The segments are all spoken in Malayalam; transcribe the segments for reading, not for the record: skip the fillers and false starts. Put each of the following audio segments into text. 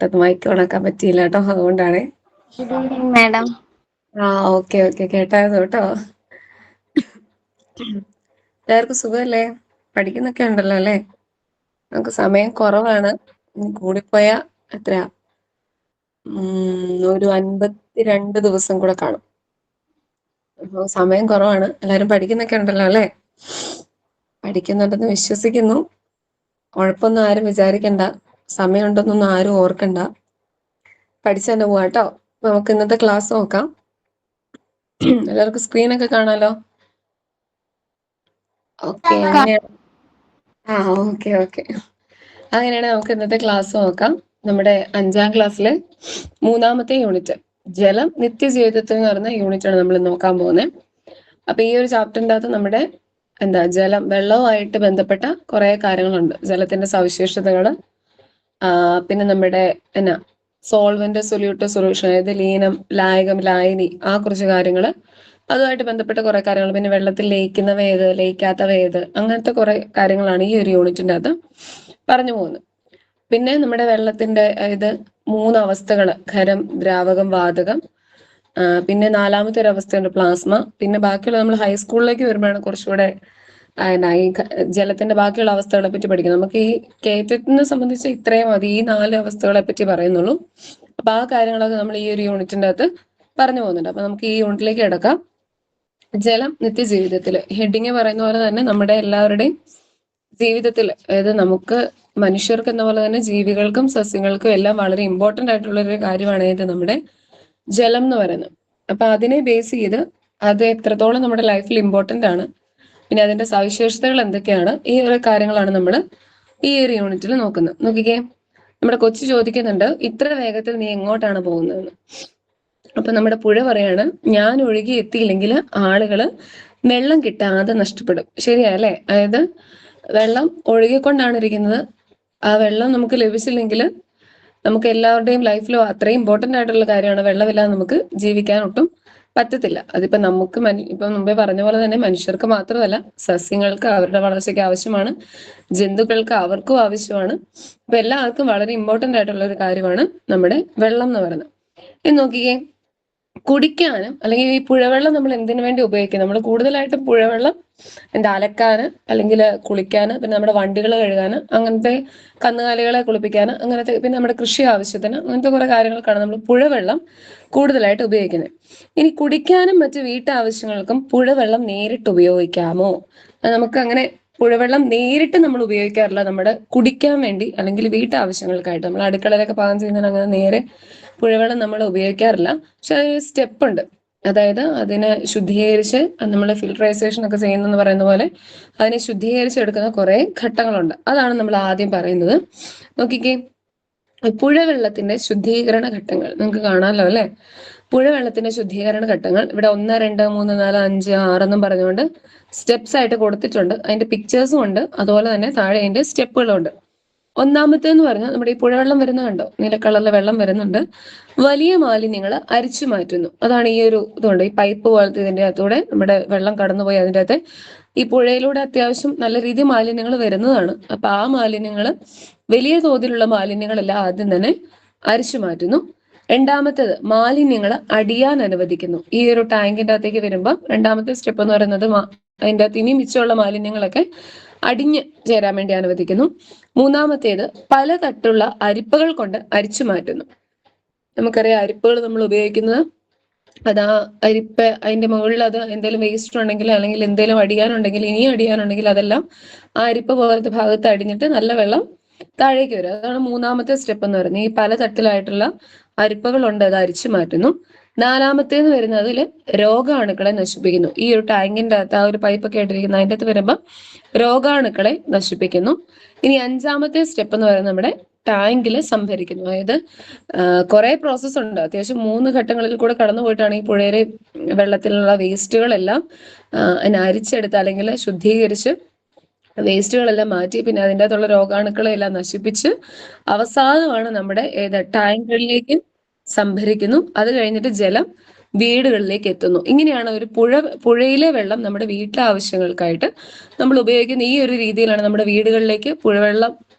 അത് മൈക്ക് ഓണാക്കാൻ പറ്റിയില്ല കേട്ടോ, അതുകൊണ്ടാണേ. Good evening madam. Okay okay, കേട്ടായിരുന്നു കേട്ടോ. എല്ലാവർക്കും സുഖമല്ലേ? പഠിക്കുന്നൊക്കെ ഉണ്ടല്ലോ അല്ലേ? നമുക്ക് സമയം കുറവാണ്. കൂടിപ്പോയാ എത്രയാ, ഒരു 52 ദിവസം കൂടെ കാണും. അപ്പോൾ സമയം കുറവാണ്. എല്ലാവരും പഠിക്കുന്നൊക്കെ ഉണ്ടല്ലോ അല്ലേ? പഠിക്കുന്നുണ്ടെന്ന് വിശ്വസിക്കുന്നു. കുഴപ്പമൊന്നും ആരും വിചാരിക്കണ്ട, സമയമുണ്ടെന്നൊന്നും ആരും ഓർക്കണ്ട. പഠിച്ചു തന്നെ പോവാ കേട്ടോ. നമുക്ക് ഇന്നത്തെ ക്ലാസ് നോക്കാം. എല്ലാവർക്കും സ്ക്രീനൊക്കെ കാണാലോ? ഓക്കെ, അങ്ങനെയാണ്. ഓക്കെ ഓക്കെ, അങ്ങനെയാണെങ്കിൽ നമുക്ക് ഇന്നത്തെ ക്ലാസ് നോക്കാം. നമ്മുടെ 5ാം ക്ലാസ്സിലെ 3ാമത്തെ യൂണിറ്റ്, ജലം നിത്യജീവിതത്തിൽ എന്ന് പറയുന്ന യൂണിറ്റാണ് നമ്മൾ നോക്കാൻ പോകുന്നത്. അപ്പൊ ഈ ഒരു ചാപ്റ്ററിൻ്റെ അകത്ത് നമ്മുടെ ജലം, വെള്ളവുമായിട്ട് ബന്ധപ്പെട്ട കുറെ കാര്യങ്ങളുണ്ട്. ജലത്തിന്റെ സവിശേഷതകൾ, പിന്നെ നമ്മുടെ സോൾവെന്റ്, സൊല്യൂട്ട്, സൊല്യൂഷൻ, അതായത് ലീനം, ലായകം, ലായനി, ആ കുറച്ച് കാര്യങ്ങൾ, അതുമായിട്ട് ബന്ധപ്പെട്ട കുറെ കാര്യങ്ങൾ. പിന്നെ വെള്ളത്തിൽ ലയിക്കുന്നവ ഏത്, ലയിക്കാത്തവ ഏത്, അങ്ങനത്തെ കുറെ കാര്യങ്ങളാണ് ഈ ഒരു യൂണിറ്റിന്റെ അകത്ത് പറഞ്ഞു പോകുന്നത്. പിന്നെ നമ്മുടെ വെള്ളത്തിന്റെ ഇത് 3 അവസ്ഥകൾ, ഖരം, ദ്രാവകം, വാതകം. പിന്നെ 4ാമത്തെ ഒരു അവസ്ഥയുണ്ട് പ്ലാസ്മ. പിന്നെ ബാക്കിയുള്ള നമ്മൾ ഹൈസ്കൂളിലേക്ക് വരുമ്പോഴാണ് കുറച്ചുകൂടെ ഈ ജലത്തിന്റെ ബാക്കിയുള്ള അവസ്ഥകളെ പറ്റി പഠിക്കുന്നത്. നമുക്ക് ഈ കേറ്ററ്റിനെ സംബന്ധിച്ച് ഇത്രയും മതി, ഈ 4 അവസ്ഥകളെ പറ്റി പറയുന്നുള്ളൂ. അപ്പൊ ആ കാര്യങ്ങളൊക്കെ നമ്മൾ ഈ ഒരു യൂണിറ്റിന്റെ അകത്ത് പറഞ്ഞു പോകുന്നുണ്ട്. അപ്പൊ നമുക്ക് ഈ യൂണിറ്റിലേക്ക് കിടക്കാം. ജലം നിത്യജീവിതത്തിൽ, ഹെഡിങ് പറയുന്ന പോലെ തന്നെ നമ്മുടെ എല്ലാവരുടെയും ജീവിതത്തിൽ, അതായത് നമുക്ക് മനുഷ്യർക്ക് എന്ന പോലെ തന്നെ ജീവികൾക്കും സസ്യങ്ങൾക്കും എല്ലാം വളരെ ഇമ്പോർട്ടന്റ് ആയിട്ടുള്ള ഒരു കാര്യമാണ് ഇത് നമ്മുടെ ജലം എന്ന് പറയുന്നത്. അപ്പൊ അതിനെ ബേസ് ചെയ്ത് അത് എത്രത്തോളം നമ്മുടെ ലൈഫിൽ ഇമ്പോർട്ടന്റ് ആണ്, പിന്നെ അതിന്റെ സവിശേഷതകൾ എന്തൊക്കെയാണ്, ഈ ഒരു കാര്യങ്ങളാണ് നമ്മൾ ഈ ഒരു യൂണിറ്റിൽ നോക്കുന്നത്. നോക്കിക്കേ, നമ്മുടെ കൊച്ചു ചോദിക്കുന്നുണ്ട്, ഇത്ര വേഗത്തിൽ നീ എങ്ങോട്ടാണ് പോകുന്നതെന്ന്. അപ്പൊ നമ്മുടെ പുഴ പറയാണ്, ഞാൻ ഒഴുകി എത്തിയില്ലെങ്കിൽ ആളുകള് വെള്ളം കിട്ടാതെ നഷ്ടപ്പെടും. ശരിയല്ലേ? അതായത് വെള്ളം ഒഴുകിക്കൊണ്ടാണ് ഇരിക്കുന്നത്. ആ വെള്ളം നമുക്ക് ലഭിച്ചില്ലെങ്കിൽ നമുക്ക് എല്ലാവരുടെയും ലൈഫിലും അത്രയും ഇമ്പോർട്ടന്റ് ആയിട്ടുള്ള കാര്യമാണ്. വെള്ളമില്ലാതെ നമുക്ക് ജീവിക്കാൻ ഒട്ടും പറ്റത്തില്ല. അതിപ്പോ നമുക്ക് ഇപ്പൊ മുമ്പേ പറഞ്ഞ പോലെ തന്നെ മനുഷ്യർക്ക് മാത്രമല്ല, സസ്യങ്ങൾക്ക് അവരുടെ വളർച്ചയ്ക്ക് ആവശ്യമാണ്, ജന്തുക്കൾക്ക് അവർക്കും ആവശ്യമാണ്. അപ്പൊ എല്ലാവർക്കും വളരെ ഇമ്പോർട്ടന്റ് ആയിട്ടുള്ള ഒരു കാര്യമാണ് നമ്മുടെ വെള്ളം എന്ന് പറയുന്നത്. ഇത് നോക്കിക്കേ, കുടിക്കാനും അല്ലെങ്കിൽ ഈ പുഴവെള്ളം നമ്മൾ എന്തിനു വേണ്ടി ഉപയോഗിക്കും? നമ്മൾ കൂടുതലായിട്ടും പുഴവെള്ളം അലക്കാന്, അല്ലെങ്കിൽ കുളിക്കാന്, പിന്നെ നമ്മുടെ വണ്ടികൾ കഴുകാന്, അങ്ങനത്തെ കന്നുകാലികളെ കുളിപ്പിക്കാന്, അങ്ങനത്തെ, പിന്നെ നമ്മുടെ കൃഷി ആവശ്യത്തിന്, അങ്ങനത്തെ കുറെ കാര്യങ്ങൾക്കാണ് നമ്മൾ പുഴവെള്ളം കൂടുതലായിട്ട് ഉപയോഗിക്കുന്നത്. ഇനി കുടിക്കാനും മറ്റ് വീട്ടാവശ്യങ്ങൾക്കും പുഴവെള്ളം നേരിട്ട് ഉപയോഗിക്കാമോ? നമുക്ക് അങ്ങനെ പുഴവെള്ളം നേരിട്ട് നമ്മൾ ഉപയോഗിക്കാറില്ല. നമ്മുടെ കുടിക്കാൻ വേണ്ടി അല്ലെങ്കിൽ വീട്ടാവശ്യങ്ങൾക്കായിട്ട്, നമ്മൾ അടുക്കളയിലൊക്കെ പാകം ചെയ്യുന്നതിന് അങ്ങനെ നേരെ പുഴവെള്ളം നമ്മൾ ഉപയോഗിക്കാറില്ല. പക്ഷെ അതിന് സ്റ്റെപ്പ് ഉണ്ട്. അതായത് അതിനെ ശുദ്ധീകരിച്ച് നമ്മൾ ഫിൽട്രൈസേഷൻ ഒക്കെ ചെയ്യുന്നെന്ന് പറയുന്ന പോലെ അതിനെ ശുദ്ധീകരിച്ചെടുക്കുന്ന കുറെ ഘട്ടങ്ങളുണ്ട്. അതാണ് നമ്മൾ ആദ്യം പറയുന്നത്. നോക്കിക്കേ, പുഴവെള്ളത്തിന്റെ ശുദ്ധീകരണ ഘട്ടങ്ങൾ നിങ്ങൾക്ക് കാണാമല്ലോ അല്ലെ? പുഴവെള്ളത്തിന്റെ ശുദ്ധീകരണ ഘട്ടങ്ങൾ ഇവിടെ 1, 2, 3, 4, 5, 6 എന്നും പറഞ്ഞുകൊണ്ട് സ്റ്റെപ്സ് ആയിട്ട് കൊടുത്തിട്ടുണ്ട്. അതിന്റെ പിക്ചേഴ്സും ഉണ്ട്, അതുപോലെ തന്നെ താഴെ അതിന്റെ സ്റ്റെപ്പുകളും ഉണ്ട്. ഒന്നാമത്തേന്ന് പറഞ്ഞാൽ നമ്മുടെ ഈ പുഴവെള്ളം വരുന്ന കണ്ടോ, നീല കളറിലെ വെള്ളം വരുന്നുണ്ട്. വലിയ മാലിന്യങ്ങൾ അരിച്ചു മാറ്റുന്നു. അതാണ് ഈ ഒരു ഇതുണ്ട്, ഈ പൈപ്പ് പോലത്തെ ഇതിന്റെ അകത്തൂടെ നമ്മുടെ വെള്ളം കടന്നുപോയി അതിൻ്റെ അകത്ത് ഈ പുഴയിലൂടെ അത്യാവശ്യം നല്ല രീതിയിൽ മാലിന്യങ്ങൾ വരുന്നതാണ്. അപ്പൊ ആ മാലിന്യങ്ങൾ, വലിയ തോതിലുള്ള മാലിന്യങ്ങളെല്ലാം ആദ്യം തന്നെ അരിച്ചു മാറ്റുന്നു. രണ്ടാമത്തേത്, മാലിന്യങ്ങൾ അടിയാൻ അനുവദിക്കുന്നു. ഈ ഒരു ടാങ്കിന്റെ അകത്തേക്ക് വരുമ്പോൾ രണ്ടാമത്തെ സ്റ്റെപ്പ് എന്ന് പറയുന്നത് അതിൻ്റെ അകത്ത് ഇനി മിച്ചമുള്ള മാലിന്യങ്ങളൊക്കെ അടിഞ്ഞ് ചേരാൻ വേണ്ടി അനുവദിക്കുന്നു. മൂന്നാമത്തേത്, പലതട്ടുള്ള അരിപ്പകൾ കൊണ്ട് അരിച്ചു മാറ്റുന്നു. നമുക്കറിയാം അരിപ്പകൾ നമ്മൾ ഉപയോഗിക്കുന്നത്, അത് ആ അരിപ്പ അതിന്റെ മുകളിൽ അത് എന്തെങ്കിലും വേസ്റ്റ് ഉണ്ടെങ്കിൽ അല്ലെങ്കിൽ എന്തെങ്കിലും അടിയാനുണ്ടെങ്കിൽ, ഇനിയും അടിയാനുണ്ടെങ്കിൽ അതെല്ലാം ആ അരിപ്പ പോലത്തെ ഭാഗത്ത് അടിഞ്ഞിട്ട് നല്ല വെള്ളം താഴേക്ക് വരും. അതാണ് മൂന്നാമത്തെ സ്റ്റെപ്പ് എന്ന് പറയുന്നത്. ഈ പലതട്ടിലായിട്ടുള്ള അരിപ്പകളുണ്ട്, അത് അരിച്ചു മാറ്റുന്നു. നാലാമത്തേന്ന് വരുന്നതിൽ രോഗാണുക്കളെ നശിപ്പിക്കുന്നു. ഈ ഒരു ടാങ്കിന്റെ അകത്ത് ആ ഒരു പൈപ്പൊക്കെ ആയിട്ടിരിക്കുന്ന അതിൻ്റെ അകത്ത് വരുമ്പോൾ രോഗാണുക്കളെ നശിപ്പിക്കുന്നു. ഇനി 5ാമത്തെ സ്റ്റെപ്പ് എന്ന് പറയുന്നത് നമ്മുടെ ടാങ്കിൽ സംഭരിക്കുന്നു. അതായത് കുറെ പ്രോസസ്സ് ഉണ്ട്. അത്യാവശ്യം 3 ഘട്ടങ്ങളിൽ കൂടെ കടന്നു പോയിട്ടാണ് ഈ പുഴയിലെ വെള്ളത്തിലുള്ള വേസ്റ്റുകളെല്ലാം അരിച്ചെടുത്ത് അല്ലെങ്കിൽ ശുദ്ധീകരിച്ച് വേസ്റ്റുകളെല്ലാം മാറ്റി, പിന്നെ അതിൻ്റെ അകത്തുള്ള രോഗാണുക്കളെ എല്ലാം നശിപ്പിച്ച് അവസാനമാണ് നമ്മുടെ ടാങ്കുകളിലേക്ക് സംഭരിക്കുന്നു. അത് കഴിഞ്ഞിട്ട് ജലം വീടുകളിലേക്ക് എത്തുന്നു. ഇങ്ങനെയാണ് ഒരു പുഴയിലെ വെള്ളം നമ്മുടെ വീട്ടിലെ ആവശ്യങ്ങൾക്കായിട്ട് നമ്മൾ ഉപയോഗിക്കുന്ന ഈ ഒരു രീതിയിലാണ് നമ്മുടെ വീടുകളിലേക്ക് പുഴവെള്ളം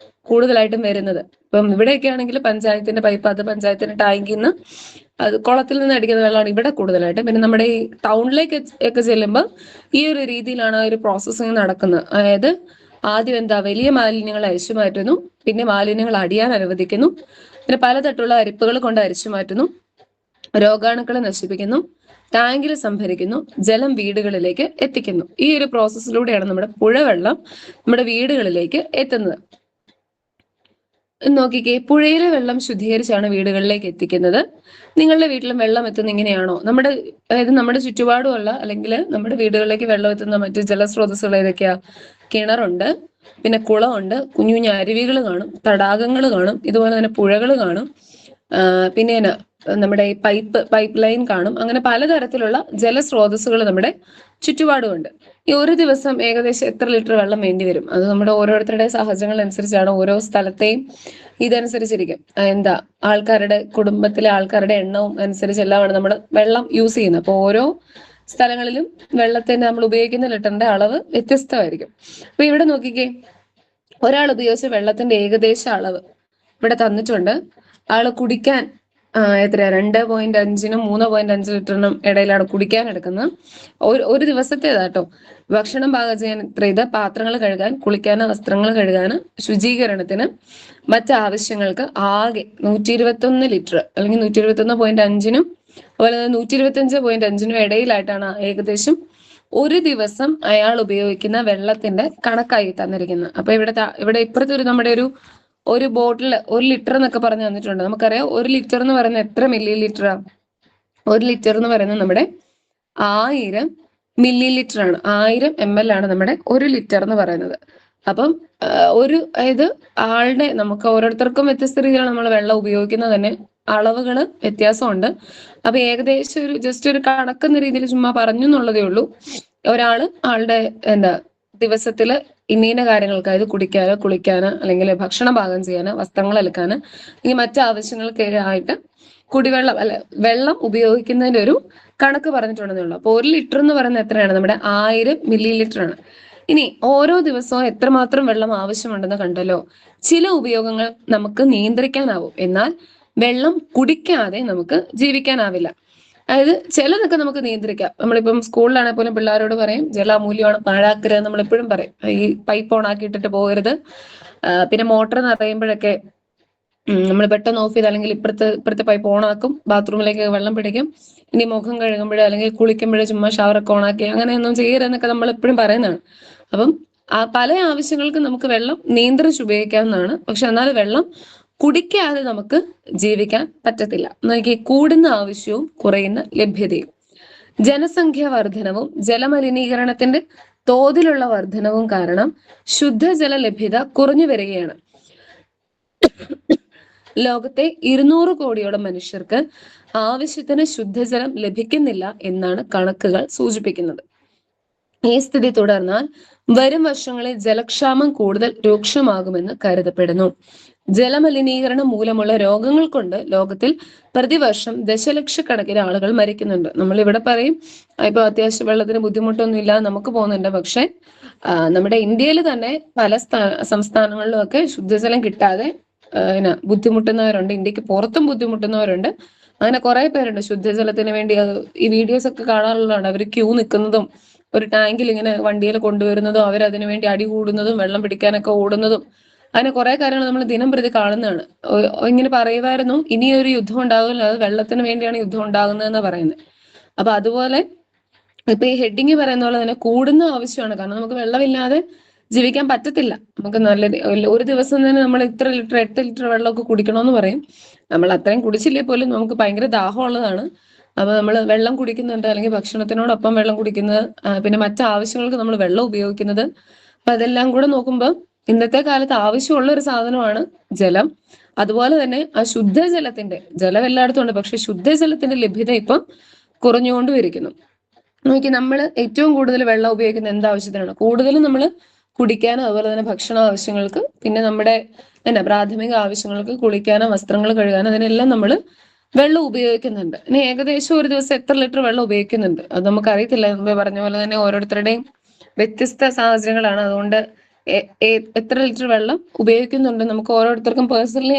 കൂടുതലായിട്ടും വരുന്നത്. ഇപ്പം ഇവിടെയൊക്കെ ആണെങ്കിൽ പഞ്ചായത്തിന്റെ പൈപ്പ്, അത് പഞ്ചായത്തിന്റെ ടാങ്കിൽ നിന്ന്, അത് കുളത്തിൽ നിന്ന് അടിക്കുന്ന വെള്ളമാണ് ഇവിടെ കൂടുതലായിട്ട്. പിന്നെ നമ്മുടെ ഈ ടൗണിലേക്ക് ഒക്കെ ചെല്ലുമ്പോൾ ഈ ഒരു രീതിയിലാണ് ആ ഒരു പ്രോസസ്സിങ് നടക്കുന്നത്. അതായത് ആദ്യം എന്താ, വലിയ മാലിന്യങ്ങൾ അരിച്ചു മാറ്റുന്നു, പിന്നെ മാലിന്യങ്ങൾ അടിയാൻ അനുവദിക്കുന്നു, പിന്നെ പലതരത്തിലുള്ള അരിപ്പകൾ കൊണ്ട് അരിച്ചു മാറ്റുന്നു, രോഗാണുക്കളെ നശിപ്പിക്കുന്നു, ടാങ്കിൽ സംഭരിക്കുന്നു, ജലം വീടുകളിലേക്ക് എത്തിക്കുന്നു. ഈ ഒരു പ്രോസസ്സിലൂടെയാണ് നമ്മുടെ പുഴവെള്ളം നമ്മുടെ വീടുകളിലേക്ക് എത്തുന്നത്. നോക്കിക്കേ, പുഴയിലെ വെള്ളം ശുദ്ധീകരിച്ചാണ് വീടുകളിലേക്ക് എത്തിക്കുന്നത്. നിങ്ങളുടെ വീട്ടിലും വെള്ളം എത്തുന്ന ഇങ്ങനെയാണോ? അതായത് നമ്മുടെ ചുറ്റുപാടുമുള്ള അല്ലെങ്കിൽ നമ്മുടെ വീടുകളിലേക്ക് വെള്ളം എത്തുന്ന മറ്റു ജലസ്രോതസ്സുകൾ ഏതൊക്കെയാ? കിണറുണ്ട്, പിന്നെ കുളമുണ്ട്, കുഞ്ഞു കുഞ്ഞു അരുവികൾ കാണും, തടാകങ്ങൾ കാണും, ഇതുപോലെ തന്നെ പുഴകൾ കാണും, പിന്നെ നമ്മുടെ ഈ പൈപ്പ് ലൈൻ കാണും. അങ്ങനെ പലതരത്തിലുള്ള ജലസ്രോതസ്സുകൾ നമ്മുടെ ചുറ്റുപാടുമുണ്ട്. ഈ ഒരു ദിവസം ഏകദേശം എത്ര ലിറ്റർ വെള്ളം വേണ്ടി വരും? അത് നമ്മുടെ ഓരോരുത്തരുടെ സാഹചര്യങ്ങൾ അനുസരിച്ചാണ്, ഓരോ സ്ഥലത്തെയും ഇതനുസരിച്ചിരിക്കും. എന്താ, ആൾക്കാരുടെ കുടുംബത്തിലെ ആൾക്കാരുടെ എണ്ണവും അനുസരിച്ചെല്ലാമാണ് നമ്മൾ വെള്ളം യൂസ് ചെയ്യുന്നത്. അപ്പോൾ ഓരോ സ്ഥലങ്ങളിലും വെള്ളത്തിന് നമ്മൾ ഉപയോഗിക്കുന്ന ലിറ്ററിന്റെ അളവ് വ്യത്യസ്തമായിരിക്കും. അപ്പൊ ഇവിടെ നോക്കിക്കേ, ഒരാൾ ഉപയോഗിച്ച വെള്ളത്തിന്റെ ഏകദേശ അളവ് ഇവിടെ തന്നിട്ടുണ്ട്. ആള് കുടിക്കാൻ എത്രയാ, 2.5-നും 3.5 ലിറ്ററിനും ഇടയിലാണ് കുടിക്കാൻ എടുക്കുന്നത്. ഒരു ദിവസത്തേതാട്ടോ. ഭക്ഷണം പാകം ചെയ്യാൻ എത്ര ഇത്, പാത്രങ്ങൾ കഴുകാൻ, കുളിക്കാന്, വസ്ത്രങ്ങൾ കഴുകാന്, ശുചീകരണത്തിന്, മറ്റാവശ്യങ്ങൾക്ക് ആകെ 121 ലിറ്റർ അല്ലെങ്കിൽ 121.5-നും അതുപോലെ 125.5-നും ഇടയിലായിട്ടാണ് ഏകദേശം ഒരു ദിവസം അയാൾ ഉപയോഗിക്കുന്ന വെള്ളത്തിന്റെ കണക്കായി തന്നിരിക്കുന്നത്. അപ്പൊ ഇവിടെ ഇപ്പുറത്തെ നമ്മുടെ ഒരു ബോട്ടിൽ 1 ലിറ്റർ എന്നൊക്കെ പറഞ്ഞു തന്നിട്ടുണ്ട്. നമുക്കറിയാം 1 ലിറ്റർ എന്ന് പറയുന്നത് എത്ര മില്ലി ലിറ്ററാ? 1 ലിറ്റർ എന്ന് പറയുന്നത് നമ്മുടെ 1000 മില്ലി ലിറ്റർ ആണ്. 1000 ml ആണ് നമ്മുടെ 1 ലിറ്റർ എന്ന് പറയുന്നത്. അപ്പം അതായത് ആളുടെ, നമുക്ക് ഓരോരുത്തർക്കും വ്യത്യസ്ത രീതിയിലാണ് നമ്മൾ വെള്ളം ഉപയോഗിക്കുന്നത് തന്നെ, അളവുകൾ വ്യത്യാസമുണ്ട്. അപ്പൊ ഏകദേശം ജസ്റ്റ് ഒരു കണക്കെന്ന രീതിയിൽ ചുമ്മാ പറഞ്ഞു എന്നുള്ളതേ ഉള്ളൂ. ആളുടെ ദിവസത്തില് ഇന്നീന കാര്യങ്ങൾക്ക്, അതായത് കുടിക്കാന്, കുളിക്കാന്, അല്ലെങ്കിൽ ഭക്ഷണം പാകം ചെയ്യാന്, വസ്ത്രങ്ങൾ അലക്കാന്, ഇനി മറ്റാവശ്യങ്ങൾക്ക് ആയിട്ട് വെള്ളം ഉപയോഗിക്കുന്നതിന്റെ ഒരു കണക്ക് പറഞ്ഞിട്ടുണ്ടെന്നേ ഉള്ളൂ. അപ്പൊ 1 ലിറ്റർ എന്ന് പറയുന്നത് എത്രയാണ്? നമ്മുടെ 1000 മില്ലി ലിറ്റർ ആണ്. ഇനി ഓരോ ദിവസവും എത്രമാത്രം വെള്ളം ആവശ്യമുണ്ടെന്ന് കണ്ടല്ലോ. ചില ഉപയോഗങ്ങൾ നമുക്ക് നിയന്ത്രിക്കാനാവും, എന്നാൽ വെള്ളം കുടിക്കാതെ നമുക്ക് ജീവിക്കാനാവില്ല. അതായത് ചിലതൊക്കെ നമുക്ക് നിയന്ത്രിക്കാം. നമ്മളിപ്പം സ്കൂളിലാണെങ്കിൽ പോലും പിള്ളേരോട് പറയും, ജലം അമൂല്യമാണ്, പാഴാക്കരുത് നമ്മൾ എപ്പോഴും പറയും. ഈ പൈപ്പ് ഓൺ ആക്കിയിട്ടിട്ട് പോകരുത്. പിന്നെ മോട്ടർ നിറയുമ്പോഴൊക്കെ നമ്മൾ പെട്ടെന്ന് ഓഫ് ചെയ്ത്, അല്ലെങ്കിൽ ഇപ്പുറത്തെ പൈപ്പ് ഓൺ ആക്കും, ബാത്റൂമിലേക്ക് വെള്ളം പിടിക്കും. ഇനി മുഖം കഴുകുമ്പോഴോ അല്ലെങ്കിൽ കുളിക്കുമ്പോഴോ ചുമ്മാ ഷവറൊക്കെ ഓൺ ആക്കി അങ്ങനെയൊന്നും ചെയ്യരുതെന്നൊക്കെ നമ്മൾ എപ്പോഴും പറയുന്നതാണ്. അപ്പം പല ആവശ്യങ്ങൾക്കും നമുക്ക് വെള്ളം നിയന്ത്രിച്ച് ഉപയോഗിക്കാവുന്നതാണ്. പക്ഷെ എന്നാൽ വെള്ളം കുടിക്കാതെ നമുക്ക് ജീവിക്കാൻ പറ്റത്തില്ല. നോക്കി, കൂടുന്ന ആവശ്യവും കുറയുന്ന ലഭ്യതയും, ജനസംഖ്യാ വർധനവും ജലമലിനീകരണത്തിന്റെ തോതിലുള്ള വർധനവും കാരണം ശുദ്ധജല ലഭ്യത കുറഞ്ഞു വരികയാണ്. ലോകത്തെ 200 കോടിയോളം മനുഷ്യർക്ക് ആവശ്യത്തിന് ശുദ്ധജലം ലഭിക്കുന്നില്ല എന്നാണ് കണക്കുകൾ സൂചിപ്പിക്കുന്നത്. ഈ സ്ഥിതി തുടർന്നാൽ വരും വർഷങ്ങളിൽ ജലക്ഷാമം കൂടുതൽ രൂക്ഷമാകുമെന്ന് കരുതപ്പെടുന്നു. ജലമലിനീകരണം മൂലമുള്ള രോഗങ്ങൾ കൊണ്ട് ലോകത്തിൽ പ്രതിവർഷം ദശലക്ഷക്കണക്കിന് ആളുകൾ മരിക്കുന്നുണ്ട്. നമ്മൾ ഇവിടെ പറയും ഇപ്പൊ അത്യാവശ്യം വെള്ളത്തിന് ബുദ്ധിമുട്ടൊന്നും ഇല്ലാതെ നമുക്ക് പോകുന്നുണ്ട്. പക്ഷെ നമ്മുടെ ഇന്ത്യയിൽ തന്നെ പല സംസ്ഥാനങ്ങളിലും ഒക്കെ ശുദ്ധജലം കിട്ടാതെ ബുദ്ധിമുട്ടുന്നവരുണ്ട്. ഇന്ത്യക്ക് പുറത്തും ബുദ്ധിമുട്ടുന്നവരുണ്ട്. അങ്ങനെ കുറെ പേരുണ്ട് ശുദ്ധജലത്തിന് വേണ്ടി. ഈ വീഡിയോസ് ഒക്കെ കാണാനുള്ളതാണ്. അവർ ക്യൂ നിൽക്കുന്നതും ഒരു ടാങ്കിൽ ഇങ്ങനെ വണ്ടിയിൽ കൊണ്ടുവരുന്നതും അവരതിനു വേണ്ടി അടി കൂടുന്നതും വെള്ളം പിടിക്കാനൊക്കെ ഓടുന്നതും, അങ്ങനെ കുറെ കാര്യങ്ങൾ നമ്മൾ ദിനം പ്രതി കാണുന്നതാണ്. ഇങ്ങനെ പറയുമായിരുന്നു, ഇനിയൊരു യുദ്ധം ഉണ്ടാകില്ല, അത് വെള്ളത്തിന് വേണ്ടിയാണ് യുദ്ധം ഉണ്ടാകുന്നതെന്ന് പറയുന്നത്. അപ്പൊ അതുപോലെ ഇപ്പൊ ഈ ഹെഡിങ് പറയുന്ന പോലെ തന്നെ കൂടുന്ന ആവശ്യമാണ്. കാരണം നമുക്ക് വെള്ളമില്ലാതെ ജീവിക്കാൻ പറ്റത്തില്ല. നമുക്ക് ഒരു ദിവസം തന്നെ നമ്മൾ ഇത്ര ലിറ്റർ 8 ലിറ്റർ വെള്ളമൊക്കെ കുടിക്കണമെന്ന് പറയും. നമ്മൾ അത്രയും കുടിച്ചില്ലേ പോലും നമുക്ക് ഭയങ്കര ദാഹമുള്ളതാണ്. അപ്പൊ നമ്മൾ വെള്ളം കുടിക്കുന്നുണ്ട്, അല്ലെങ്കിൽ ഭക്ഷണത്തിനോടൊപ്പം വെള്ളം കുടിക്കുന്നത്, പിന്നെ മറ്റാവശ്യങ്ങൾക്ക് നമ്മൾ വെള്ളം ഉപയോഗിക്കുന്നത്. അപ്പൊ അതെല്ലാം കൂടെ നോക്കുമ്പോൾ ഇന്നത്തെ കാലത്ത് ആവശ്യമുള്ള ഒരു സാധനമാണ് ജലം. അതുപോലെ തന്നെ ആ ജലം എല്ലായിടത്തും ഉണ്ട്, പക്ഷെ ശുദ്ധജലത്തിന്റെ ലഭ്യത ഇപ്പം കുറഞ്ഞുകൊണ്ടിരിക്കുന്നു. നോക്കി, നമ്മൾ ഏറ്റവും കൂടുതൽ വെള്ളം ഉപയോഗിക്കുന്നത് എന്താവശ്യത്തിനാണ്? കൂടുതലും നമ്മൾ കുടിക്കാനും അതുപോലെ തന്നെ ഭക്ഷണ ആവശ്യങ്ങൾക്ക്, പിന്നെ നമ്മുടെ പ്രാഥമിക ആവശ്യങ്ങൾക്ക്, കുളിക്കാനോ വസ്ത്രങ്ങൾ കഴുകാനോ, അതിനെല്ലാം നമ്മൾ വെള്ളം ഉപയോഗിക്കുന്നുണ്ട്. ഇനി ഏകദേശം ഒരു ദിവസം എത്ര ലിറ്റർ വെള്ളം ഉപയോഗിക്കുന്നുണ്ട് അത് നമുക്കറിയത്തില്ല. മുമ്പേ പറഞ്ഞ പോലെ തന്നെ ഓരോരുത്തരുടെയും വ്യത്യസ്ത സാഹചര്യങ്ങളാണ്. അതുകൊണ്ട് എത്ര ലിറ്റർ വെള്ളം ഉപയോഗിക്കുന്നുണ്ട് നമുക്ക് ഓരോരുത്തർക്കും പേഴ്സണലി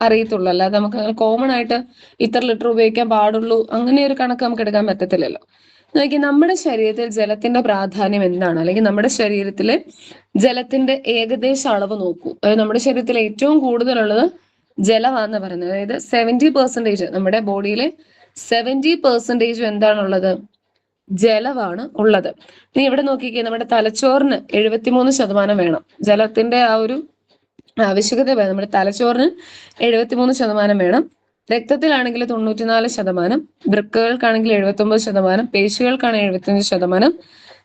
അറിയത്തുള്ളൂ. അല്ലാതെ നമുക്ക് അങ്ങനെ കോമൺ ആയിട്ട് ഇത്ര ലിറ്റർ ഉപയോഗിക്കാൻ പാടുള്ളൂ അങ്ങനെ ഒരു കണക്ക് നമുക്ക് എടുക്കാൻ പറ്റത്തില്ലല്ലോ. നോക്കി, നമ്മുടെ ശരീരത്തിൽ ജലത്തിന്റെ പ്രാധാന്യം എന്താണ്, അല്ലെങ്കിൽ നമ്മുടെ ശരീരത്തിലെ ജലത്തിന്റെ ഏകദേശ അളവ് നോക്കൂ. അതായത് നമ്മുടെ ശരീരത്തിൽ ഏറ്റവും കൂടുതലുള്ളത് ജലമാണെന്ന് പറയുന്നത്. അതായത് 70% നമ്മുടെ ബോഡിയിലെ 70% എന്താണുള്ളത്, ജലമാണ് ഉള്ളത്. ഇനി ഇവിടെ നോക്കിക്കേ, നമ്മുടെ തലച്ചോറിന് 73% വേണം. ജലത്തിന്റെ ആ ഒരു ആവശ്യകത വേണം. നമ്മുടെ തലച്ചോറിന് 73% വേണം. രക്തത്തിലാണെങ്കിൽ 94%, വൃക്കകൾക്കാണെങ്കിൽ 79%, പേശികൾക്കാണ് 75%,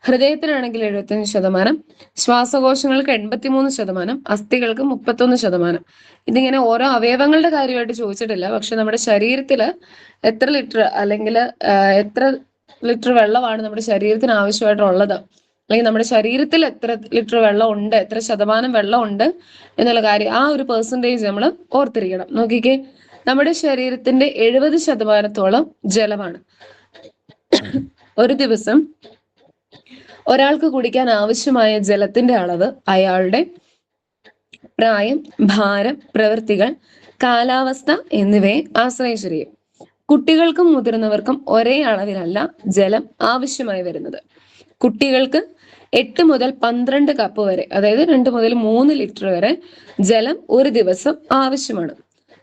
ഹൃദയത്തിനാണെങ്കിൽ 75%, ശ്വാസകോശങ്ങൾക്ക് 83%, അസ്ഥികൾക്ക് 31%. ഇതിങ്ങനെ ഓരോ അവയവങ്ങളുടെ കാര്യമായിട്ട് ചോദിച്ചിട്ടില്ല. പക്ഷെ നമ്മുടെ ശരീരത്തില് എത്ര ലിറ്റർ അല്ലെങ്കിൽ എത്ര ലിറ്റർ വെള്ളമാണ് നമ്മുടെ ശരീരത്തിന് ആവശ്യമായിട്ടുള്ളത്, അല്ലെങ്കിൽ നമ്മുടെ ശരീരത്തിൽ എത്ര ലിറ്റർ വെള്ളം ഉണ്ട്, എത്ര ശതമാനം വെള്ളം ഉണ്ട് എന്നുള്ള കാര്യം, ആ ഒരു പെർസെൻറ്റേജ് നമ്മൾ ഓർത്തിരിക്കണം. നോക്കിക്കേ, നമ്മുടെ ശരീരത്തിന്റെ 70% ജലമാണ്. ഒരു ദിവസം ഒരാൾക്ക് കുടിക്കാൻ ആവശ്യമായ ജലത്തിന്റെ അളവ് അയാളുടെ പ്രായം, ഭാരം, പ്രവൃത്തികൾ, കാലാവസ്ഥ എന്നിവയെ ആശ്രയിച്ചിരിക്കും. കുട്ടികൾക്കും മുതിർന്നവർക്കും ഒരേ അളവിലല്ല ജലം ആവശ്യമായി വരുന്നത്. കുട്ടികൾക്ക് 8 മുതൽ 12 കപ്പ് വരെ, അതായത് 2 മുതൽ 3 ലിറ്റർ വരെ ജലം ഒരു ദിവസം ആവശ്യമാണ്.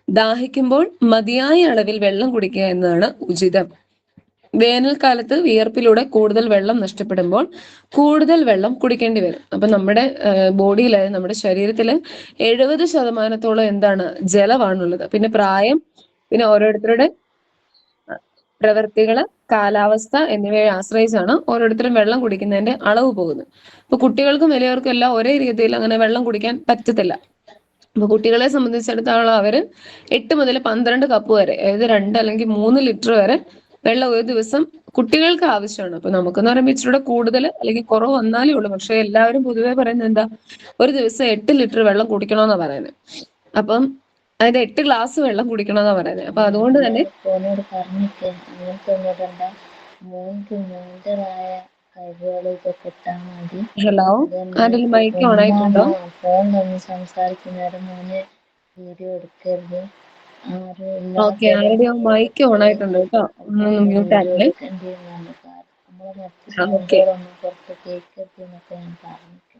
ദാഹിക്കുമ്പോൾ മതിയായ അളവിൽ വെള്ളം കുടിക്കുക എന്നതാണ് ഉചിതം. വേനൽക്കാലത്ത് വിയർപ്പിലൂടെ കൂടുതൽ വെള്ളം നഷ്ടപ്പെടുമ്പോൾ കൂടുതൽ വെള്ളം കുടിക്കേണ്ടി വരും. അപ്പൊ നമ്മുടെ ബോഡിയിൽ, നമ്മുടെ ശരീരത്തില് 70% എന്താണ്, ജലമാണുള്ളത്. പിന്നെ പ്രായം, പിന്നെ ഓരോരുത്തരുടെ പ്രവൃത്തികള്, കാലാവസ്ഥ എന്നിവയെ ആശ്രയിച്ചാണ് ഓരോരുത്തരും വെള്ളം കുടിക്കുന്നതിന്റെ അളവ് പോകുന്നത്. ഇപ്പൊ കുട്ടികൾക്കും വലിയവർക്കും എല്ലാം ഒരേ രീതിയിൽ അങ്ങനെ വെള്ളം കുടിക്കാൻ പറ്റത്തില്ല. അപ്പൊ കുട്ടികളെ സംബന്ധിച്ചിടത്തോളം അവര് 8 മുതൽ 12 കപ്പ് വരെ, അതായത് 2 അല്ലെങ്കിൽ 3 ലിറ്റർ വരെ വെള്ളം ഒരു ദിവസം കുട്ടികൾക്ക് ആവശ്യമാണ്. അപ്പൊ നമുക്കെന്ന് പറയുമ്പോൾ ഇച്ചിരി കൂടുതൽ അല്ലെങ്കിൽ കുറവ് വന്നാലേ ഉള്ളൂ. പക്ഷെ എല്ലാവരും പൊതുവെ പറയുന്നത് എന്താ, ഒരു ദിവസം 8 ലിറ്റർ വെള്ളം കുടിക്കണമെന്നാ പറയുന്നത്. അപ്പം അതിന്റെ 8 ഗ്ലാസ് വെള്ളം കുടിക്കണമെന്നാ പറയുന്നത്. അപ്പൊ അതുകൊണ്ട് തന്നെ ഹലോ, ആരെങ്കിലും മൈക്ക് ഓൺ ആയിട്ടുണ്ടോ? ഫോൺ തമ്മിൽ സംസാരിക്കുന്നേരം മോനെ വീഡിയോ എടുക്കരുത്. ഓക്കെ, ആരുടെയോ മൈക്ക് ഓൺ ആയിട്ടുണ്ട് കേട്ടോ, ഒന്ന് മ്യൂട്ട് ആക്കണേ. ഓക്കെ, പുറത്ത് കേൾക്കരുത് എന്നൊക്കെ ഞാൻ പറഞ്ഞിട്ട്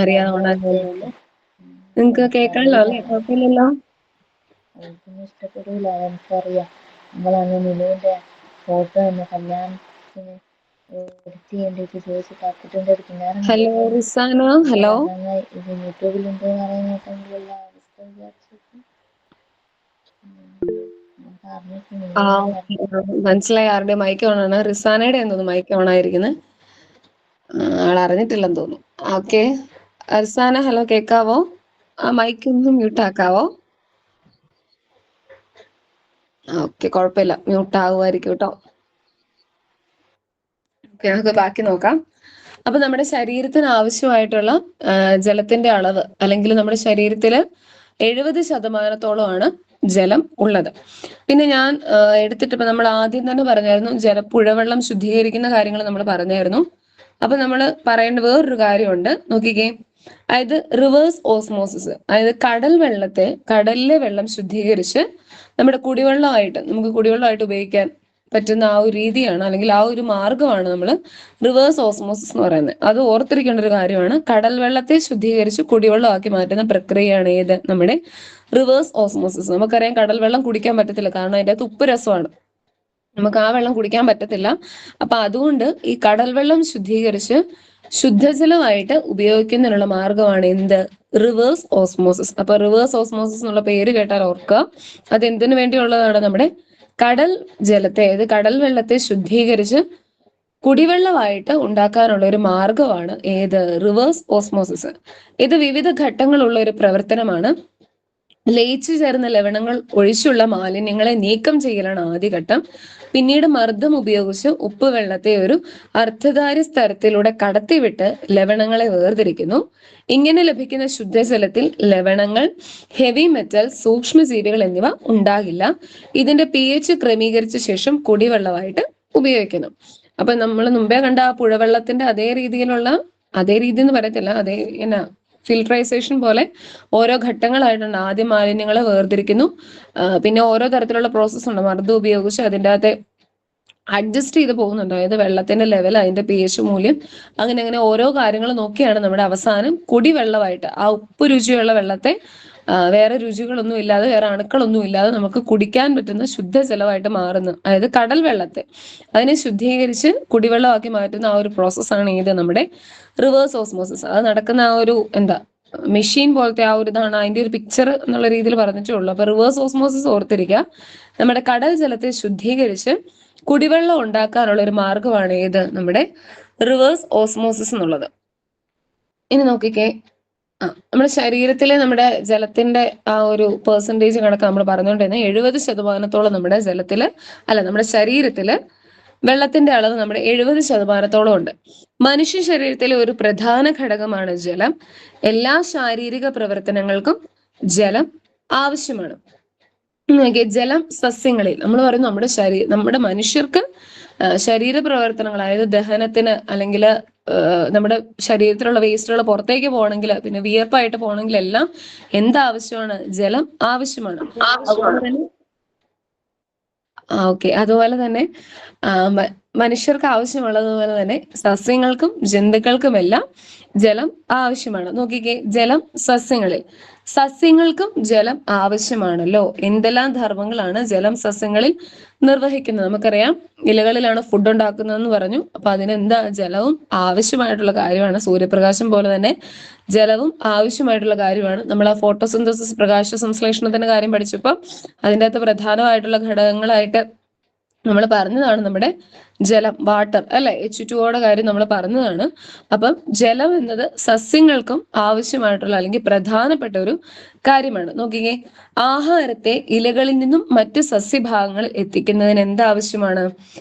അറിയാതെ ഓൺ ആകുന്നുണ്ടോ? നിങ്ങക്ക് കേൾക്കാമല്ലോ അല്ലേ? കുഴപ്പമില്ലല്ലോ. അവർക്കൊന്നും ഇഷ്ടപ്പെടില്ല, എനിക്കറിയാം. നമ്മളന്ന് നിലുവിന്റെ ഫോട്ടോ ഒന്ന് കല്യാണത്തിന് എഡിറ്റ് ചെയ്യേണ്ടിട്ട് ചോദിച്ച് കാത്തിട്ടുണ്ട്. Hello Rizana, hello. ഇത് യൂട്യൂബിലുണ്ട് പറയുന്നേക്കെങ്കിലുള്ള അവസ്ഥ വിചാരിച്ചിട്ട് മനസ്സിലായി, ആരുടെ മൈക്ക് ഓൺ ആണ്. റിസാനയുടെ എന്തോന്നു മൈക്ക് ഓൺ ആയിരിക്കുന്നത്, ആൾ അറിഞ്ഞിട്ടില്ലെന്ന് തോന്നുന്നു. ഓക്കെ റിസാന, ഹലോ, കേൾക്കാവോ? ആ മൈക്ക് ഒന്ന് മ്യൂട്ട് ആക്കാവോ? ഓക്കെ, കുഴപ്പമില്ല, മ്യൂട്ട് ആകുമായിരിക്കും കേട്ടോ. ഓക്കെ, നമുക്ക് ബാക്കി നോക്കാം. അപ്പൊ നമ്മുടെ ശരീരത്തിന് ആവശ്യമായിട്ടുള്ള ജലത്തിന്റെ അളവ്, അല്ലെങ്കിൽ നമ്മുടെ ശരീരത്തില് 70% ജലം ഉള്ളത്. പിന്നെ ഞാൻ എടുത്തിട്ട് ഇപ്പൊ നമ്മൾ ആദ്യം തന്നെ പറഞ്ഞായിരുന്നു, പുഴവെള്ളം ശുദ്ധീകരിക്കുന്ന കാര്യങ്ങൾ നമ്മൾ പറഞ്ഞായിരുന്നു. അപ്പൊ നമ്മൾ പറയേണ്ട വേറൊരു കാര്യമുണ്ട്, നോക്കിക്കേ. അതായത് റിവേഴ്സ് ഓസ്മോസിസ്, അതായത് കടലിലെ വെള്ളം ശുദ്ധീകരിച്ച് നമ്മുടെ നമുക്ക് കുടിവെള്ളമായിട്ട് ഉപയോഗിക്കാൻ പറ്റുന്ന ആ ഒരു രീതിയാണ്, അല്ലെങ്കിൽ ആ ഒരു മാർഗമാണ് നമ്മൾ റിവേഴ്സ് ഓസ്മോസിസ് എന്ന് പറയുന്നത്. അത് ഓർത്തിരിക്കേണ്ട ഒരു കാര്യമാണ്. കടൽ വെള്ളത്തെ ശുദ്ധീകരിച്ച് കുടിവെള്ളമാക്കി മാറ്റുന്ന പ്രക്രിയയാണ് ഏത്, നമ്മുടെ റിവേഴ്സ് ഓസ്മോസിസ്. നമുക്കറിയാം കടൽ വെള്ളം കുടിക്കാൻ പറ്റത്തില്ല, കാരണം അതിന്റെ അകത്ത് ഉപ്പ് രസമാണ്, നമുക്ക് ആ വെള്ളം കുടിക്കാൻ പറ്റത്തില്ല. അപ്പൊ അതുകൊണ്ട് ഈ കടൽ വെള്ളം ശുദ്ധീകരിച്ച് ശുദ്ധജലമായിട്ട് ഉപയോഗിക്കുന്നതിനുള്ള മാർഗമാണ് എന്ത്, റിവേഴ്സ് ഓസ്മോസിസ്. അപ്പൊ റിവേഴ്സ് ഓസ്മോസിസ് എന്നുള്ള പേര് കേട്ടാൽ ഓർക്കുക, അത് എന്തിനു വേണ്ടിയുള്ളതാണ്, നമ്മുടെ കടൽ ജലത്തെ, അതായത് കടൽ വെള്ളത്തെ ശുദ്ധീകരിച്ച് കുടിവെള്ളമായിട്ട് ഉണ്ടാക്കാനുള്ള ഒരു മാർഗമാണ് ഏത്, റിവേഴ്സ് ഓസ്മോസിസ്. ഇത് വിവിധ ഘട്ടങ്ങളുള്ള ഒരു പ്രവർത്തനമാണ്. ലയിച്ചു ചേർന്ന ലവണങ്ങൾ ഒഴിച്ചുള്ള മാലിന്യങ്ങളെ നീക്കം ചെയ്യലാണ് ആദ്യഘട്ടം. പിന്നീട് മർദ്ദം ഉപയോഗിച്ച് ഉപ്പ് വെള്ളത്തെ ഒരു അർദ്ധധാരി സ്ഥലത്തിലൂടെ കടത്തിവിട്ട് ലവണങ്ങളെ വേർതിരിക്കുന്നു. ഇങ്ങനെ ലഭിക്കുന്ന ശുദ്ധജലത്തിൽ ലവണങ്ങൾ, ഹെവി മെറ്റൽ, സൂക്ഷ്മജീവികൾ എന്നിവ ഉണ്ടാകില്ല. ഇതിന്റെ pH ക്രമീകരിച്ച ശേഷം കുടിവെള്ളമായിട്ട് ഉപയോഗിക്കുന്നു. അപ്പൊ നമ്മൾ മുമ്പേ കണ്ട ആ പുഴവെള്ളത്തിന്റെ അതേ രീതിയിലുള്ള അതേ രീതി എന്ന് പറയത്തില്ല, അതേ എന്നാ ഫിൽട്രൈസേഷൻ പോലെ ഓരോ ഘട്ടങ്ങളായിട്ടുണ്ട്. ആദ്യം മാലിന്യങ്ങളെ വേർതിരിക്കുന്നു, പിന്നെ ഓരോ തരത്തിലുള്ള പ്രോസസ്സ് ഉണ്ട്. മർദ്ദം ഉപയോഗിച്ച് അതിൻ്റെ അകത്തെ അഡ്ജസ്റ്റ് ചെയ്ത് പോകുന്നുണ്ട്. അതായത് വെള്ളത്തിന്റെ ലെവൽ, അതിന്റെ പി എച്ച് മൂല്യം, അങ്ങനെ അങ്ങനെ ഓരോ കാര്യങ്ങൾ നോക്കിയാണ് നമ്മുടെ അവസാനം കുടിവെള്ളമായിട്ട് ആ ഉപ്പ് രുചിയുള്ള വെള്ളത്തെ വേറെ രുചികളൊന്നും ഇല്ലാതെ, വേറെ അണുക്കളൊന്നും ഇല്ലാതെ നമുക്ക് കുടിക്കാൻ പറ്റുന്ന ശുദ്ധജലമായിട്ട് മാറുന്നു. അതായത് കടൽ വെള്ളത്തെ അതിനെ ശുദ്ധീകരിച്ച് കുടിവെള്ളമാക്കി മാറ്റുന്ന ആ ഒരു പ്രോസസ്സാണ് ഇത് നമ്മുടെ റിവേഴ്സ് ഓസ്മോസിസ്. അത് നടക്കുന്ന ആ ഒരു എന്താ മെഷീൻ പോലത്തെ ആ ഒരു ഇതാണ് അതിന്റെ ഒരു പിക്ചർ എന്നുള്ള രീതിയിൽ പറഞ്ഞിട്ടേ ഉള്ളൂ. അപ്പൊ റിവേഴ്സ് ഓസ്മോസിസ് ഓർത്തിരിക്കുക. നമ്മുടെ കടൽ ജലത്തെ ശുദ്ധീകരിച്ച് കുടിവെള്ളം ഉണ്ടാക്കാനുള്ള ഒരു മാർഗമാണ് ഏത് നമ്മുടെ റിവേഴ്സ് ഓസ്മോസിസ് എന്നുള്ളത്. ഇനി നോക്കിക്കേ, നമ്മുടെ ശരീരത്തിലെ നമ്മുടെ ജലത്തിന്റെ ആ ഒരു പെർസെൻറ്റേജ് കണക്ക് നമ്മൾ പറഞ്ഞുകൊണ്ടിരുന്നത് 70% നമ്മുടെ ജലത്തില് നമ്മുടെ ശരീരത്തില് വെള്ളത്തിന്റെ അളവ് നമ്മുടെ 70% ഉണ്ട്. മനുഷ്യ ശരീരത്തിലെ ഒരു പ്രധാന ഘടകമാണ് ജലം. എല്ലാ ശാരീരിക പ്രവർത്തനങ്ങൾക്കും ജലം ആവശ്യമാണ്. ജലം സസ്യങ്ങളിൽ നമ്മൾ പറയും നമ്മുടെ മനുഷ്യർക്ക് ശരീര പ്രവർത്തനങ്ങൾ, അതായത് ദഹനത്തിന് അല്ലെങ്കിൽ നമ്മുടെ ശരീരത്തിലുള്ള വേസ്റ്റുകൾ പുറത്തേക്ക് പോകണമെങ്കിൽ, പിന്നെ വിയർപ്പായിട്ട് പോകണമെങ്കിൽ എല്ലാം എന്താവശ്യമാണ്? ജലം ആവശ്യമാണ്. അതുപോലെ തന്നെ മനുഷ്യർക്ക് ആവശ്യമുള്ളതുപോലെ തന്നെ സസ്യങ്ങൾക്കും ജന്തുക്കൾക്കുമെല്ലാം ജലം ആവശ്യമാണ്. നോക്കിക്കേ, ജലം സസ്യങ്ങൾക്കും ജലം ആവശ്യമാണല്ലോ. എന്തെല്ലാം ധർമ്മങ്ങളാണ് ജലം സസ്യങ്ങളിൽ നിർവഹിക്കുന്നത്? നമുക്കറിയാം, ഇലകളിലാണ് ഫുഡ് ഉണ്ടാക്കുന്നതെന്ന് പറഞ്ഞു. അപ്പൊ അതിനെന്താ? ജലവും ആവശ്യമായിട്ടുള്ള കാര്യമാണ്. സൂര്യപ്രകാശം പോലെ തന്നെ ജലവും ആവശ്യമായിട്ടുള്ള കാര്യമാണ്. നമ്മൾ ആ ഫോട്ടോസിന്തസിസ്, പ്രകാശ സംശ്ലേഷണത്തിന്റെ കാര്യം പഠിച്ചപ്പോൾ അതിൻ്റെ അകത്ത് പ്രധാനമായിട്ടുള്ള ഘടകങ്ങളായിട്ട് നമ്മൾ പറഞ്ഞതാണ് നമ്മുടെ ജലം, വാട്ടർ അല്ലെ, H2O കാര്യം നമ്മൾ പറഞ്ഞതാണ്. അപ്പം ജലം എന്നത് സസ്യങ്ങൾക്കും ആവശ്യമായിട്ടുള്ള അല്ലെങ്കിൽ പ്രധാനപ്പെട്ട ഒരു കാര്യമാണ്. നോക്കിക്കേ, ആഹാരത്തെ ഇലകളിൽ നിന്നും മറ്റ് സസ്യഭാഗങ്ങളിൽ എത്തിക്കുന്നതിന് എന്താവശ്യമാണ്?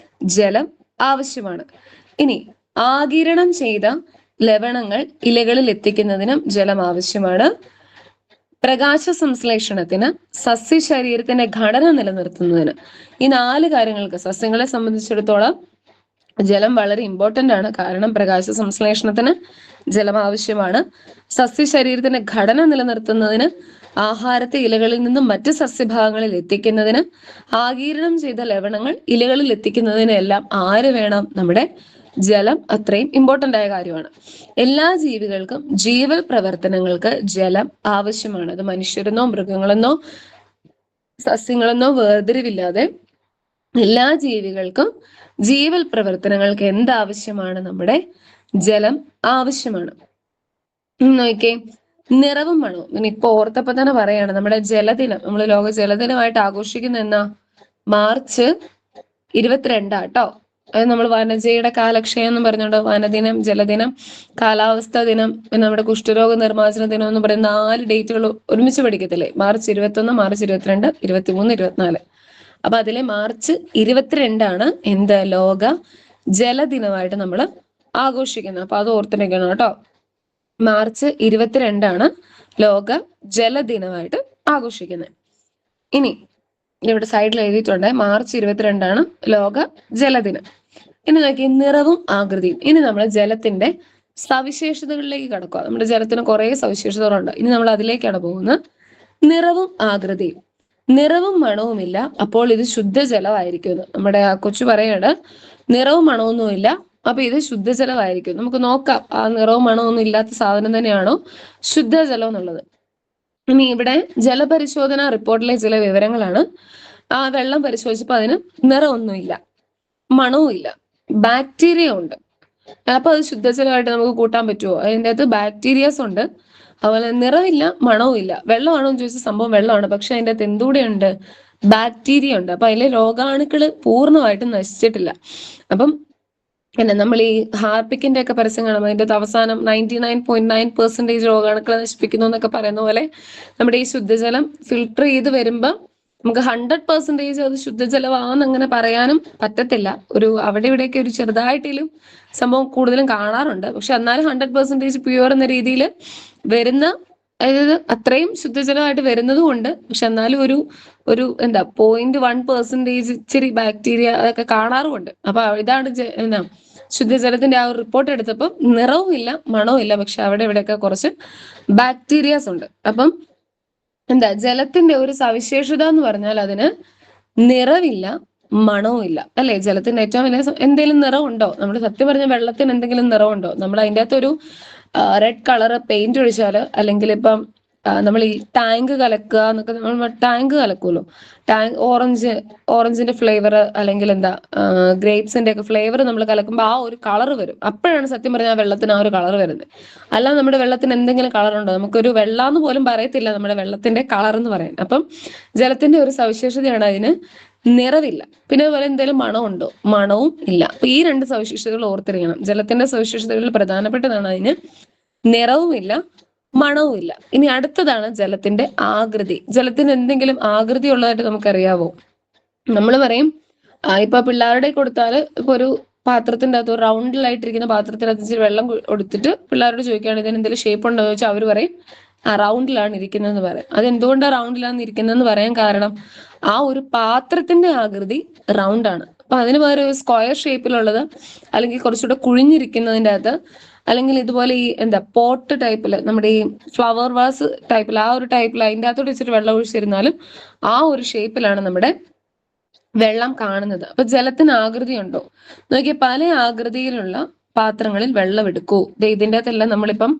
ജലം ആവശ്യമാണ്. ഇനി ആഗിരണം ചെയ്ത ലവണങ്ങൾ ഇലകളിൽ എത്തിക്കുന്നതിനും ജലം ആവശ്യമാണ്. പ്രകാശ സംശ്ലേഷണത്തിന്, സസ്യ ശരീരത്തിന്റെ ഘടന നിലനിർത്തുന്നതിന്, ഈ 4 കാര്യങ്ങൾക്ക് സസ്യങ്ങളെ സംബന്ധിച്ചിടത്തോളം ജലം വളരെ ഇമ്പോർട്ടന്റ് ആണ്. കാരണം പ്രകാശ സംശ്ലേഷണത്തിന് ജലം ആവശ്യമാണ്. സസ്യ ശരീരത്തിന്റെ ഘടന നിലനിർത്തുന്നതിന്, ആഹാരത്തെ ഇലകളിൽ നിന്നും മറ്റ് സസ്യഭാഗങ്ങളിൽ എത്തിക്കുന്നതിന്, ആഗിരണം ചെയ്ത ലവണങ്ങൾ ഇലകളിൽ എത്തിക്കുന്നതിന് എല്ലാം ആര് വേണം? നമ്മുടെ ജലം അത്രയും ഇമ്പോർട്ടന്റ് ആയ കാര്യമാണ്. എല്ലാ ജീവികൾക്കും ജീവൽ പ്രവർത്തനങ്ങൾക്ക് ജലം ആവശ്യമാണ്. അത് മനുഷ്യരെന്നോ മൃഗങ്ങളെന്നോ സസ്യങ്ങളെന്നോ വേർതിരിവില്ലാതെ എല്ലാ ജീവികൾക്കും ജീവൽ പ്രവർത്തനങ്ങൾക്ക് എന്താവശ്യമാണ്? നമ്മുടെ ജലം ആവശ്യമാണ്. നോക്കിക്കേ, നിറവും മണവും. ഇപ്പൊ ഓർത്തപ്പോ തന്നെ പറയാണ്, നമ്മുടെ ജലദിനം, നമ്മൾ ലോക ജലദിനമായിട്ട് ആഘോഷിക്കുന്ന എന്നാ? മാർച്ച് 22 കേട്ടോ. അത് നമ്മൾ വനജയുടെ കാലക്ഷയം എന്ന് പറഞ്ഞുകൊണ്ട് വനദിനം, ജലദിനം, കാലാവസ്ഥാ ദിനം, പിന്നെ നമ്മുടെ കുഷ്ഠരോഗ നിർമ്മാർജ്ജന ദിനം എന്ന് പറയുന്ന 4 ഡേറ്റുകൾ ഒരുമിച്ച് പഠിക്കത്തില്ലേ? March 21, March 22, 23, 24. അപ്പൊ അതിലെ മാർച്ച് 22 എന്ത്? ലോക ജലദിനമായിട്ട് നമ്മൾ ആഘോഷിക്കുന്നത്. അപ്പൊ അത് ഓർത്തിരിക്കണം കേട്ടോ. മാർച്ച് 22 ലോക ജലദിനമായിട്ട് ആഘോഷിക്കുന്നത്. ഇനി ഇവിടെ സൈഡിൽ എഴുതിയിട്ടുണ്ട് മാർച്ച് 22 ലോക ജലദിനം. ഇനി നോക്കി, നിറവും ആകൃതിയും. ഇനി നമ്മൾ ജലത്തിന്റെ സവിശേഷതകളിലേക്ക് കടക്കുക. നമ്മുടെ ജലത്തിന് കുറെ സവിശേഷതകളുണ്ട്. ഇനി നമ്മൾ അതിലേക്കാണ് പോകുന്നത്. നിറവും ആകൃതിയും. നിറവും മണവുമില്ല, അപ്പോൾ ഇത് ശുദ്ധജലമായിരിക്കും. നമ്മുടെ ആ കൊച്ചു പറയാണ്, നിറവും മണമൊന്നുമില്ല, അപ്പൊ ഇത് ശുദ്ധജലമായിരിക്കും. നമുക്ക് നോക്കാം ആ നിറവും മണമൊന്നും ഇല്ലാത്ത സാധനം തന്നെയാണോ ശുദ്ധജലം എന്നുള്ളത്. ഇനി ഇവിടെ ജലപരിശോധന റിപ്പോർട്ടിലെ ചില വിവരങ്ങളാണ്. ആ വെള്ളം പരിശോധിച്ചപ്പോൾ അതിന് നിറമൊന്നുമില്ല, മണവും ഇല്ല, ബാക്ടീരിയ ഉണ്ട്. അപ്പൊ അത് ശുദ്ധജലമായിട്ട് നമുക്ക് കൂട്ടാൻ പറ്റുമോ? അതിൻ്റെ അകത്ത് ബാക്ടീരിയാസ് ഉണ്ട്, അതുപോലെ നിറമില്ല, മണവും ഇല്ല. വെള്ളമാണോ എന്ന് ചോദിച്ച സംഭവം വെള്ളമാണ്, പക്ഷെ അതിൻ്റെ അകത്ത് എന്തുകൂടെ ഉണ്ട്? ബാക്ടീരിയ ഉണ്ട്. അപ്പൊ അതിലെ രോഗാണുക്കൾ പൂർണ്ണമായിട്ടും നശിച്ചിട്ടില്ല. അപ്പം പിന്നെ നമ്മൾ ഈ ഹാർപ്പിക്കിന്റെ ഒക്കെ പരസ്യം കാണുമ്പോൾ അതിൻ്റെ അവസാനം 99.9% രോഗാണുക്കളെ നശിപ്പിക്കുന്നു എന്നൊക്കെ പറയുന്ന പോലെ നമ്മുടെ ഈ ശുദ്ധജലം ഫിൽട്ടർ ചെയ്ത് വരുമ്പോൾ നമുക്ക് 100% അത് ശുദ്ധജലമാണെന്ന് അങ്ങനെ പറയാനും പറ്റത്തില്ല. അവിടെ ഇവിടെയൊക്കെ ഒരു ചെറുതായിട്ടെങ്കിലും സംഭവം കൂടുതലും കാണാറുണ്ട്. പക്ഷെ എന്നാലും 100% പ്യുവർ എന്ന രീതിയിൽ വരുന്ന, അതായത് അത്രയും ശുദ്ധജലമായിട്ട് വരുന്നതും ഉണ്ട്. പക്ഷെ എന്നാലും ഒരു 0.1% ഇച്ചിരി ബാക്ടീരിയ അതൊക്കെ കാണാറുമുണ്ട്. അപ്പൊ ഇതാണ് ശുദ്ധജലത്തിന്റെ ആ ഒരു റിപ്പോർട്ട് എടുത്തപ്പോൾ നിറവും ഇല്ല മണവും ഇല്ല, പക്ഷെ അവിടെ ഇവിടെയൊക്കെ കുറച്ച് ബാക്ടീരിയാസ് ഉണ്ട്. അപ്പം എന്താ ജലത്തിന്റെ ഒരു സവിശേഷത എന്ന് പറഞ്ഞാൽ അതിന് നിറവില്ല മണവും ഇല്ല അല്ലെ. ജലത്തിന്റെ ഏറ്റവും വലിയ എന്തെങ്കിലും നിറമുണ്ടോ? നമ്മൾ സത്യം പറഞ്ഞ വെള്ളത്തിന് എന്തെങ്കിലും നിറമുണ്ടോ? നമ്മൾ അതിൻ്റെ അകത്തൊരു റെഡ് കളർ പെയിന്റ് ഒഴിച്ചാല്, അല്ലെങ്കിൽ ഇപ്പം നമ്മൾ ഈ ടാങ്ക് കലക്കുക എന്നൊക്കെ, നമ്മൾ ടാങ്ക് കലക്കുമല്ലോ, ടാങ്ക് ഓറഞ്ചിന്റെ ഫ്ലേവർ അല്ലെങ്കിൽ എന്താ ഗ്രേപ്സിന്റെ ഒക്കെ ഫ്ലേവർ നമ്മൾ കലക്കുമ്പോൾ ആ ഒരു കളർ വരും. അപ്പോഴാണ് സത്യം പറഞ്ഞാൽ ആ വെള്ളത്തിന് ആ ഒരു കളർ വരുന്നത്. അല്ല നമ്മുടെ വെള്ളത്തിന് എന്തെങ്കിലും കളർ ഉണ്ടോ? നമുക്കൊരു വെള്ളാന്ന് പോലും പറയത്തില്ല നമ്മുടെ വെള്ളത്തിന്റെ കളർ എന്ന് പറയാൻ. അപ്പം ജലത്തിന്റെ ഒരു സവിശേഷതയാണ് അതിന് നിറവില്ല. പിന്നെ അതുപോലെ എന്തെങ്കിലും മണമുണ്ടോ? മണവും ഇല്ല. അപ്പൊ ഈ രണ്ട് സവിശേഷതകൾ ഓർത്തിരിക്കണം. ജലത്തിന്റെ സവിശേഷതകളിൽ പ്രധാനപ്പെട്ടതാണ് അതിന് നിറവുമില്ല മണവുമില്ല. ഇനി അടുത്തതാണ് ജലത്തിന്റെ ആകൃതി. ജലത്തിന് എന്തെങ്കിലും ആകൃതി ഉള്ളതായിട്ട് നമുക്കറിയാവോ? നമ്മൾ പറയും ഇപ്പൊ പിള്ളേരുടെ കൊടുത്താൽ ഇപ്പൊ ഒരു പാത്രത്തിന്റെ അകത്ത് റൗണ്ടിലായിട്ടിരിക്കുന്ന പാത്രത്തിനകത്ത് ഇച്ചിരി വെള്ളം കൊടുത്തിട്ട് പിള്ളേരോട് ചോദിക്കുകയാണ് ഇതിന് എന്തെങ്കിലും ഷേപ്പ് ഉണ്ടോ എന്ന് ചോദിച്ചാൽ അവർ പറയും റൗണ്ടിലാണ് ഇരിക്കുന്നതെന്ന് പറയും. അത് എന്തുകൊണ്ടാണ് റൗണ്ടിലാണ് ഇരിക്കുന്നതെന്ന് പറയാൻ കാരണം ആ ഒരു പാത്രത്തിന്റെ ആകൃതി റൗണ്ട് ആണ്. അപ്പൊ അതിന് പകരം ഒരു സ്ക്വയർ ഷേപ്പിലുള്ളത്, അല്ലെങ്കിൽ കുറച്ചുകൂടെ കുഴിഞ്ഞിരിക്കുന്നതിൻ്റെ അകത്ത്, അല്ലെങ്കിൽ ഇതുപോലെ ഈ എന്താ പോട്ട് ടൈപ്പിൽ, നമ്മുടെ ഈ ഫ്ലവർ വാസ് ടൈപ്പിൽ, ആ ഒരു ടൈപ്പിൽ അതിൻ്റെ അകത്തോട്ട് ഇച്ചിരി വെള്ളം ഒഴിച്ചിരുന്നാലും ആ ഒരു ഷേപ്പിലാണ് നമ്മുടെ വെള്ളം കാണുന്നത്. അപ്പൊ ജലത്തിന് ആകൃതി ഉണ്ടോ നോക്കിയ, പല ആകൃതിയിലുള്ള പാത്രങ്ങളിൽ വെള്ളം എടുക്കൂ. ഇതിൻ്റെ അകത്തെല്ലാം നമ്മളിപ്പം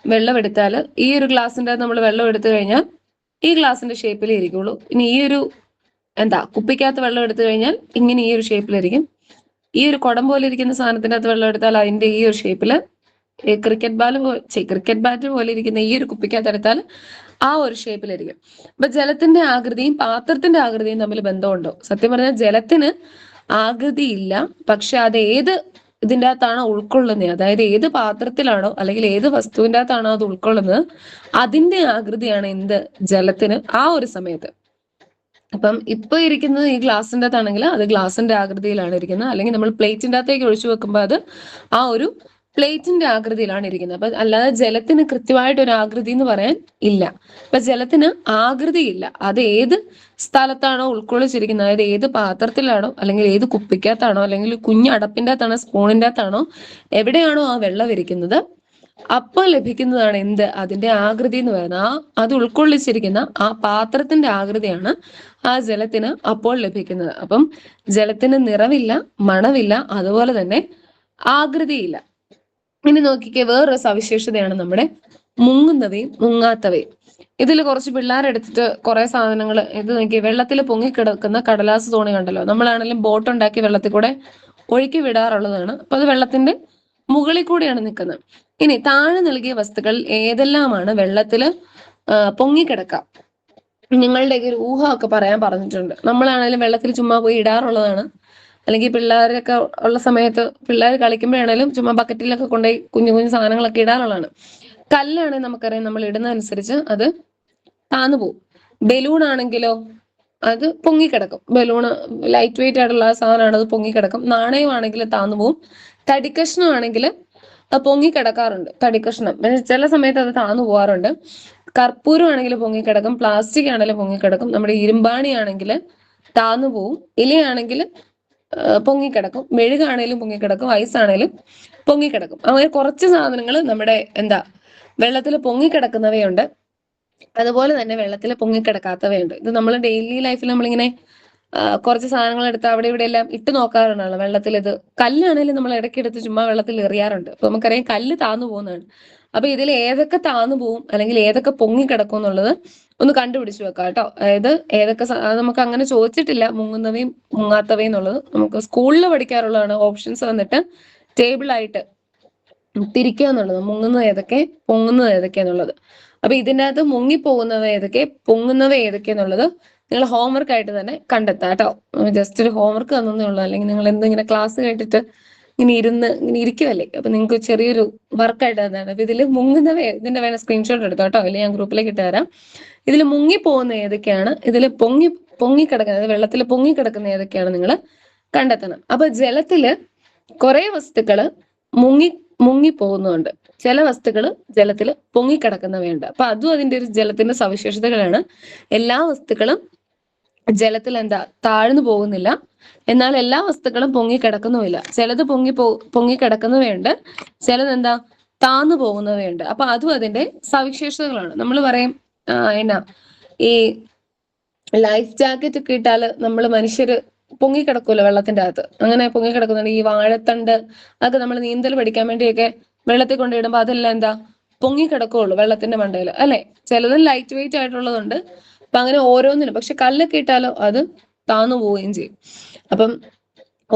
വെള്ളം എടുത്താൽ ഈ ഒരു ഗ്ലാസിന്റെ അകത്ത് നമ്മൾ വെള്ളം എടുത്തു കഴിഞ്ഞാൽ ഈ ഗ്ലാസിന്റെ ഷേപ്പിലേ ഇരിക്കുള്ളൂ. ഇനി ഈ ഒരു എന്താ കുപ്പിക്കകത്ത് വെള്ളം എടുത്തു കഴിഞ്ഞാൽ ഇങ്ങനെ ഈ ഒരു ഷേപ്പിലിരിക്കും. ഈ ഒരു കുടം പോലെ ഇരിക്കുന്ന സാധനത്തിന്റെ അകത്ത് വെള്ളം എടുത്താൽ അതിന്റെ ഈ ഒരു ഷേപ്പില്, ക്രിക്കറ്റ് ബാറ്റ് പോലെ ഇരിക്കുന്ന ഈ ഒരു കുപ്പിക്കകത്ത് എടുത്താൽ ആ ഒരു ഷേപ്പിലിരിക്കും. അപ്പൊ ജലത്തിന്റെ ആകൃതിയും പാത്രത്തിന്റെ ആകൃതിയും തമ്മിൽ ബന്ധമുണ്ടോ? സത്യം പറഞ്ഞാൽ ജലത്തിന് ആകൃതി ഇല്ല, പക്ഷെ അത് ഏത് ഇതിൻ്റെ അകത്താണോ ഉൾക്കൊള്ളുന്നത്, അതായത് ഏത് പാത്രത്തിലാണോ അല്ലെങ്കിൽ ഏത് വസ്തുവിൻ്റെ അകത്താണോ അത് ഉൾക്കൊള്ളുന്നത്, അതിന്റെ ആകൃതിയാണ് എന്ത് ജലത്തിന് ആ ഒരു സമയത്ത്. അപ്പം ഇപ്പൊ ഇരിക്കുന്നത് ഈ ഗ്ലാസിൻ്റെ അകത്താണെങ്കിൽ അത് ഗ്ലാസിന്റെ ആകൃതിയിലാണ് ഇരിക്കുന്നത്, അല്ലെങ്കിൽ നമ്മൾ പ്ലേറ്റിന്റെ അകത്തേക്ക് ഒഴിച്ചു വെക്കുമ്പോൾ അത് ആ ഒരു പ്ലേറ്റിന്റെ ആകൃതിയിലാണ് ഇരിക്കുന്നത്. അപ്പൊ അല്ലാതെ ജലത്തിന് കൃത്യമായിട്ട് ഒരു ആകൃതി എന്ന് പറയാൻ ഇല്ല. അപ്പൊ ജലത്തിന് ആകൃതി ഇല്ല. അത് ഏത് സ്ഥലത്താണോ ഉൾക്കൊള്ളിച്ചിരിക്കുന്നത്, അതായത് ഏത് പാത്രത്തിലാണോ അല്ലെങ്കിൽ ഏത് കുപ്പിക്കകത്താണോ അല്ലെങ്കിൽ കുഞ്ഞ് അടപ്പിന്റെ അകത്താണോ സ്പൂണിന്റെ അകത്താണോ എവിടെയാണോ ആ വെള്ളം ഇരിക്കുന്നത്, അപ്പോൾ ലഭിക്കുന്നതാണ് എന്ത് അതിന്റെ ആകൃതി എന്ന് പറയുന്നത്. അത് ഉൾക്കൊള്ളിച്ചിരിക്കുന്ന ആ പാത്രത്തിന്റെ ആകൃതിയാണ് ആ ജലത്തിന് അപ്പോൾ ലഭിക്കുന്നത്. അപ്പം ജലത്തിന് നിറവില്ല മണവില്ല അതുപോലെ തന്നെ ആകൃതിയില്ല. ഇനി നോക്കിക്കേ, വേറൊരു സവിശേഷതയാണ് നമ്മുടെ മുങ്ങുന്നവയും മുങ്ങാത്തവയും. ഇതിൽ കുറച്ച് പിള്ളേരെടുത്തിട്ട് കുറെ സാധനങ്ങൾ, ഇത് നോക്കി, വെള്ളത്തിൽ പൊങ്ങിക്കിടക്കുന്ന കടലാസ് തോണി കണ്ടല്ലോ, നമ്മളാണെങ്കിലും ബോട്ട് ഉണ്ടാക്കി വെള്ളത്തിൽ കൂടെ ഒഴുക്കി വിടാറുള്ളതാണ്. അപ്പൊ അത് വെള്ളത്തിന്റെ മുകളിൽ കൂടെയാണ് നിൽക്കുന്നത്. ഇനി താഴെ നൽകിയ വസ്തുക്കൾ ഏതെല്ലാമാണ് വെള്ളത്തിൽ പൊങ്ങിക്കിടക്കാം? നിങ്ങളുടെ ഒരു ഊഹമൊക്കെ പറയാൻ പറഞ്ഞിട്ടുണ്ട്. നമ്മളാണെങ്കിലും വെള്ളത്തിൽ ചുമ്മാ പോയി ഇടാറുള്ളതാണ്, അല്ലെങ്കിൽ പിള്ളേരൊക്കെ ഉള്ള സമയത്ത് പിള്ളേർ കളിക്കുമ്പോഴാണേലും ചുമ്മാ ബക്കറ്റിലൊക്കെ കൊണ്ടുപോയി കുഞ്ഞു കുഞ്ഞു സാധനങ്ങളൊക്കെ ഇടാറുള്ളതാണ്. കല്ലാണെങ്കിൽ നമുക്കറിയാം നമ്മൾ ഇടുന്നതനുസരിച്ച് അത് താന്നു പോകും. ബലൂൺ ആണെങ്കിലോ അത് പൊങ്ങിക്കിടക്കും. ബലൂണ് ലൈറ്റ് വെയിറ്റ് ആയിട്ടുള്ള സാധനമാണ്, അത് പൊങ്ങിക്കിടക്കും. നാണയമാണെങ്കിൽ താന്നു പോവും. തടിക്കഷ്ണമാണെങ്കിൽ അത് പൊങ്ങിക്കിടക്കാറുണ്ട്. തടിക്കഷ്ണം ചില സമയത്ത് അത് താന്നു പോകാറുണ്ട്. കർപ്പൂരം ആണെങ്കിൽ പൊങ്ങിക്കിടക്കും. പ്ലാസ്റ്റിക് ആണെങ്കിലും പൊങ്ങിക്കിടക്കും. നമ്മുടെ ഇരുമ്പാണി ആണെങ്കിൽ താന്നു പോവും. ഇലയാണെങ്കിൽ പൊങ്ങിക്കിടക്കും. മെഴുകാണേലും പൊങ്ങിക്കിടക്കും. ഐസാണേലും പൊങ്ങിക്കിടക്കും. അങ്ങനെ കുറച്ച് സാധനങ്ങൾ നമ്മുടെ എന്താ വെള്ളത്തിൽ പൊങ്ങിക്കിടക്കുന്നവയുണ്ട്, അതുപോലെ തന്നെ വെള്ളത്തിൽ പൊങ്ങിക്കിടക്കാത്തവയുണ്ട്. ഇത് നമ്മൾ ഡെയിലി ലൈഫിൽ നമ്മളിങ്ങനെ കുറച്ച് സാധനങ്ങൾ എടുത്ത് അവിടെ ഇവിടെ എല്ലാം ഇട്ട് നോക്കാറുണ്ടല്ലോ വെള്ളത്തിൽ. ഇത് കല്ലാണെങ്കിലും നമ്മൾ ഇടയ്ക്കെടുത്ത് ചുമ്മാ വെള്ളത്തിൽ എറിയാറുണ്ട്. അപ്പൊ നമുക്കറിയാം കല്ല് താന്നു പോകുന്നതാണ്. അപ്പൊ ഇതിൽ ഏതൊക്കെ താന്നു പോവും അല്ലെങ്കിൽ ഏതൊക്കെ പൊങ്ങിക്കിടക്കും എന്നുള്ളത് ഒന്ന് കണ്ടുപിടിച്ച് വെക്കാം കേട്ടോ. അതായത് ഏതൊക്കെ നമുക്ക് അങ്ങനെ ചോദിച്ചിട്ടില്ല, മുങ്ങുന്നവയും മുങ്ങാത്തവയും എന്നുള്ളത്. നമുക്ക് സ്കൂളിൽ പഠിക്കാറുള്ളതാണ്. ഓപ്ഷൻസ് വന്നിട്ട് ടേബിൾ ആയിട്ട് തിരിക്കുക എന്നുള്ളത്, മുങ്ങുന്നത് ഏതൊക്കെ പൊങ്ങുന്നത് ഏതൊക്കെ എന്നുള്ളത്. അപ്പൊ ഇതിൻ്റെ അകത്ത് മുങ്ങിപ്പോകുന്നവ ഏതൊക്കെ പൊങ്ങുന്നവ ഏതൊക്കെ എന്നുള്ളത് നിങ്ങൾ ഹോംവർക്ക് ആയിട്ട് തന്നെ കണ്ടെത്താം കേട്ടോ. ജസ്റ്റ് ഒരു ഹോംവർക്ക് തന്നേ ഉള്ളൂ, അല്ലെങ്കിൽ നിങ്ങൾ എന്തെങ്കിലും ക്ലാസ് കേട്ടിട്ട് ഇങ്ങനെ ഇരിക്കുമല്ലേ, അപ്പൊ നിങ്ങൾക്ക് ചെറിയൊരു വർക്കായിട്ട് തന്നെയാണ്. അപ്പൊ ഇതിൽ മുങ്ങുന്നവ ഇതിന്റെ വേണം സ്ക്രീൻഷോട്ട് എടുത്തോ കേട്ടോ, അല്ലെങ്കിൽ ഞാൻ ഗ്രൂപ്പിലേക്ക് ഇട്ട് തരാം. ഇതിൽ മുങ്ങിപ്പോകുന്ന ഏതൊക്കെയാണ്, ഇതിൽ പൊങ്ങിക്കിടക്കുന്നത് വെള്ളത്തിൽ പൊങ്ങിക്കിടക്കുന്ന ഏതൊക്കെയാണ് നിങ്ങൾ കണ്ടെത്തണം. അപ്പൊ ജലത്തില് കുറെ വസ്തുക്കള് മുങ്ങിപ്പോകുന്നുണ്ട്, ചില വസ്തുക്കൾ ജലത്തിൽ പൊങ്ങിക്കിടക്കുന്നവയുണ്ട്. അപ്പൊ അതും അതിന്റെ ഒരു ജലത്തിന്റെ സവിശേഷതകളാണ്. എല്ലാ വസ്തുക്കളും ജലത്തിൽ എന്താ താഴ്ന്നു പോകുന്നില്ല. എന്നാൽ എല്ലാ വസ്തുക്കളും പൊങ്ങിക്കിടക്കുന്നുമില്ല. ചിലത് പൊങ്ങിക്കിടക്കുന്നവയുണ്ട്, ചിലത് എന്താ താന്നു പോകുന്നവയുണ്ട്. അപ്പൊ അതും അതിന്റെ സവിശേഷതകളാണ്. നമ്മൾ പറയും എന്നാ ഈ ലൈഫ് ജാക്കറ്റ് ഒക്കെ ഇട്ടാല് നമ്മൾ മനുഷ്യര് പൊങ്ങിക്കിടക്കുമല്ലോ വെള്ളത്തിന്റെ അകത്ത്. അങ്ങനെ പൊങ്ങിക്കിടക്കുന്നുണ്ട്. ഈ വാഴത്തണ്ട് അതൊക്കെ നമ്മൾ നീന്തൽ പഠിക്കാൻ വേണ്ടിയൊക്കെ വെള്ളത്തിൽ കൊണ്ടിടുമ്പോ അതെല്ലാം എന്താ പൊങ്ങിക്കിടക്കുള്ളൂ വെള്ളത്തിന്റെ മണ്ടയിൽ, അല്ലെ? ചിലത് ലൈറ്റ് വെയിറ്റ് ആയിട്ടുള്ളതുണ്ട്. അപ്പൊ അങ്ങനെ ഓരോന്നിനും. പക്ഷെ കല്ലൊക്കെ ഇട്ടാലോ അത് താന്നു പോവുകയും ചെയ്യും. അപ്പം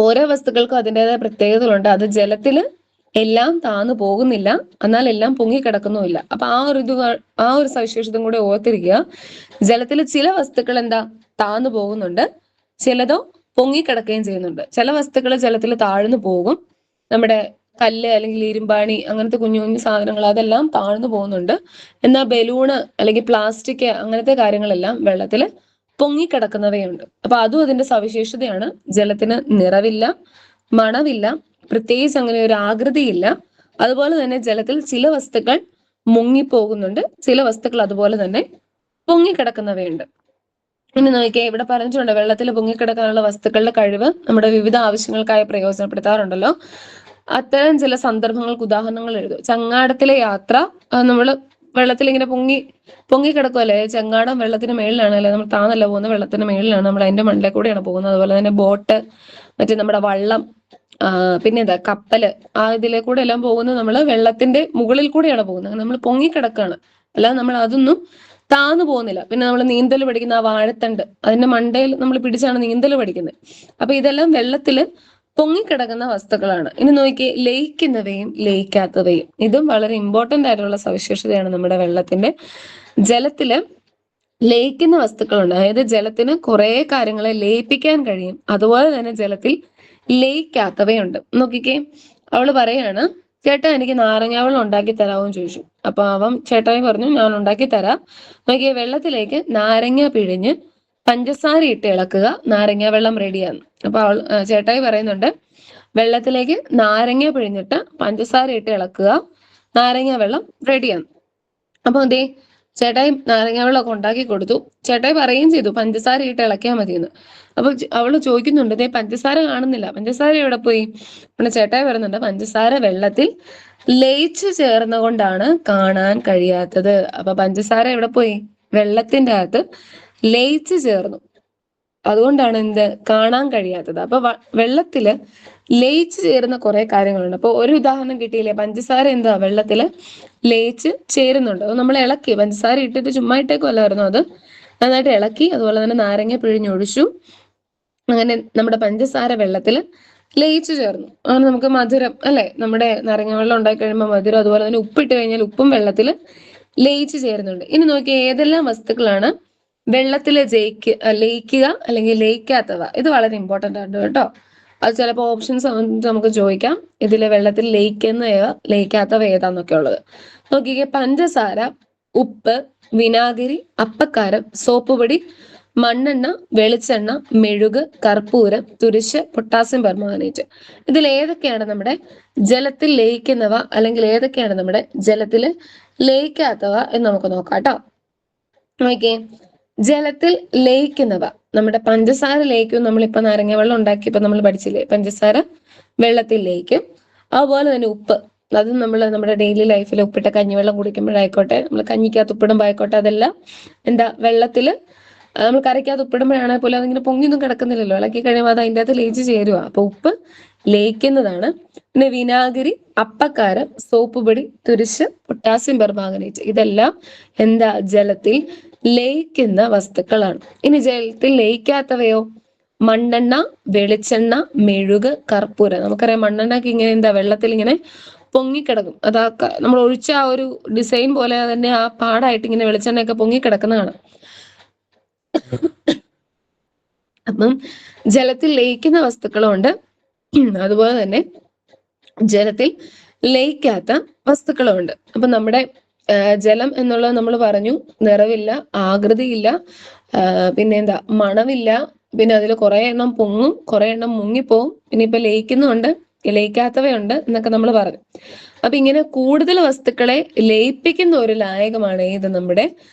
ഓരോ വസ്തുക്കൾക്കും അതിൻ്റെതായ പ്രത്യേകതകളുണ്ട്. അത് ജലത്തില് എല്ലാം താന്നു പോകുന്നില്ല, എന്നാൽ എല്ലാം പൊങ്ങിക്കിടക്കുന്നുമില്ല. അപ്പൊ ആ ഒരു സവിശേഷതയും കൂടെ ഓർത്തിരിക്കുക. ജലത്തിൽ ചില വസ്തുക്കൾ എന്താ താന്നു പോകുന്നുണ്ട്, ചിലതോ പൊങ്ങിക്കിടക്കുകയും ചെയ്യുന്നുണ്ട്. ചില വസ്തുക്കൾ ജലത്തിൽ താഴ്ന്നു പോകും. നമ്മുടെ കല്ല് അല്ലെങ്കിൽ ഇരുമ്പാണി അങ്ങനത്തെ കുഞ്ഞു കുഞ്ഞു സാധനങ്ങൾ അതെല്ലാം താഴ്ന്നു പോകുന്നുണ്ട്. എന്നാൽ ബലൂണ് അല്ലെങ്കിൽ പ്ലാസ്റ്റിക് അങ്ങനത്തെ കാര്യങ്ങളെല്ലാം വെള്ളത്തിൽ പൊങ്ങിക്കിടക്കുന്നവയുണ്ട്. അപ്പൊ അതും അതിന്റെ സവിശേഷതയാണ്. ജലത്തിന് നിറവില്ല, മണമില്ല, പ്രത്യേകിച്ച് അങ്ങനെ ഒരു ആകൃതിയില്ല. അതുപോലെ തന്നെ ജലത്തിൽ ചില വസ്തുക്കൾ മുങ്ങിപ്പോകുന്നുണ്ട്, ചില വസ്തുക്കൾ അതുപോലെ തന്നെ പൊങ്ങിക്കിടക്കുന്നവയുണ്ട്. ഇനി നോക്കിയേ, ഇവിടെ പറഞ്ഞിട്ടുണ്ട് വെള്ളത്തിൽ പൊങ്ങിക്കിടക്കാനുള്ള വസ്തുക്കളുടെ കഴിവ് നമ്മുടെ വിവിധ ആവശ്യങ്ങൾക്കായി പ്രയോജനപ്പെടുത്താറുണ്ടല്ലോ. അത്തരം ചില സന്ദർഭങ്ങൾക്ക് ഉദാഹരണങ്ങൾ എഴുതും. ചങ്ങാടത്തിലെ യാത്ര, നമ്മൾ വെള്ളത്തിൽ ഇങ്ങനെ പൊങ്ങിക്കിടക്കുമല്ലേ. ചങ്ങാടം വെള്ളത്തിന് മേളിലാണ്, അല്ലെ? നമ്മൾ താന്നല്ല പോകുന്നത്, വെള്ളത്തിന് മേളിലാണ്, നമ്മൾ അതിന്റെ മണ്ടേ കൂടെയാണ് പോകുന്നത്. അതുപോലെ തന്നെ ബോട്ട്, മറ്റേ നമ്മുടെ വള്ളം, പിന്നെ എന്താ കപ്പല്, ഇതിലെ കൂടെ എല്ലാം പോകുന്നത് നമ്മൾ വെള്ളത്തിന്റെ മുകളിൽ കൂടെയാണ് പോകുന്നത്. നമ്മൾ പൊങ്ങിക്കിടക്കാണ്, അല്ലാതെ നമ്മൾ അതൊന്നും താന്നു പോകുന്നില്ല. പിന്നെ നമ്മൾ നീന്തൽ പഠിക്കുന്ന ആ വാഴത്തണ്ട്, അതിന്റെ മണ്ടയിൽ നമ്മൾ പിടിച്ചാണ് നീന്തൽ പഠിക്കുന്നത്. അപ്പൊ ഇതെല്ലാം വെള്ളത്തില് പൊങ്ങിക്കിടക്കുന്ന വസ്തുക്കളാണ്. ഇനി നോക്കിയേ, ലയിക്കുന്നവയും ലയിക്കാത്തവയും. ഇതും വളരെ ഇമ്പോർട്ടന്റ് ആയിട്ടുള്ള സവിശേഷതയാണ് നമ്മുടെ വെള്ളത്തിന്റെ. ജലത്തില് ലയിക്കുന്ന വസ്തുക്കളുണ്ട്. അതായത് ജലത്തിന് കുറെ കാര്യങ്ങളെ ലയിപ്പിക്കാൻ കഴിയും. അതുപോലെ തന്നെ ജലത്തിൽ ലയിക്കാത്തവയുണ്ട്. നോക്കിക്കേ, അവള് പറയാണ്, ചേട്ടാ എനിക്ക് നാരങ്ങ വെള്ളം ഉണ്ടാക്കി തരാമെന്ന് ചോദിച്ചു. അപ്പൊ ചേട്ടായി പറഞ്ഞു, ഞാൻ ഉണ്ടാക്കി തരാം. നോക്കിയേ, വെള്ളത്തിലേക്ക് നാരങ്ങ പിഴിഞ്ഞ് പഞ്ചസാര ഇട്ട് ഇളക്കുക, നാരങ്ങ വെള്ളം റെഡിയാണ്. അപ്പൊ ചേട്ടായി പറയുന്നുണ്ട്, വെള്ളത്തിലേക്ക് നാരങ്ങ പിഴിഞ്ഞിട്ട് പഞ്ചസാര ഇട്ട് ഇളക്കുക, നാരങ്ങ വെള്ളം റെഡിയാണ്. അപ്പൊ അതേ ചേട്ടായി നാരങ്ങ വെള്ളമൊക്കെ ഉണ്ടാക്കി കൊടുത്തു. ചേട്ടായി പറയുകയും ചെയ്തു പഞ്ചസാര ഇട്ട് ഇളക്കിയാൽ മതിയെന്ന്. അപ്പൊ അവള് ചോദിക്കുന്നുണ്ട്, ദേ പഞ്ചസാര കാണുന്നില്ല, പഞ്ചസാര എവിടെ പോയി? പിന്നെ ചേട്ടായി പറയുന്നുണ്ട്, പഞ്ചസാര വെള്ളത്തിൽ ലയിച്ചു ചേർന്നുകൊണ്ടാണ് കാണാൻ കഴിയാത്തത്. അപ്പൊ പഞ്ചസാര എവിടെ പോയി? വെള്ളത്തിന്റെ അകത്ത് ലയിച്ചു ചേർന്നു, അതുകൊണ്ടാണ് എന്ത് കാണാൻ കഴിയാത്തത്. അപ്പൊ വെള്ളത്തില് ലയിച്ചു ചേരുന്ന കുറെ കാര്യങ്ങളുണ്ട്. അപ്പൊ ഒരു ഉദാഹരണം കിട്ടിയില്ലേ? പഞ്ചസാര എന്താ വെള്ളത്തില് ലയിച്ച് ചേരുന്നുണ്ട്. അത് നമ്മൾ ഇളക്കി, പഞ്ചസാര ഇട്ടിട്ട് ചുമ്മാ ഇട്ടേക്കുമല്ലായിരുന്നു, അത് നന്നായിട്ട് ഇളക്കി. അതുപോലെ തന്നെ നാരങ്ങ പിഴിഞ്ഞൊഴിച്ചു. അങ്ങനെ നമ്മുടെ പഞ്ചസാര വെള്ളത്തിൽ ലയിച്ചു ചേർന്നു. അങ്ങനെ നമുക്ക് മധുരം, അല്ലെ? നമ്മുടെ നാരങ്ങ വെള്ളം ഉണ്ടാക്കി കഴിയുമ്പോൾ മധുരം, അതുപോലെ തന്നെ ഉപ്പിട്ട് കഴിഞ്ഞാൽ ഉപ്പും വെള്ളത്തിൽ ലയിച്ചു ചേരുന്നുണ്ട്. ഇനി നോക്കിയാൽ ഏതെല്ലാം വസ്തുക്കളാണ് വെള്ളത്തിൽ ലയിക്കുക അല്ലെങ്കിൽ ലയിക്കാത്തവ? ഇത് വളരെ ഇമ്പോർട്ടന്റ് ആണ് കേട്ടോ. അത് ചിലപ്പോൾ ഓപ്ഷൻസ് നമുക്ക് ചോദിക്കാം, ഇതിലെ വെള്ളത്തിൽ ലയിക്കുന്നവ ലയിക്കാത്തവ ഏതാന്നൊക്കെ ഉള്ളത്. നോക്കിക്കേ, പഞ്ചസാര, ഉപ്പ്, വിനാഗിരി, അപ്പക്കാരം, സോപ്പ് പൊടി, മണ്ണെണ്ണ, വെളിച്ചെണ്ണ, മെഴുക്, കർപ്പൂരം, തുരിശ്, പൊട്ടാസ്യം പെർമാംഗനേറ്റ്. ഇതിൽ ഏതൊക്കെയാണ് നമ്മുടെ ജലത്തിൽ ലയിക്കുന്നവ, അല്ലെങ്കിൽ ഏതൊക്കെയാണ് നമ്മുടെ ജലത്തിൽ ലയിക്കാത്തവ എന്ന് നമുക്ക് നോക്കാം കേട്ടോ. നോക്കിയേ, ജലത്തിൽ ലയിക്കുന്നവ, നമ്മുടെ പഞ്ചസാര ലയിക്കും. നമ്മളിപ്പോ നാരങ്ങ വെള്ളം ഉണ്ടാക്കിയപ്പോ നമ്മൾ പഠിച്ചില്ലേ, പഞ്ചസാര വെള്ളത്തിൽ ലയിക്കും. അതുപോലെ തന്നെ ഉപ്പ്, അത് നമ്മൾ നമ്മുടെ ഡെയിലി ലൈഫിൽ ഉപ്പിട്ട കഞ്ഞിവെള്ളം കുടിക്കുമ്പോഴായിക്കോട്ടെ, നമ്മൾ കഞ്ഞിക്കകത്ത് ഉപ്പിടുമ്പോൾ ആയിക്കോട്ടെ, അതെല്ലാം എന്താ വെള്ളത്തില് നമ്മൾ കറിക്കകത്ത് ഉപ്പിടുമ്പോഴാണെങ്കിൽ പോലും അതിങ്ങനെ പൊങ്ങിയൊന്നും കിടക്കുന്നില്ലല്ലോ, ഇളക്കി കഴിയുമ്പോൾ അത് അതിൻ്റെ അകത്ത് ലയിച്ച് ചേരുക. അപ്പൊ ഉപ്പ് ലയിക്കുന്നതാണ്. പിന്നെ വിനാഗിരി, അപ്പക്കാരം, സോപ്പ് പൊടി, തുരിശ്, പൊട്ടാസ്യം പെർമാംഗനേറ്റ്, ഇതെല്ലാം എന്താ ജലത്തിൽ ലയിക്കുന്ന വസ്തുക്കളാണ്. ഇനി ജലത്തിൽ ലയിക്കാത്തവയോ? മണ്ണെണ്ണ, വെളിച്ചെണ്ണ, മെഴുക്, കർപ്പൂരം. നമുക്കറിയാം മണ്ണെണ്ണക്ക് ഇങ്ങനെ എന്താ വെള്ളത്തിൽ ഇങ്ങനെ പൊങ്ങിക്കിടക്കും. അതാ നമ്മൾ ഒഴിച്ച ആ ഒരു ഡിസൈൻ പോലെ തന്നെ ആ പാടായിട്ട് ഇങ്ങനെ വെളിച്ചെണ്ണയൊക്കെ പൊങ്ങിക്കിടക്കുന്നതാണ്. അപ്പം ജലത്തിൽ ലയിക്കുന്ന വസ്തുക്കളുണ്ട്, അതുപോലെ തന്നെ ജലത്തിൽ ലയിക്കാത്ത വസ്തുക്കളുണ്ട്. അപ്പൊ നമ്മുടെ ജലം എന്നുള്ളത് നമ്മൾ പറഞ്ഞു, നിറവില്ല, ആകൃതിയില്ല, പിന്നെ എന്താ മണമില്ല, പിന്നെ അതിൽ കുറെ എണ്ണം പൊങ്ങും, കുറെ എണ്ണം മുങ്ങിപ്പോവും, പിന്നെ ഇപ്പൊ ലയിക്കുന്നുണ്ട്, ലയിക്കാത്തവയുണ്ട് എന്നൊക്കെ നമ്മൾ പറഞ്ഞു. അപ്പൊ ഇങ്ങനെ കൂടുതൽ വസ്തുക്കളെ ലയിപ്പിക്കുന്ന ഒരു ലായകമാണ് ഏത്? നമ്മുടെ